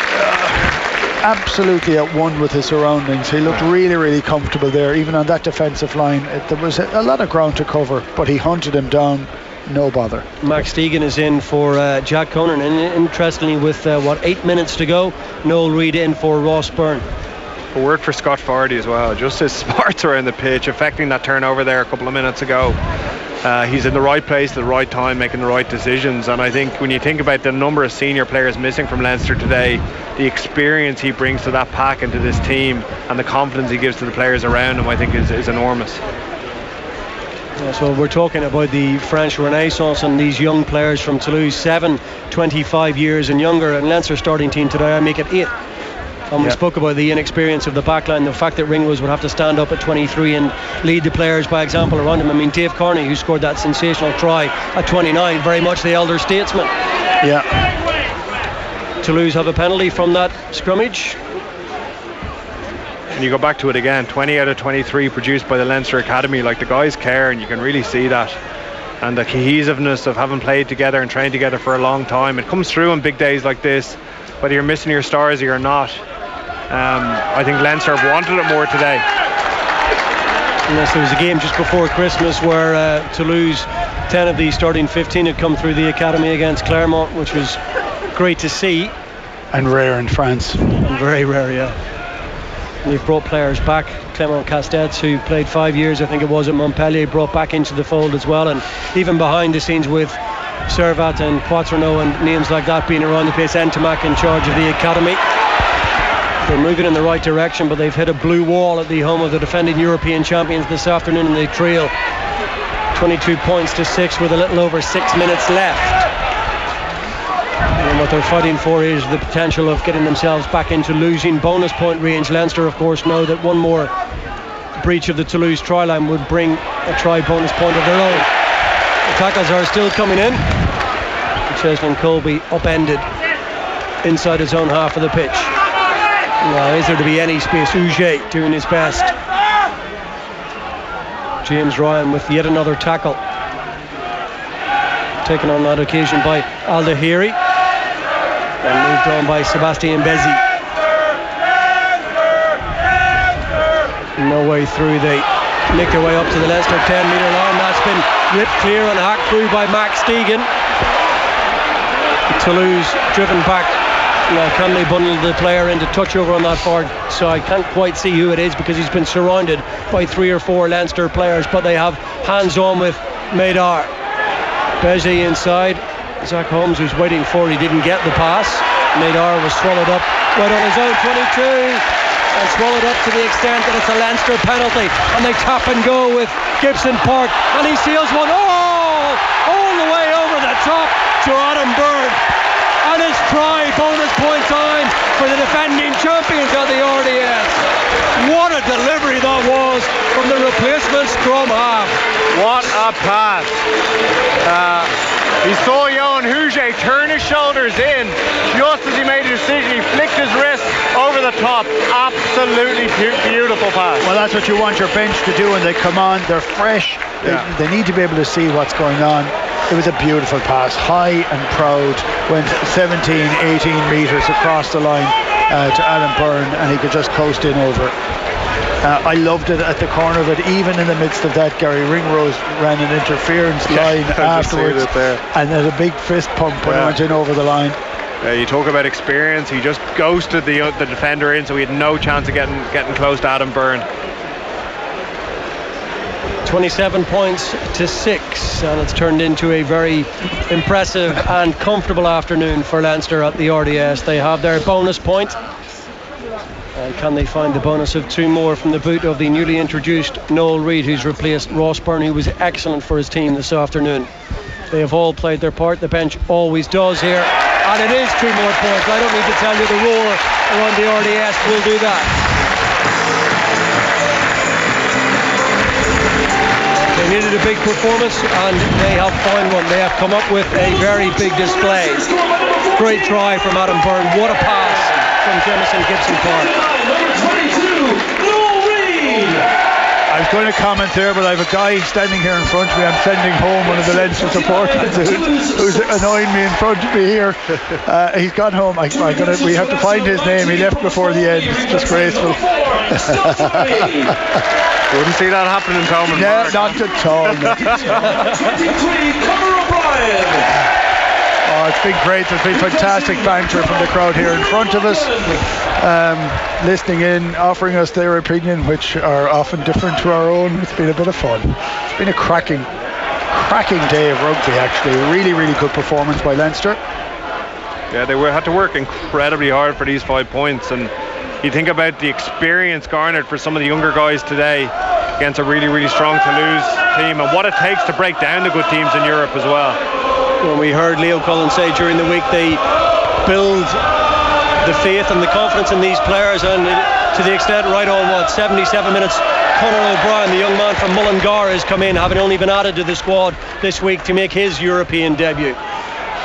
absolutely at one with his surroundings. He looked really, really comfortable there, even on that defensive line. There was a lot of ground to cover, but he hunted him down, no bother. Max Deegan is in for Jack Conan, and interestingly with 8 minutes to go, Noel Reid in for Ross Byrne. A word for Scott Fardy as well. Just his smarts around the pitch, affecting that turnover there a couple of minutes ago. He's in the right place at the right time, making the right decisions, and I think when you think about the number of senior players missing from Leinster today, the experience he brings to that pack and to this team, and the confidence he gives to the players around him, I think is enormous. Yeah, so we're talking about the French Renaissance and these young players from Toulouse, 7, 25 years and younger, and Leinster starting team today, I make it 8. And we spoke about the inexperience of the backline, the fact that Ringrose would have to stand up at 23 and lead the players by example around him. I mean, Dave Carney, who scored that sensational try at 29, very much the elder statesman. Yeah. Toulouse have a penalty from that scrummage. And you go back to it again, 20 out of 23 produced by the Leinster Academy. Like, the guys care, and you can really see that. And the cohesiveness of having played together and trained together for a long time. It comes through on big days like this, whether you're missing your stars or you're not. I think Leinster wanted it more today. Yes, there was a game just before Christmas where Toulouse, 10 of the starting 15 had come through the academy against Clermont, which was great to see. And rare in France. And very rare, yeah. And they've brought players back. Clement Castettes, who played 5 years, I think it was, at Montpellier, brought back into the fold as well. And even behind the scenes with Servat and Poitrenaud and names like that being around the place, Ntamak in charge of the academy. They're moving in the right direction, but they've hit a blue wall at the home of the defending European champions this afternoon, and they trail 22 points to 6 with a little over 6 minutes left. And what they're fighting for is the potential of getting themselves back into losing bonus point range. Leinster, of course, know that one more breach of the Toulouse try line would bring a try bonus point of their own. The tackles are still coming in. Cheslin Colby upended inside his own half of the pitch. Now, is there to be any space? Uge doing his best. James Ryan with yet another tackle, taken on that occasion by Al-Dahiri and moved on by Sebastien Bezzi. No way through. They make their way up to the Leinster 10-metre line. That's been ripped clear and hacked through by Max Stegan. Toulouse driven back. Now, can they bundle the player into touch over on that far side? Can't quite see who it is because he's been surrounded by 3 or 4 Leinster players, but they have hands on with Madar. Bezzi inside. Zach Holmes was waiting for, he didn't get the pass. Madar was swallowed up right on his own 22 and swallowed up to the extent that it's a Leinster penalty, and they tap and go with Gibson Park, and he seals one all the way over the top to Adam Byrne. And it's try bonus point time for the defending champions of the RDS. What a delivery that was from the replacement scrum half. What a pass. He saw Johan Huget turn his shoulders in just as he made a decision. He flicked his wrist over the top. Absolutely beautiful pass. Well, that's what you want your bench to do when they come on. They're fresh. They need to be able to see what's going on. It was a beautiful pass, high and proud, went 17, 18 metres across the line to Alan Byrne, and he could just coast in over it. I loved it at the corner of it. Even in the midst of that, Gary Ringrose ran an interference line afterwards and had a big fist pump when he went in over the line. You talk about experience. He just ghosted the defender in, so he had no chance of getting close to Adam Byrne. 27 points to 6, and it's turned into a very impressive and comfortable afternoon for Leinster at the RDS. They have their bonus point, and can they find the bonus of 2 more from the boot of the newly introduced Noel Reid, who's replaced Ross Byrne, who was excellent for his team this afternoon. They have all played their part. The bench always does here, and it is 2 more points. I don't need to tell you the roar around the RDS will do that. They needed a big performance, and they have found one. They have come up with a very big display. Great try from Adam Byrne. What a pass from Jamison Gibson Park. I was going to comment there, but I have a guy standing here in front of me. I'm sending home one of the Leinster supporters who's annoying me in front of me here. He's gone home. We have to find his name. He left before the end. It's disgraceful. Wouldn't see that happening in Thomond. Yeah, not at all. Oh, it's been great. There's been fantastic banter from the crowd here in front of us, listening in, offering us their opinion, which are often different to our own. It's been a bit of fun. It's been a cracking day of rugby, actually. Really, really good performance by Leinster. Yeah, they had to work incredibly hard for these 5 points, and you think about the experience garnered for some of the younger guys today against a really, really strong Toulouse team, and what it takes to break down the good teams in Europe as well. When we heard Leo Cullen say during the week they build the faith and the confidence in these players, and to the extent right on 77 minutes, Conor O'Brien, the young man from Mullingar, has come in, having only been added to the squad this week to make his European debut.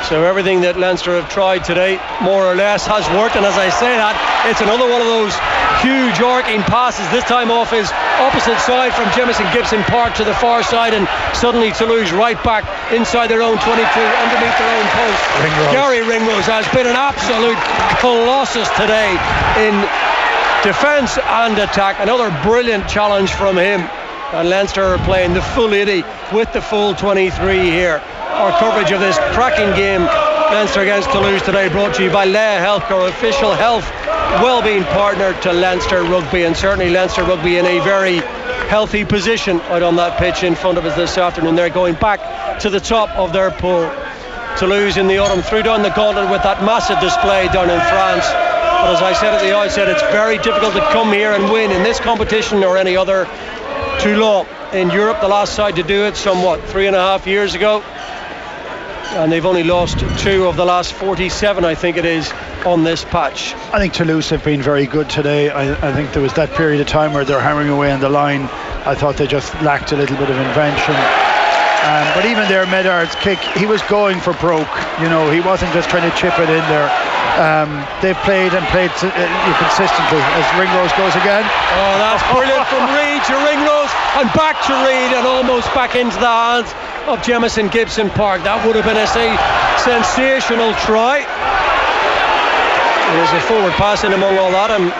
So everything that Leinster have tried today more or less has worked, and as I say that, it's another one of those huge arcing passes, this time off his opposite side from Jamison Gibson Park to the far side, and suddenly Toulouse right back inside their own 22, underneath their own post. Gary Ringrose has been an absolute colossus today in defence and attack. Another brilliant challenge from him, and Leinster are playing the full 80 with the full 23 here. Our coverage of this cracking game, Leinster against Toulouse today, brought to you by Leah Health, our official health well-being partner to Leinster Rugby, and certainly Leinster Rugby in a very healthy position out on that pitch in front of us this afternoon. They're going back to the top of their pool. Toulouse in the autumn threw down the gauntlet with that massive display down in France But as I said at the outset, it's very difficult to come here and win in this competition or any other. Toulon in Europe, the last side to do it, 3.5 years ago. And they've only lost 2 of the last 47, I think it is, on this patch. I think Toulouse have been very good today. I think there was that period of time where they're hammering away on the line. I thought they just lacked a little bit of invention. But even their Medard's kick, he was going for broke. He wasn't just trying to chip it in there. They've played consistently as Ringrose goes again. Oh, that's brilliant from Reid to Ringrose and back to Reid and almost back into the hands of Jamison Gibson Park. That would have been a sensational try. There's a forward pass in among all that. I'm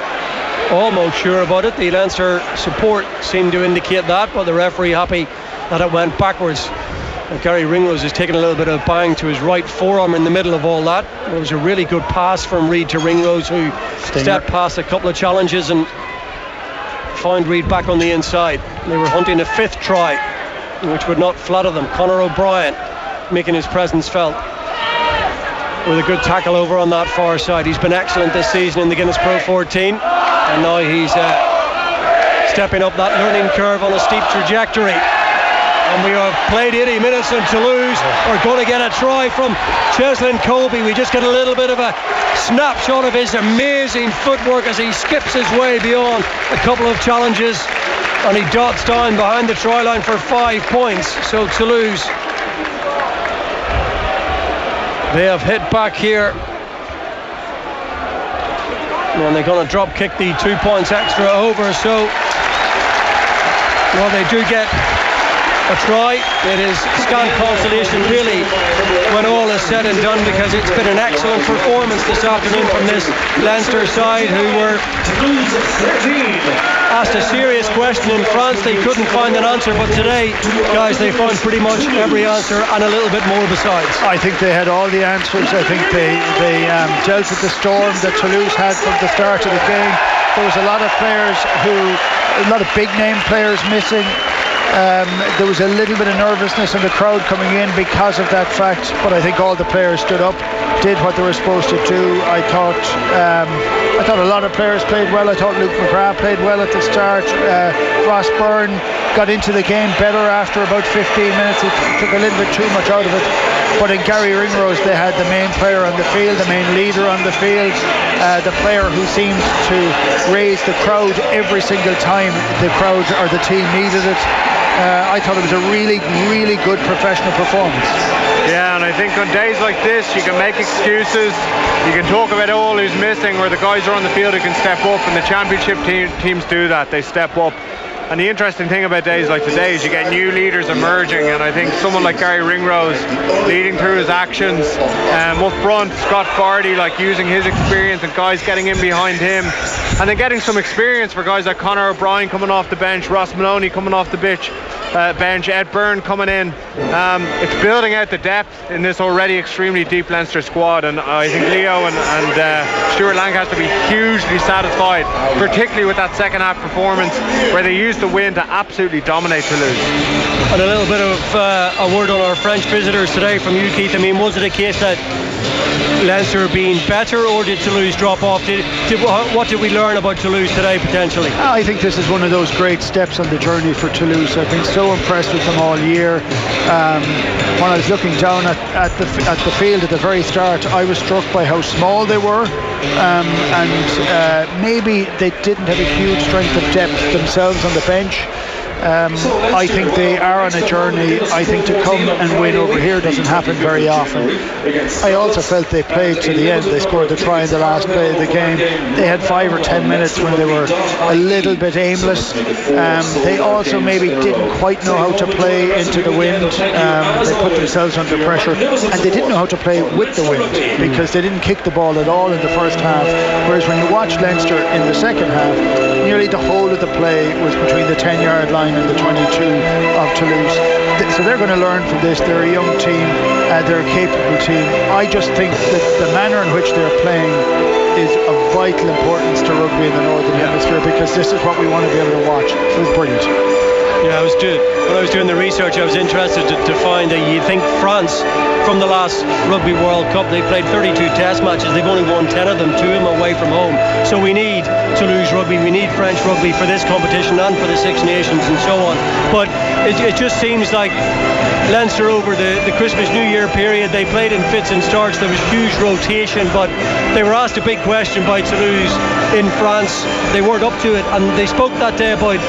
almost sure about it. The Leinster support seemed to indicate that, but the referee happy that it went backwards. And Gary Ringrose has taken a little bit of bang to his right forearm in the middle of all that. It was a really good pass from Reid to Ringrose, who stepped past a couple of challenges and found Reid back on the inside. They were hunting a 5th try, which would not flatter them. Conor O'Brien making his presence felt with a good tackle over on that far side. He's been excellent this season in the Guinness Pro 14, and now he's stepping up that learning curve on a steep trajectory. And we have played 80 minutes and Toulouse are going to get a try from Cheslin Colby. We just get a little bit of a snapshot of his amazing footwork as he skips his way beyond a couple of challenges, and he dots down behind the try line for 5 points. So Toulouse, they have hit back here, and they're going to drop kick the 2 points extra over. So they do get a try. It is scant consolation really when all is said and done, because it's been an excellent performance this afternoon from this Leinster side, who were asked a serious question in France. They couldn't find an answer, but today, guys, they found pretty much every answer and a little bit more besides. I think they had all the answers. I think they dealt with the storm that Toulouse had from the start of the game. There was a lot of big name players missing. There was a little bit of nervousness in the crowd coming in because of that fact, but I think all the players stood up, did what they were supposed to do. I thought a lot of players played well. I thought Luke McGrath played well at the start. Ross Byrne got into the game better after about 15 minutes. He took a little bit too much out of it. But in Gary Ringrose, they had the main player on the field, the main leader on the field, the player who seemed to raise the crowd every single time the crowd or the team needed it. I thought it was a really, really good professional performance. Yeah, and I think on days like this, you can make excuses. You can talk about all who's missing, where the guys are on the field who can step up, and the championship teams do that. They step up. And the interesting thing about days like today is you get new leaders emerging, and I think someone like Gary Ringrose leading through his actions, up front, Scott Fardy using his experience and guys getting in behind him, and then getting some experience for guys like Conor O'Brien coming off the bench, Ross Maloney coming off the bench, Ed Byrne coming in. It's building out the depth in this already extremely deep Leinster squad, and I think Leo and Stuart Lancaster be hugely satisfied, particularly with that second half performance where they used the win to absolutely dominate Toulouse. And a little bit of a word on our French visitors today from you, Keith. I mean, was it a case that Leinster being better, or did Toulouse drop off? What did we learn about Toulouse today potentially? I think this is one of those great steps on the journey for Toulouse. I've been so impressed with them all year. When I was looking down at the field at the very start, I was struck by how small they were, and maybe they didn't have a huge strength of depth themselves on the bench. I think they are on a journey. I think to come and win over here doesn't happen very often. I also felt they played to the end. They scored the try in the last play of the game. They had 5 or 10 minutes when they were a little bit aimless. They also maybe didn't quite know how to play into the wind. They put themselves under pressure, and they didn't know how to play with the wind because they didn't kick the ball at all in the first half. Whereas when you watch Leinster in the second half, nearly the whole of the play was between the 10-yard line and the 22 of Toulouse. So they're going to learn from this. They're a young team, they're a capable team. I just think that the manner in which they're playing is of vital importance to rugby in the Northern Hemisphere, because this is what we want to be able to watch. It was brilliant. Yeah, it was good. when I was doing the research, I was interested to find that you think France, from the last Rugby World Cup, they played 32 test matches. They've only won 10 of them, 2 of them away from home. So we need Toulouse rugby, we need French rugby for this competition and for the Six Nations and so on. But it just seems like Leinster over the Christmas New Year period, they played in fits and starts. There was huge rotation, but they were asked a big question by Toulouse in France. They weren't up to it, and they spoke that day about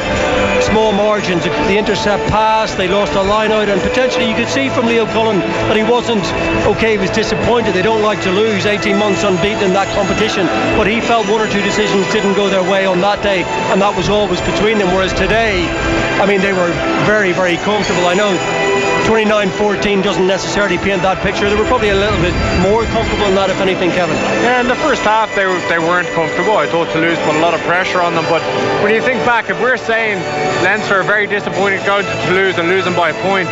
small margins. The intercept pass, they lost a line out, and potentially you could see from Leo Cullen that he wasn't okay, he was disappointed. They don't like to lose 18 months unbeaten in that competition, but he felt 1 or 2 decisions didn't go their way on that day, and that was always between them. Whereas today, I mean, they were very, very comfortable. I know 29-14 doesn't necessarily paint that picture. They were probably a little bit more comfortable than that, if anything, Kevin. Yeah, in the first half they weren't comfortable. I thought Toulouse put a lot of pressure on them, but when you think back, if we're saying Leinster are very disappointed going to Toulouse and losing by a point,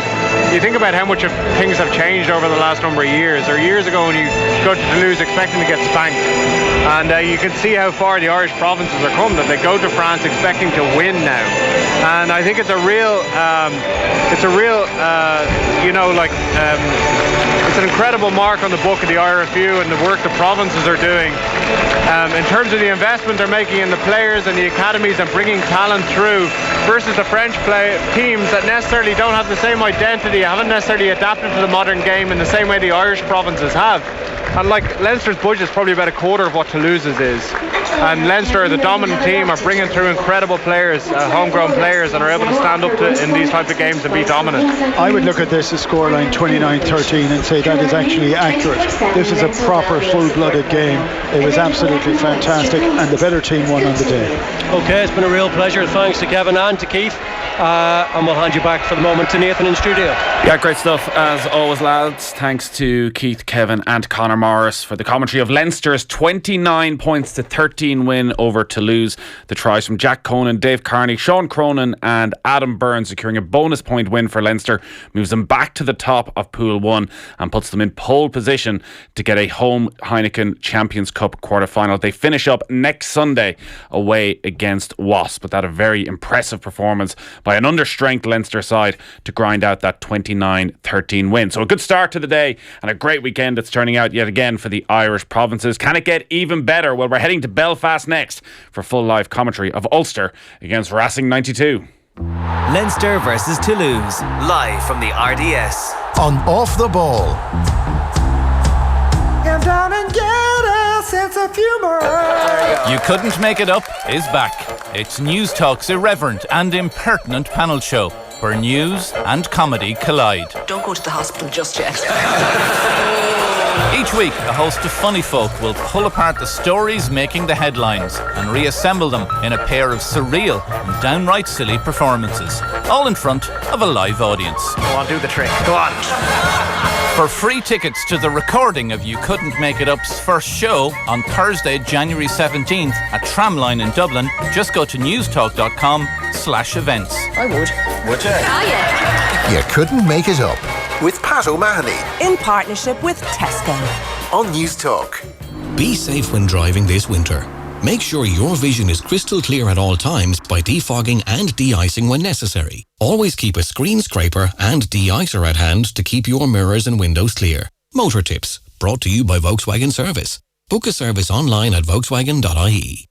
you think about how much of things have changed over the last number of years. Or years ago when you go to Toulouse expecting to get spanked, and you can see how far the Irish provinces are come, that they go to France expecting to win now. And I think it's a real it's an incredible mark on the book of the IRFU and the work the provinces are doing in terms of the investment they're making in the players and the academies and bringing talent through, versus the French teams that necessarily don't have the same identity, haven't necessarily adapted to the modern game in the same way the Irish provinces have. And like Leinster's budget is probably about a quarter of what Toulouse's is. And Leinster, the dominant team, are bringing through incredible players, homegrown players, and are able to stand up in these type of games and be dominant. I would look at this as scoreline 29-13 and say that is actually accurate. This is a proper full-blooded game. It was absolutely fantastic, and the better team won on the day. Okay, it's been a real pleasure. Thanks to Kevin and to Keith. And we'll hand you back for the moment to Nathan in studio. Yeah, great stuff as always, lads. Thanks to Keith, Kevin and Conor Morris for the commentary of Leinster's 29-13 win over Toulouse. The tries from Jack Conan, Dave Carney, Sean Cronin and Adam Byrne, securing a bonus point win for Leinster, moves them back to the top of Pool 1 and puts them in pole position to get a home Heineken Champions Cup quarter-final. They finish up next Sunday away against Wasps, but that a very impressive performance by an understrength Leinster side to grind out that 29-13 win. So a good start to the day and a great weekend it's turning out yet again for the Irish provinces. Can it get even better? Well, we're heading to Belfast next for full live commentary of Ulster against Racing 92. Leinster versus Toulouse, live from the RDS. On Off the Ball. Come down and get a sense of humour. You Couldn't Make It Up is back. It's News Talk's irreverent and impertinent panel show where news and comedy collide. Don't go to the hospital just yet. Each week, a host of funny folk will pull apart the stories making the headlines and reassemble them in a pair of surreal and downright silly performances, all in front of a live audience. Go on, do the trick. Go on. For free tickets to the recording of You Couldn't Make It Up's first show on Thursday, January 17th at Tramline in Dublin, just go to newstalk.com/events. I would. Would you? Ah, yeah. You Couldn't Make It Up with Pat O'Mahony In partnership with Tesco. on News Talk. Be safe when driving this winter. Make sure your vision is crystal clear at all times by defogging and de-icing when necessary. Always keep a screen scraper and de-icer at hand to keep your mirrors and windows clear. Motor tips, brought to you by Volkswagen Service. Book a service online at volkswagen.ie.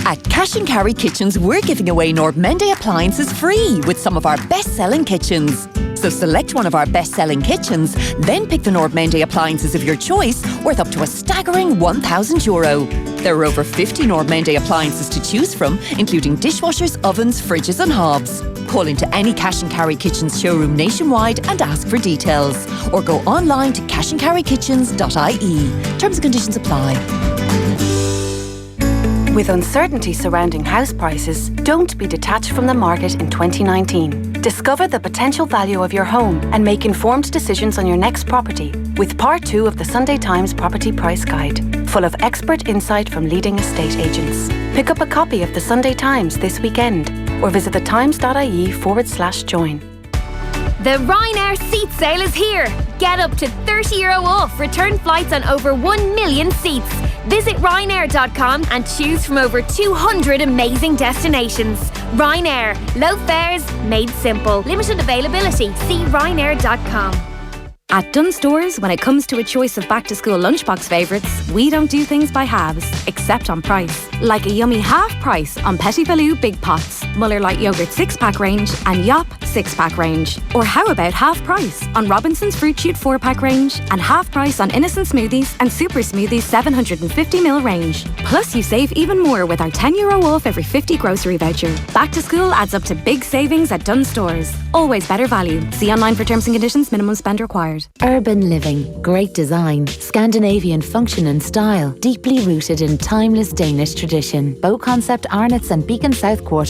At Cash and Carry Kitchens, we're giving away Nordmende appliances free with some of our best-selling kitchens. So select one of our best-selling kitchens, then pick the Nordmende appliances of your choice, worth up to a staggering €1,000. There are over 50 Nordmende appliances to choose from, including dishwashers, ovens, fridges and hobs. Call into any Cash and Carry Kitchens showroom nationwide and ask for details. Or go online to cashandcarrykitchens.ie. Terms and conditions apply. With uncertainty surrounding house prices, don't be detached from the market in 2019. Discover the potential value of your home and make informed decisions on your next property with Part 2 of the Sunday Times Property Price Guide, full of expert insight from leading estate agents. Pick up a copy of the Sunday Times this weekend or visit thetimes.ie/join. The Ryanair seat sale is here. Get up to €30 off return flights on over 1 million seats. Visit Ryanair.com and choose from over 200 amazing destinations. Ryanair. Low fares made simple. Limited availability. See ryanair.com. At Dunnes Stores, when it comes to a choice of back-to-school lunchbox favourites, we don't do things by halves, except on price. Like a yummy half price on Petit Baloo Big Pots, Muller Light Yogurt 6-pack range and Yop 6-pack range. Or how about half price on Robinson's Fruit Shoot 4-pack range and half price on Innocent Smoothies and Super Smoothies 750ml range. Plus you save even more with our €10 off every 50 grocery voucher. Back to school adds up to big savings at Dunnes Stores. Always better value. See online for terms and conditions. Minimum spend required. Urban living, great design, Scandinavian function and style, deeply rooted in timeless Danish tradition. Bow Concept Arnott's and Beacon South Quarter.